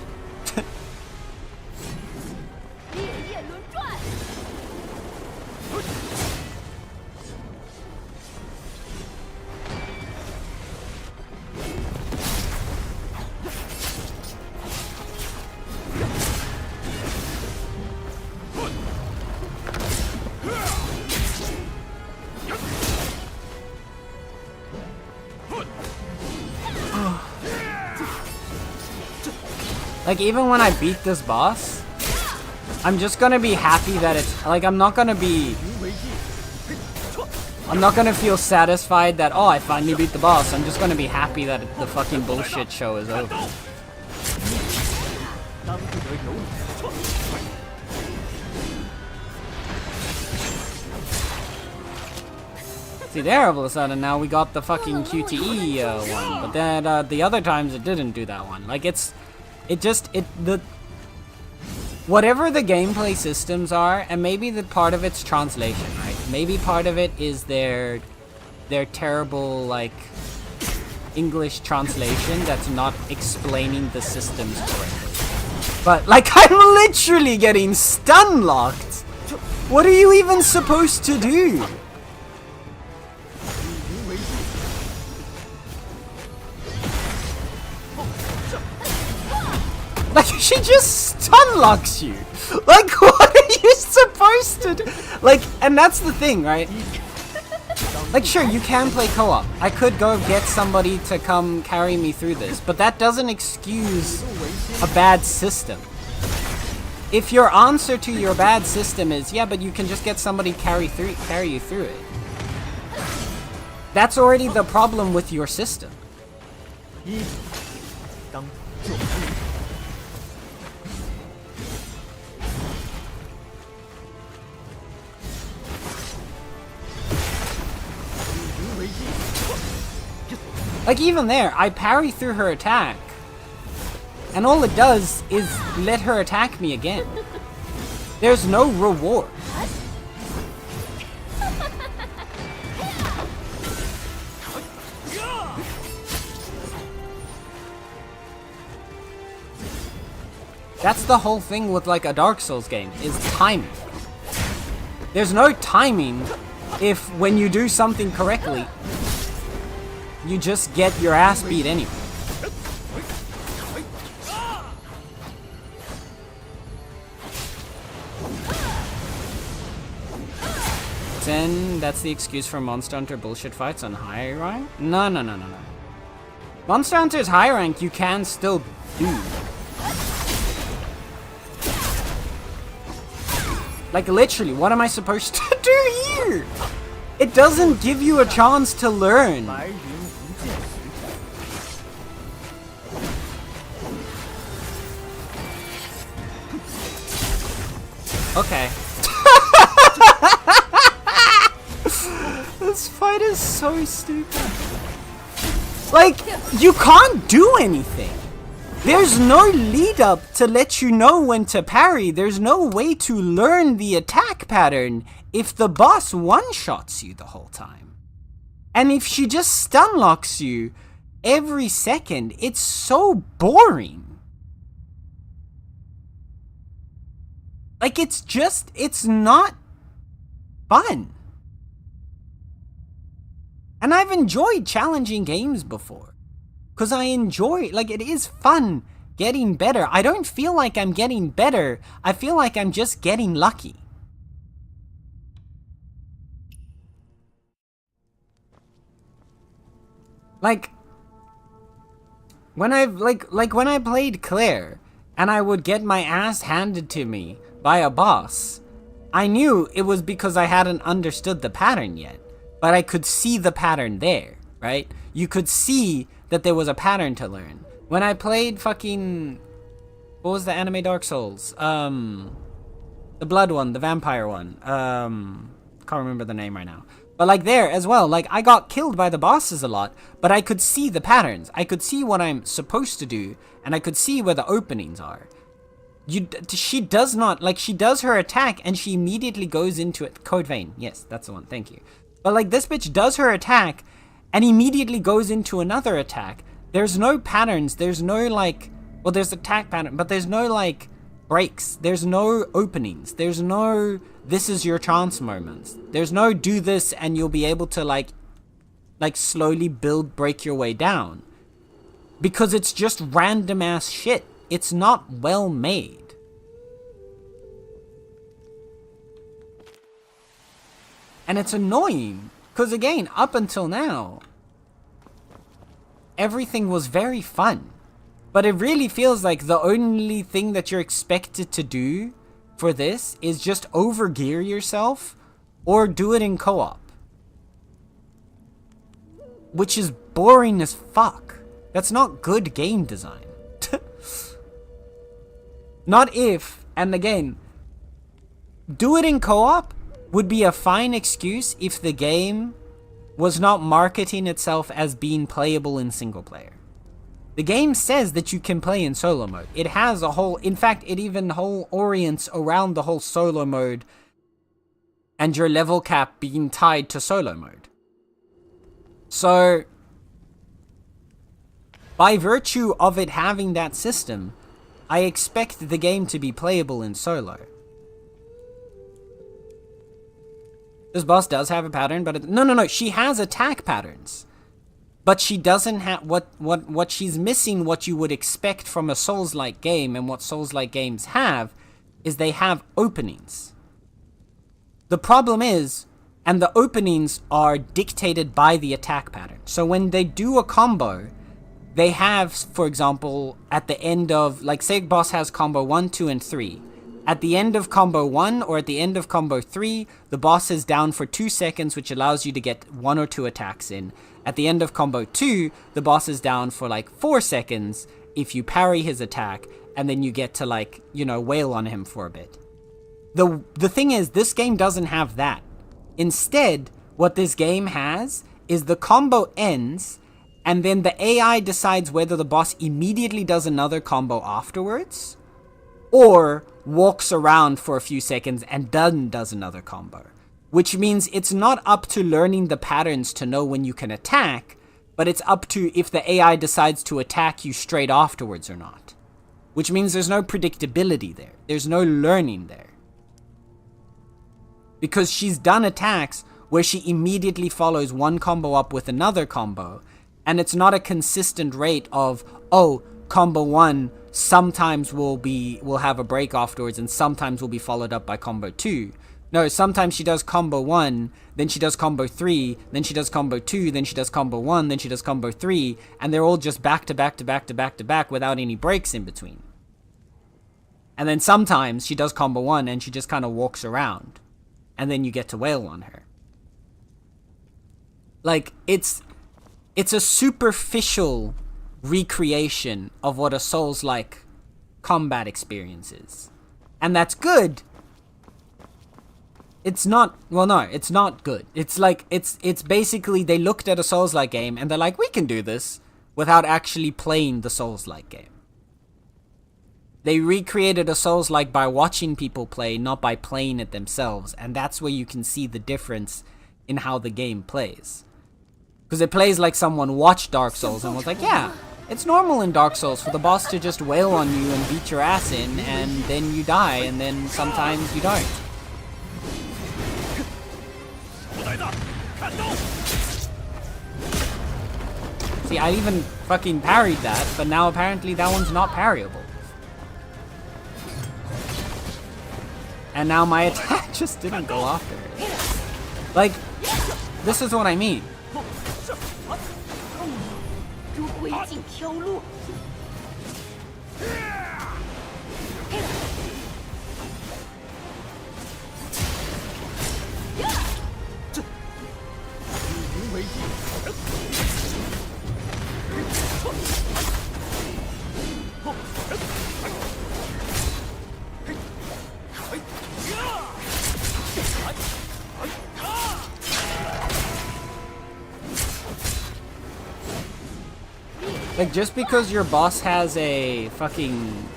Like, even when I beat this boss, I'm just gonna be happy that it's, like, I'm not gonna feel satisfied that, oh, I finally beat the boss. I'm just gonna be happy that the fucking bullshit show is over. See, there, all of a sudden, now we got the fucking QTE one, but then the other times it didn't do that one. Like, whatever the gameplay systems are, and maybe the part of it's translation, right? Maybe part of it is their terrible, like, English translation that's not explaining the systems correctly. But, like, I'm literally getting stun locked! What are you even supposed to do? Like, she just stun locks you. Like, what are you supposed to do? Like, and that's the thing, right? Like, sure, you can play co-op. I could go get somebody to come carry me through this, but that doesn't excuse a bad system. If your answer to your bad system is, yeah, but you can just get somebody carry you through it, that's already the problem with your system. Like, even there, I parry through her attack, and all it does is let her attack me again. There's no reward. That's the whole thing with, like, a Dark Souls game, is timing. There's no timing if, when you do something correctly, you just get your ass beat anyway. Then that's the excuse for Monster Hunter bullshit fights on high rank? No. Monster Hunter's high rank you can still do. Like, literally, what am I supposed to do here? It doesn't give you a chance to learn. Okay. This fight is so stupid. Like, you can't do anything. There's no lead up to let you know when to parry. There's no way to learn the attack pattern if the boss one-shots you the whole time. And if she just stun locks you every second, it's so boring. Like, it's not fun. And I've enjoyed challenging games before. Because I enjoy, like, it is fun getting better. I don't feel like I'm getting better. I feel like I'm just getting lucky. Like, when when I played Claire, and I would get my ass handed to me by a boss, I knew it was because I hadn't understood the pattern yet. But I could see the pattern there, right? You could see that there was a pattern to learn. When I played fucking... What was the anime Dark Souls? The blood one, the vampire one. Can't remember the name right now. But like there as well, like I got killed by the bosses a lot, but I could see the patterns. I could see what I'm supposed to do, and I could see where the openings are. She does not, like, she does her attack and she immediately goes into it. Code Vein, yes, that's the one, thank you. But like this bitch does her attack and immediately goes into another attack. There's no patterns, there's no like, well, there's attack pattern, but there's no like breaks, there's no openings, there's no this is your chance moments, there's no do this and you'll be able to like slowly break your way down, because it's just random ass shit. It's not well made. And it's annoying, because again, up until now, everything was very fun. But it really feels like the only thing that you're expected to do for this is just overgear yourself or do it in co-op. Which is boring as fuck. That's not good game design. Not if, and again, do it in co-op would be a fine excuse if the game was not marketing itself as being playable in single player. The game says that you can play in solo mode. It has a whole, in fact, it even orients around the whole solo mode and your level cap being tied to solo mode. So, by virtue of it having that system, I expect the game to be playable in solo. This boss does have a pattern, but no, she has attack patterns. But she doesn't have what she's missing, what you would expect from a Souls-like game, and what Souls-like games have, is they have openings. The problem is, and the openings are dictated by the attack pattern. So when they do a combo, they have, for example, at the end of, like, say boss has combo 1, 2, and 3. At the end of combo 1 or at the end of combo 3, the boss is down for 2 seconds, which allows you to get 1 or 2 attacks in. At the end of combo 2, the boss is down for like 4 seconds if you parry his attack, and then you get to, like, you know, wail on him for a bit. The thing is, this game doesn't have that. Instead, what this game has is the combo ends, and then the AI decides whether the boss immediately does another combo afterwards, or walks around for a few seconds and then does another combo. Which means it's not up to learning the patterns to know when you can attack, but it's up to if the AI decides to attack you straight afterwards or not. Which means there's no predictability there. There's no learning there. Because she's done attacks where she immediately follows one combo up with another combo, and it's not a consistent rate of, oh, combo 1 sometimes will have a break afterwards and sometimes will be followed up by combo 2. No, sometimes she does combo 1, then she does combo 3, then she does combo 2, then she does combo 1, then she does combo 3, and they're all just back to back to back to back to back without any breaks in between. And then sometimes she does combo 1 and she just kind of walks around, and then you get to wail on her. Like, it's a superficial recreation of what a Souls-like combat experience is. And that's good. It's not, well, no, it's not good. It's like, it's basically, they looked at a Souls-like game and they're like, we can do this, without actually playing the Souls-like game. They recreated a Souls-like by watching people play, not by playing it themselves, and that's where you can see the difference in how the game plays. Because it plays like someone watched Dark Souls and was like, yeah, it's normal in Dark Souls for the boss to just wail on you and beat your ass in, and then you die, and then sometimes you don't. See, I even fucking parried that, but now apparently that one's not parryable. And now my attack just didn't go after it. Like, this is what I mean. Like, just because your boss has a fucking...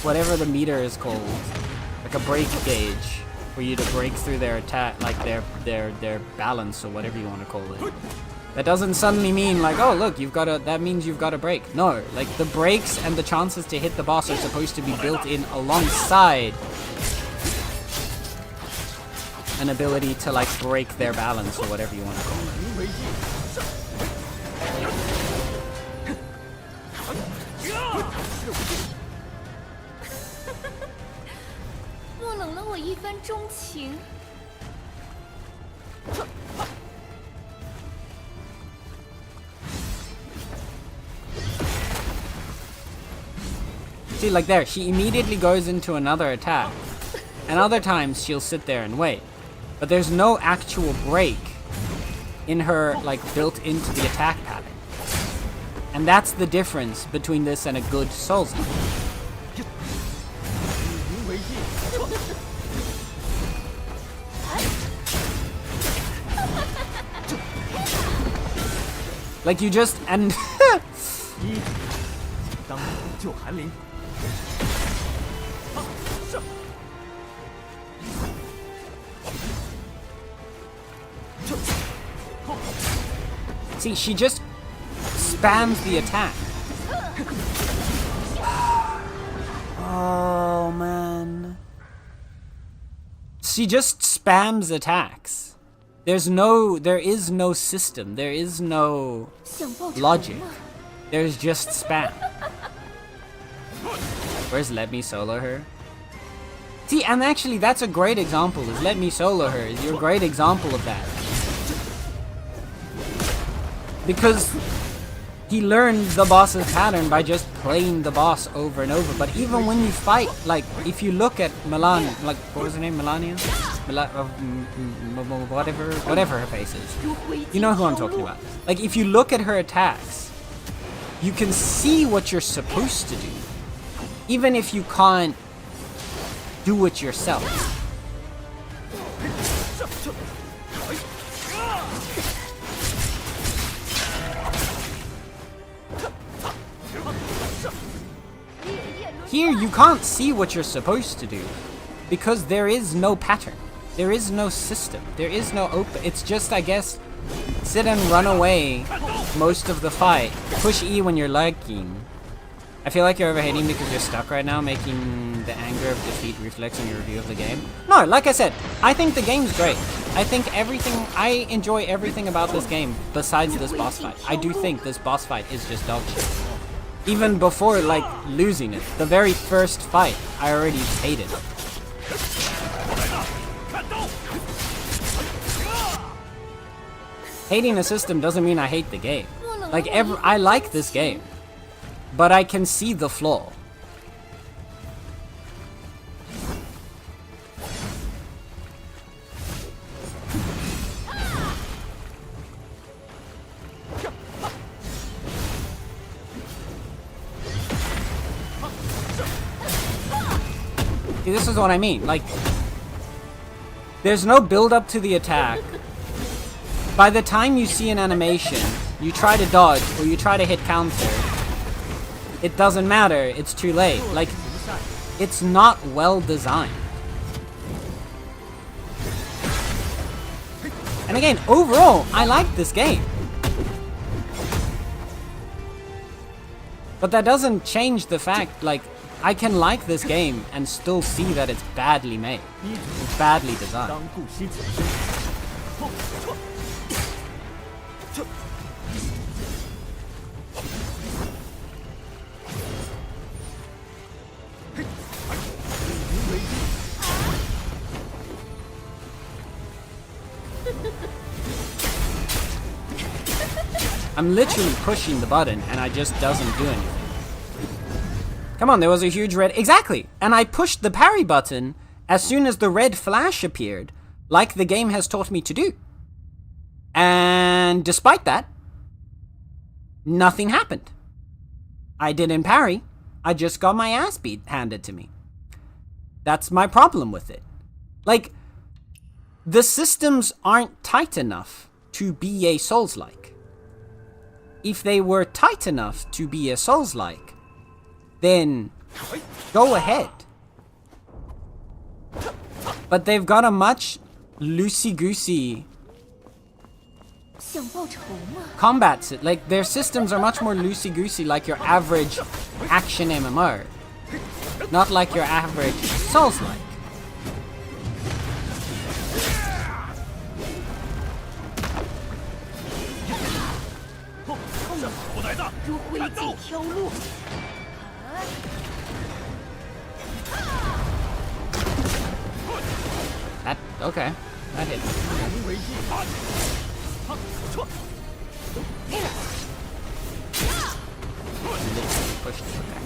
whatever the meter is called. Like a break gauge. For you to break through their attack, like their balance or whatever you want to call it. That doesn't suddenly mean like, oh look, that means you've got a break. No, like the breaks and the chances to hit the boss are supposed to be built in alongside an ability to like break their balance or whatever you want to call it. 莫冷了我一番钟情。 See, like there, she immediately goes into another attack. And other times she'll sit there and wait. But there's no actual break in her, like, built into the attack pattern. And that's the difference between this and a good Souls game. Like you just and see, she just spams the attack. Oh man. She just spams attacks. There is no system. There is no logic. There's just spam. Where's Let Me Solo Her? See, and actually that's a great example, is Let Me Solo Her. You're a great example of that. Because he learned the boss's pattern by just playing the boss over and over. But even when you fight, like, if you look at Melania, like, what was her name? Melania? Whatever her face is. You know who I'm talking about. Like, if you look at her attacks, you can see what you're supposed to do. Even if you can't do it yourself. Here, you can't see what you're supposed to do. Because there is no pattern. There is no system. There is no open. It's just, I guess, sit and run away most of the fight. Push E when you're lagging. I feel like you're overhating because you're stuck right now, making the anger of defeat reflex on your review of the game. No, like I said, I think the game's great. I enjoy everything about this game besides this boss fight. I do think this boss fight is just dog shit. Even before, like, losing it. The very first fight, I already hated it. Hating a system doesn't mean I hate the game. Like, I like this game. But I can see the flaw. See, this is what I mean. Like, there's no build up to the attack. By the time you see an animation, you try to dodge or you try to hit counter. It doesn't matter, it's too late. Like, it's not well designed. And again, overall, I like this game. But that doesn't change the fact, like, I can like this game and still see that it's badly made. It's badly designed. I'm literally pushing the button and it just doesn't do anything. Come on, there was a huge red... Exactly! And I pushed the parry button as soon as the red flash appeared, like the game has taught me to do. And despite that, nothing happened. I didn't parry, I just got my ass handed to me. That's my problem with it. Like, the systems aren't tight enough to be a Souls-like. If they were tight enough to be a Souls-like, then go ahead. But they've got a much loosey-goosey combat. Like, their systems are much more loosey-goosey, like your average action MMO. Not like your average Souls-like. That, okay, that hit. Push it back.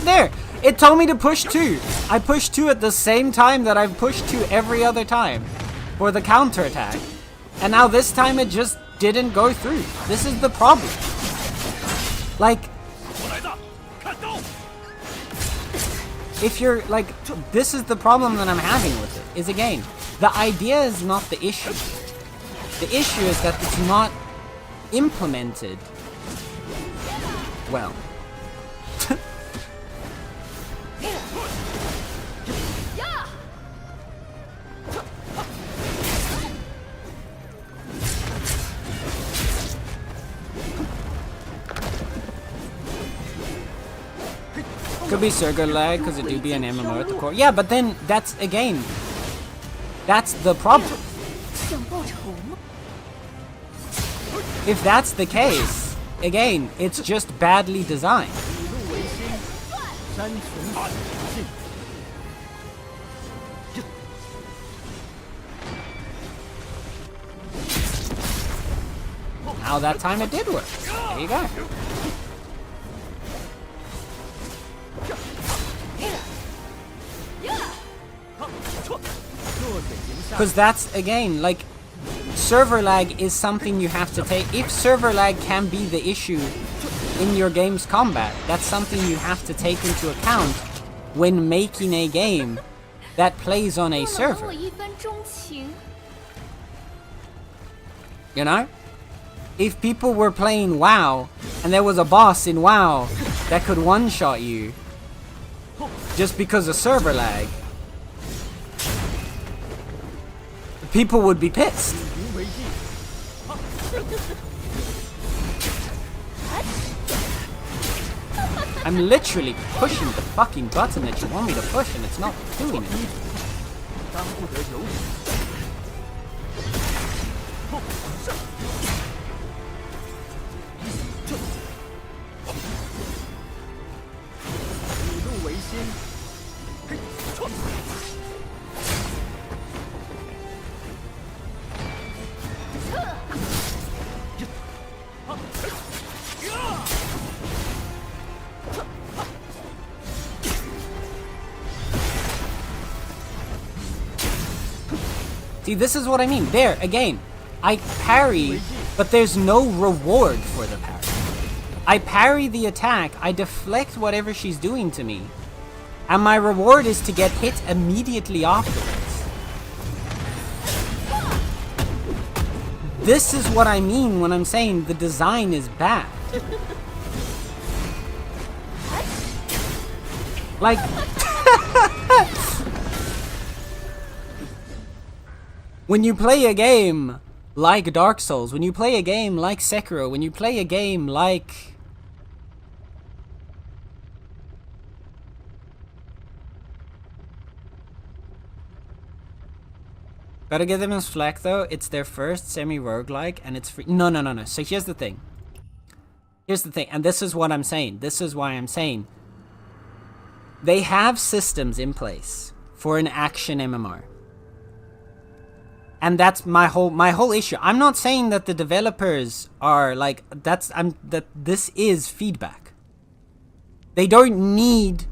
There! It told me to push 2. I pushed 2 at the same time that I've pushed 2 every other time for the counterattack. And now this time it just didn't go through. This is the problem. Like, if you're like, this is the problem that I'm having with it. Is again, the idea is not the issue. The issue is that it's not implemented well. Could be server lag because it do be an MMO at the core. Yeah, but then that's again, that's the problem. If that's the case, again, it's just badly designed. Now that time it did work. There you go. Because that's, again, like, server lag is something you have to take. If server lag can be the issue in your game's combat, that's something you have to take into account when making a game that plays on a server. You know? If people were playing WoW, and there was a boss in WoW that could one-shot you just because of server lag, people would be pissed. I'm literally pushing the fucking button that you want me to push and it's not doing it. See, this is what I mean. There, again, I parry, but there's no reward for the parry. I parry the attack, I deflect whatever she's doing to me, and my reward is to get hit immediately afterwards. This is what I mean when I'm saying the design is bad. Like... When you play a game like Dark Souls, when you play a game like Sekiro, when you play a game like... Gotta give them his flack though, it's their first semi-roguelike and it's free. No. So here's the thing. And this is what I'm saying. This is why I'm saying. They have systems in place for an action MMO. And that's my whole issue. I'm not saying that the developers are like that this is feedback. They don't need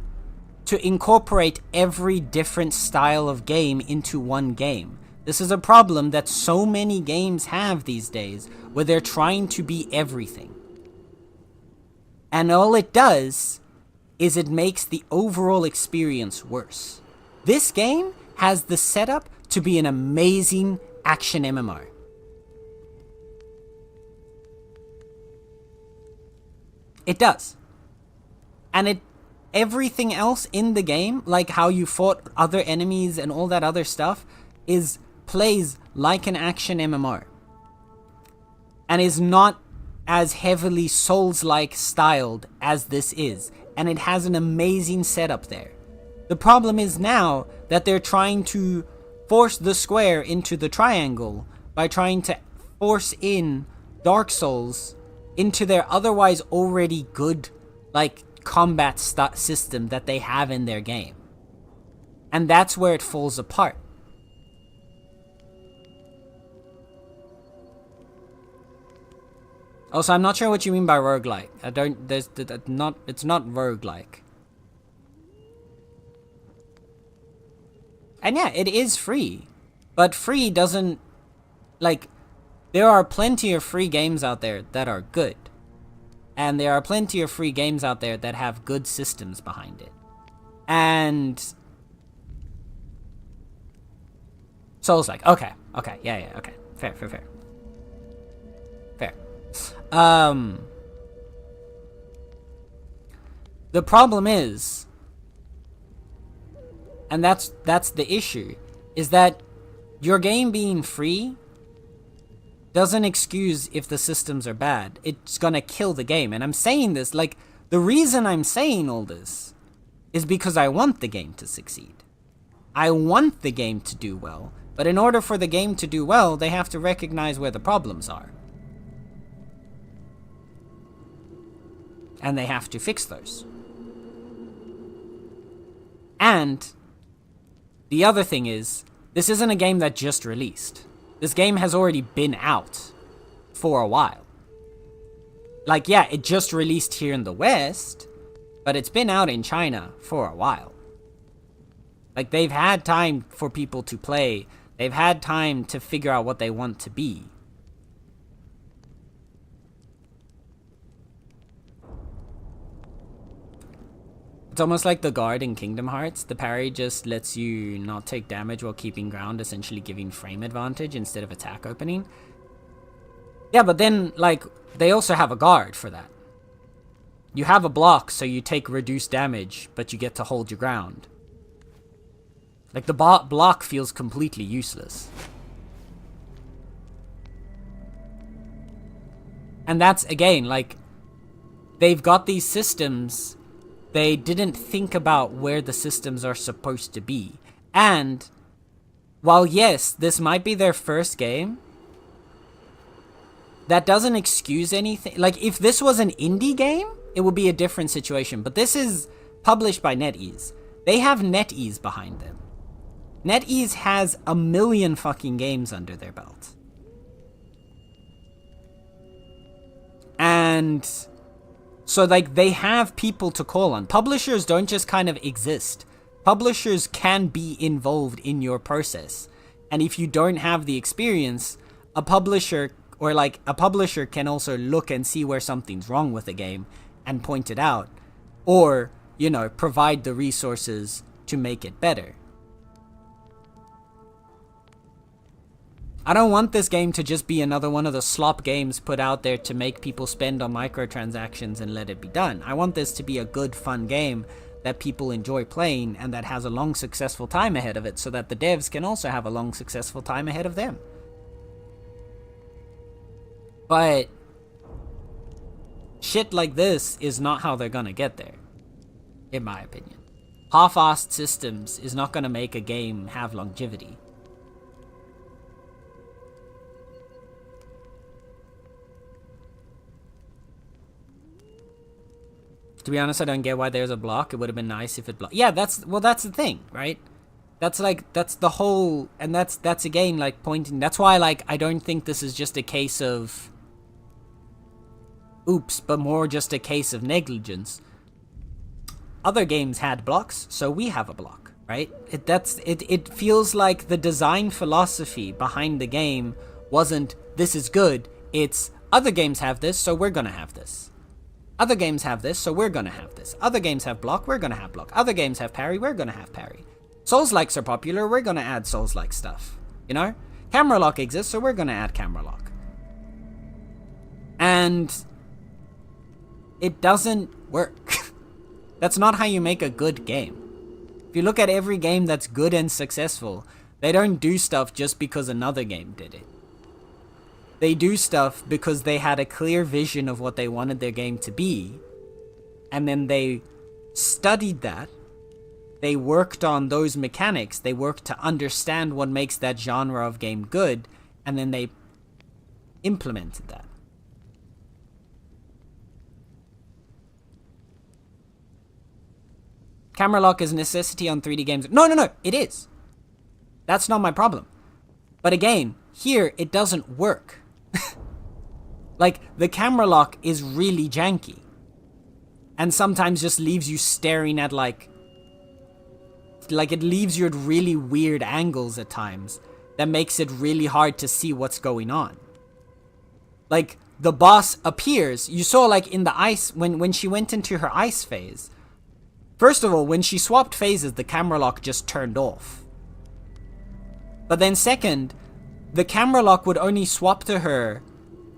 to incorporate every different style of game into one game. This is a problem that so many games have these days, where they're trying to be everything. And all it does is it makes the overall experience worse. This game has the setup to be an amazing action MMO. It does. And everything else in the game, like how you fought other enemies and all that other stuff, plays like an action MMO. And is not as heavily Souls-like styled as this is. And it has an amazing setup there. The problem is now that they're trying to force the square into the triangle by trying to force in Dark Souls into their otherwise already good, like, combat system that they have in their game. And that's where it falls apart. Also, I'm not sure what you mean by roguelike. It's not roguelike. And yeah, it is free. But free doesn't, like, there are plenty of free games out there that are good. And there are plenty of free games out there that have good systems behind it. And Souls like, okay, yeah, okay. Fair. The problem is, and that's the issue, is that your game being free doesn't excuse if the systems are bad. It's gonna kill the game. And I'm saying this, like, the reason I'm saying all this is because I want the game to succeed. I want the game to do well. But in order for the game to do well, they have to recognize where the problems are. And they have to fix those. And the other thing is, this isn't a game that just released. This game has already been out for a while. Like, yeah, it just released here in the West, but it's been out in China for a while. Like, they've had time for people to play. They've had time to figure out what they want to be. It's almost like the guard in Kingdom Hearts. The parry just lets you not take damage while keeping ground, essentially giving frame advantage instead of attack opening. Yeah, but then, like, they also have a guard for that. You have a block, so you take reduced damage, but you get to hold your ground. Like, the block feels completely useless. And that's, again, like, they've got these systems. They didn't think about where the systems are supposed to be. And while, yes, this might be their first game, that doesn't excuse anything. Like, if this was an indie game, it would be a different situation. But this is published by NetEase. They have NetEase behind them. NetEase has 1 million fucking games under their belt. And so, like, they have people to call on. Publishers don't just kind of exist. Publishers can be involved in your process. And if you don't have the experience, a publisher can also look and see where something's wrong with a game and point it out. Or, you know, provide the resources to make it better. I don't want this game to just be another one of the slop games put out there to make people spend on microtransactions and let it be done. I want this to be a good, fun game that people enjoy playing and that has a long, successful time ahead of it so that the devs can also have a long, successful time ahead of them. But shit like this is not how they're gonna get there, in my opinion. Half-assed systems is not gonna make a game have longevity. To be honest, I don't get why there's a block. It would have been nice if it blocked. Yeah, that's the thing, right? That's like, that's the whole, and that's again like pointing, that's why like I don't think this is just a case of oops, but more just a case of negligence. Other games had blocks, so we have a block, right? It feels like the design philosophy behind the game wasn't this is good, it's other games have this, so we're gonna have this. Other games have this, so we're gonna have this. Other games have block, we're gonna have block. Other games have parry, we're gonna have parry. Souls-likes are popular, we're gonna add Souls-like stuff. You know? Camera lock exists, so we're gonna add camera lock. And it doesn't work. That's not how you make a good game. If you look at every game that's good and successful, they don't do stuff just because another game did it. They do stuff because they had a clear vision of what they wanted their game to be, and then they studied that, they worked on those mechanics, they worked to understand what makes that genre of game good, and then they implemented that. Camera lock is a necessity on 3D games. No, it is. That's not my problem. But again, here it doesn't work. Like, the camera lock is really janky. And sometimes just leaves you staring at like it leaves you at really weird angles at times. That makes it really hard to see what's going on. Like, the boss appears. You saw like in the ice, when she went into her ice phase. First of all, when she swapped phases, the camera lock just turned off. But then second, the camera lock would only swap to her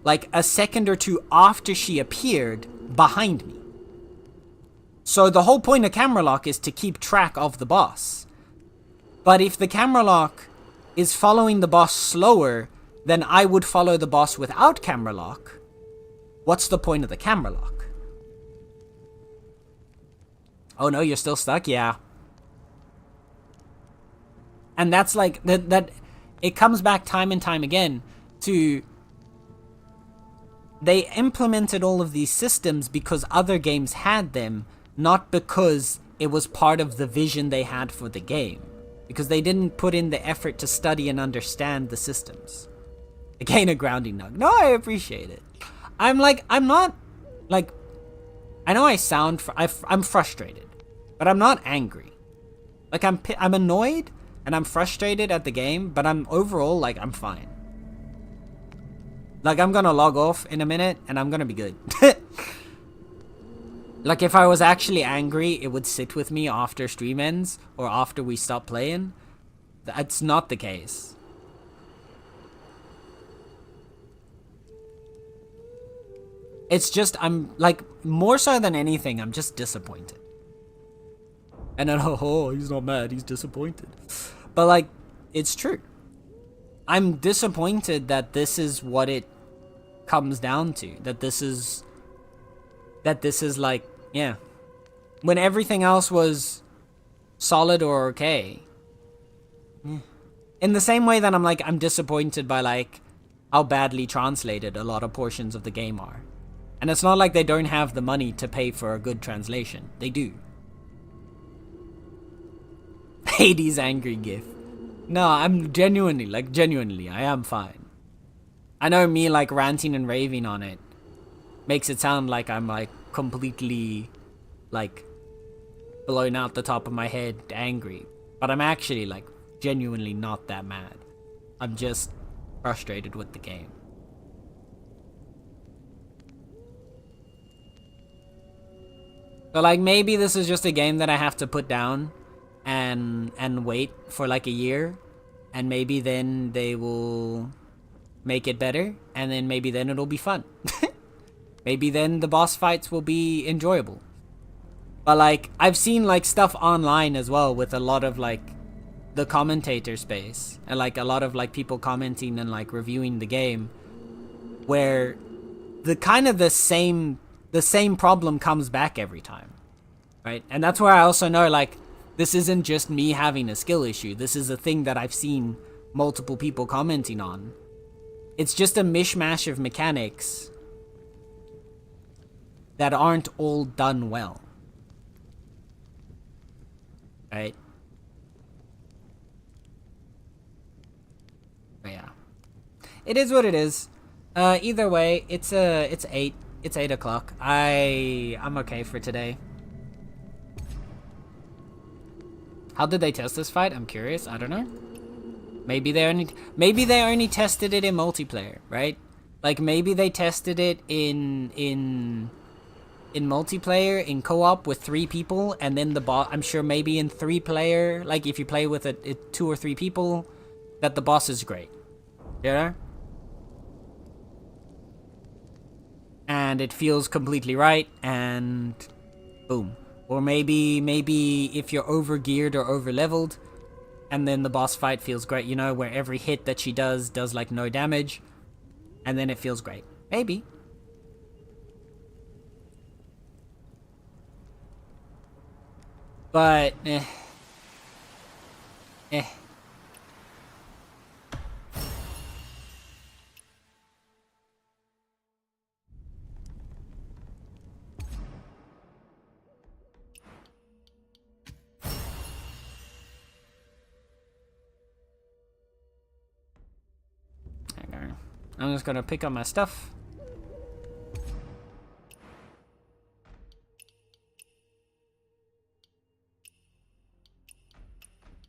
like a second or two after she appeared behind me. So the whole point of camera lock is to keep track of the boss. But if the camera lock is following the boss slower than I would follow the boss without camera lock, what's the point of the camera lock? Oh no, you're still stuck? Yeah. And that's like, that it comes back time and time again to, they implemented all of these systems because other games had them, not because it was part of the vision they had for the game. Because they didn't put in the effort to study and understand the systems. Again, a grounding nug. No, I appreciate it. I'm not, like, I know I sound, I'm frustrated. But I'm not angry. Like, I'm annoyed and I'm frustrated at the game, but I'm overall, like, I'm fine. Like, I'm gonna log off in a minute and I'm gonna be good. Like, if I was actually angry, it would sit with me after stream ends or after we stop playing. That's not the case. It's just, I'm, like, more so than anything, I'm just disappointed. And then, oh, he's not mad, he's disappointed. But, like, it's true. I'm disappointed that this is what it comes down to. That this is like, yeah. When everything else was solid or okay. In the same way that I'm disappointed by, like, how badly translated a lot of portions of the game are. And it's not like they don't have the money to pay for a good translation. They do. Hades angry gif. No, I'm genuinely, I am fine. I know me, like, ranting and raving on it makes it sound like I'm, like, completely, like, blown out the top of my head angry. But I'm actually, like, genuinely not that mad. I'm just frustrated with the game. So, like, maybe this is just a game that I have to put down and wait for like a year, and maybe then they will make it better, and then maybe then it'll be fun. Maybe then the boss fights will be enjoyable. But like, I've seen like stuff online as well with a lot of like the commentator space and like a lot of like people commenting and like reviewing the game, where the same problem comes back every time, right? And that's where I also know, like, this isn't just me having a skill issue. This is a thing that I've seen multiple people commenting on. It's just a mishmash of mechanics that aren't all done well. Right? it is what it is. Either way, it's 8. It's 8 o'clock. I'm okay for today. How did they test this fight? I'm curious. I don't know. Maybe they only tested it in multiplayer, right? Like maybe they tested it in multiplayer in co-op with 3 people, and then the boss. I'm sure maybe in 3-player, like if you play with 2 or 3 people, that the boss is great. You know? And it feels completely right, and boom. Or maybe if you're over-geared or over-leveled, and then the boss fight feels great, you know, where every hit that she does like no damage, and then it feels great. Maybe. But, eh. I'm just gonna pick up my stuff.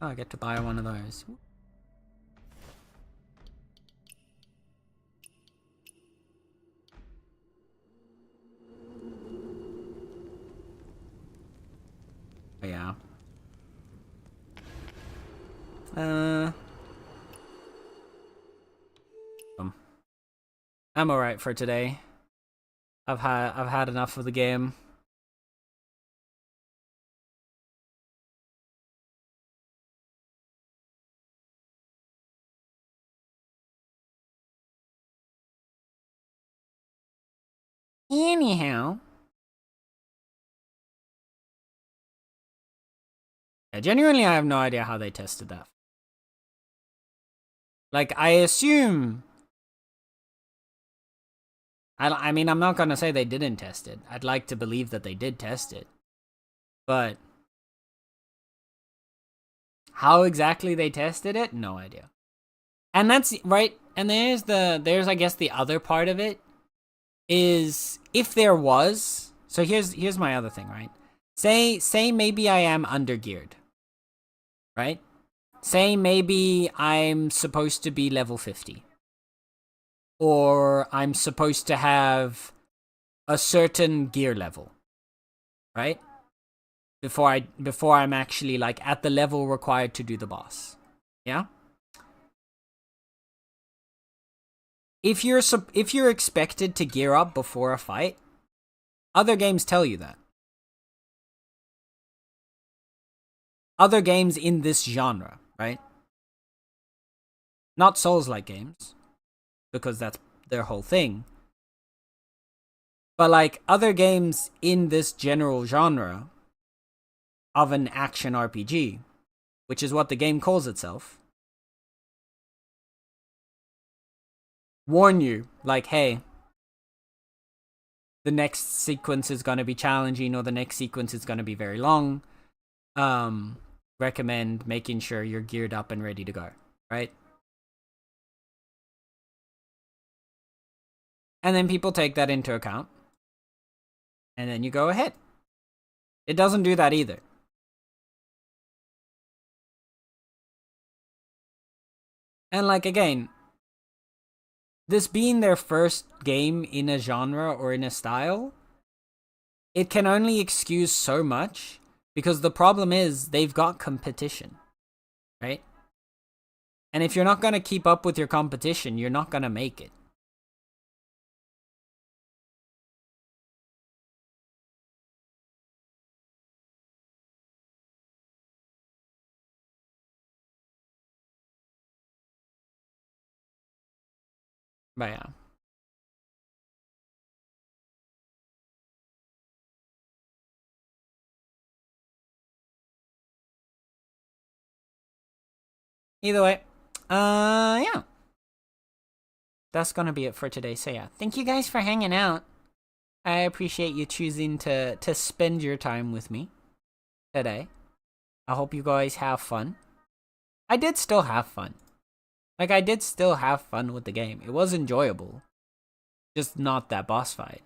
Oh, I get to buy one of those. Oh, yeah. I'm alright for today. I've had enough of the game. Anyhow. Yeah, genuinely, I have no idea how they tested that. Like, I assume... I mean, I'm not gonna say they didn't test it. I'd like to believe that they did test it. But... how exactly they tested it? No idea. And that's, right, and there's I guess the other part of it, is, if there was... So here's my other thing, right? Say maybe I am undergeared. Right? Say maybe I'm supposed to be level 50. Or I'm supposed to have a certain gear level. Right? Before I'm actually like at the level required to do the boss. Yeah? If you're expected to gear up before a fight, other games tell you that. Other games in this genre, right? Not Souls-like games, because that's their whole thing. But like other games in this general genre of an action RPG, which is what the game calls itself, warn you, like, hey, the next sequence is going to be challenging, or the next sequence is going to be very long. Recommend making sure you're geared up and ready to go, right? And then people take that into account. And then you go ahead. It doesn't do that either. And like, again, this being their first game in a genre or in a style, it can only excuse so much, because the problem is they've got competition, right? And if you're not going to keep up with your competition, you're not going to make it. But yeah. Either way, yeah. That's gonna be it for today. So yeah, thank you guys for hanging out. I appreciate you choosing to spend your time with me today. I hope you guys have fun. I did still have fun. Like, I did still have fun with the game. It was enjoyable. Just not that boss fight.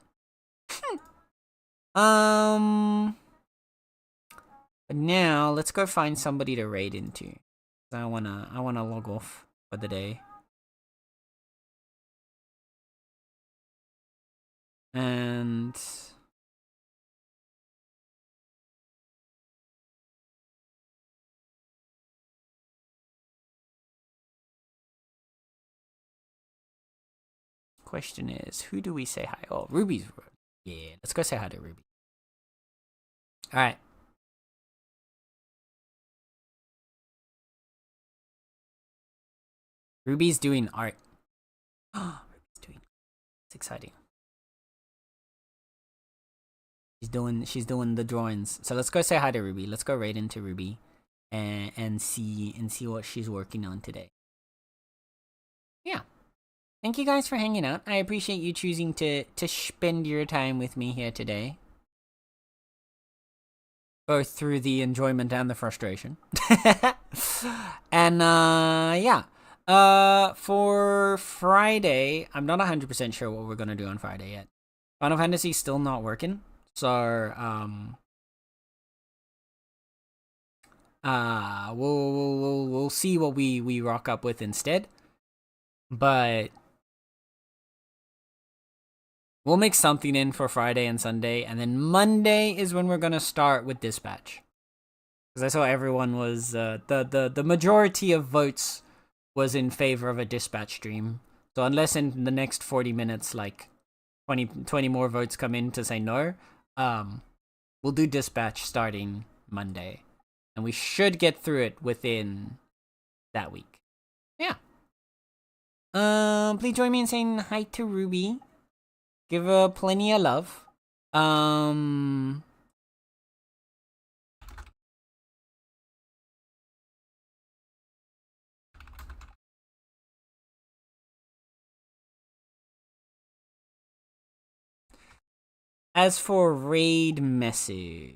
But now let's go find somebody to raid into. I wanna log off for the day. And question is, who do we say hi? Oh, Ruby's. Yeah, let's go say hi to Ruby. All right. Ruby's doing art. Oh, Ruby's doing. It's exciting. She's doing the drawings. So let's go say hi to Ruby. Let's go right into Ruby, and see what she's working on today. Yeah. Thank you guys for hanging out. I appreciate you choosing to spend your time with me here today. Both through the enjoyment and the frustration. And yeah. For Friday, I'm not 100% sure what we're gonna do on Friday yet. Final Fantasy's still not working, so we'll see what we rock up with instead. But we'll make something in for Friday and Sunday, and then Monday is when we're gonna start with Dispatch. Because I saw everyone was the majority of votes was in favor of a Dispatch stream. So unless in the next 40 minutes, like 20 more votes come in to say no, we'll do Dispatch starting Monday, and we should get through it within that week. Yeah. Please join me in saying hi to Ruby. Give her plenty of love. As for raid message,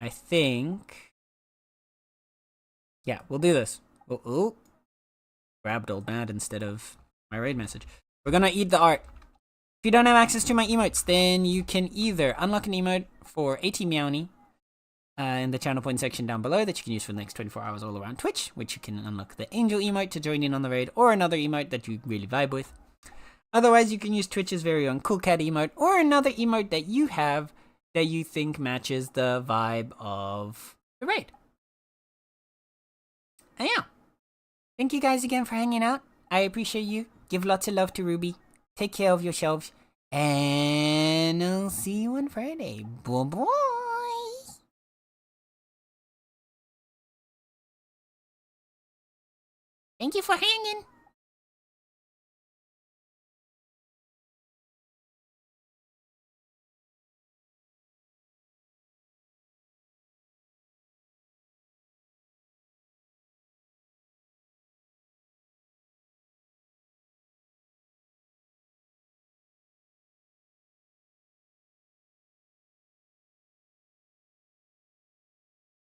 I think, yeah, we'll do this. Oh, grabbed old Mad instead of my raid message. We're gonna eat the art. If you don't have access to my emotes, then you can either unlock an emote for AT Meowny in the channel point section down below that you can use for the next 24 hours all around Twitch, which you can unlock the Angel emote to join in on the raid, or another emote that you really vibe with. Otherwise, you can use Twitch's very own Cool Cat emote, or another emote that you have that you think matches the vibe of the raid. And yeah. Thank you guys again for hanging out. I appreciate you. Give lots of love to Ruby. Take care of yourselves. And I'll see you on Friday. Bye-bye. Thank you for hanging.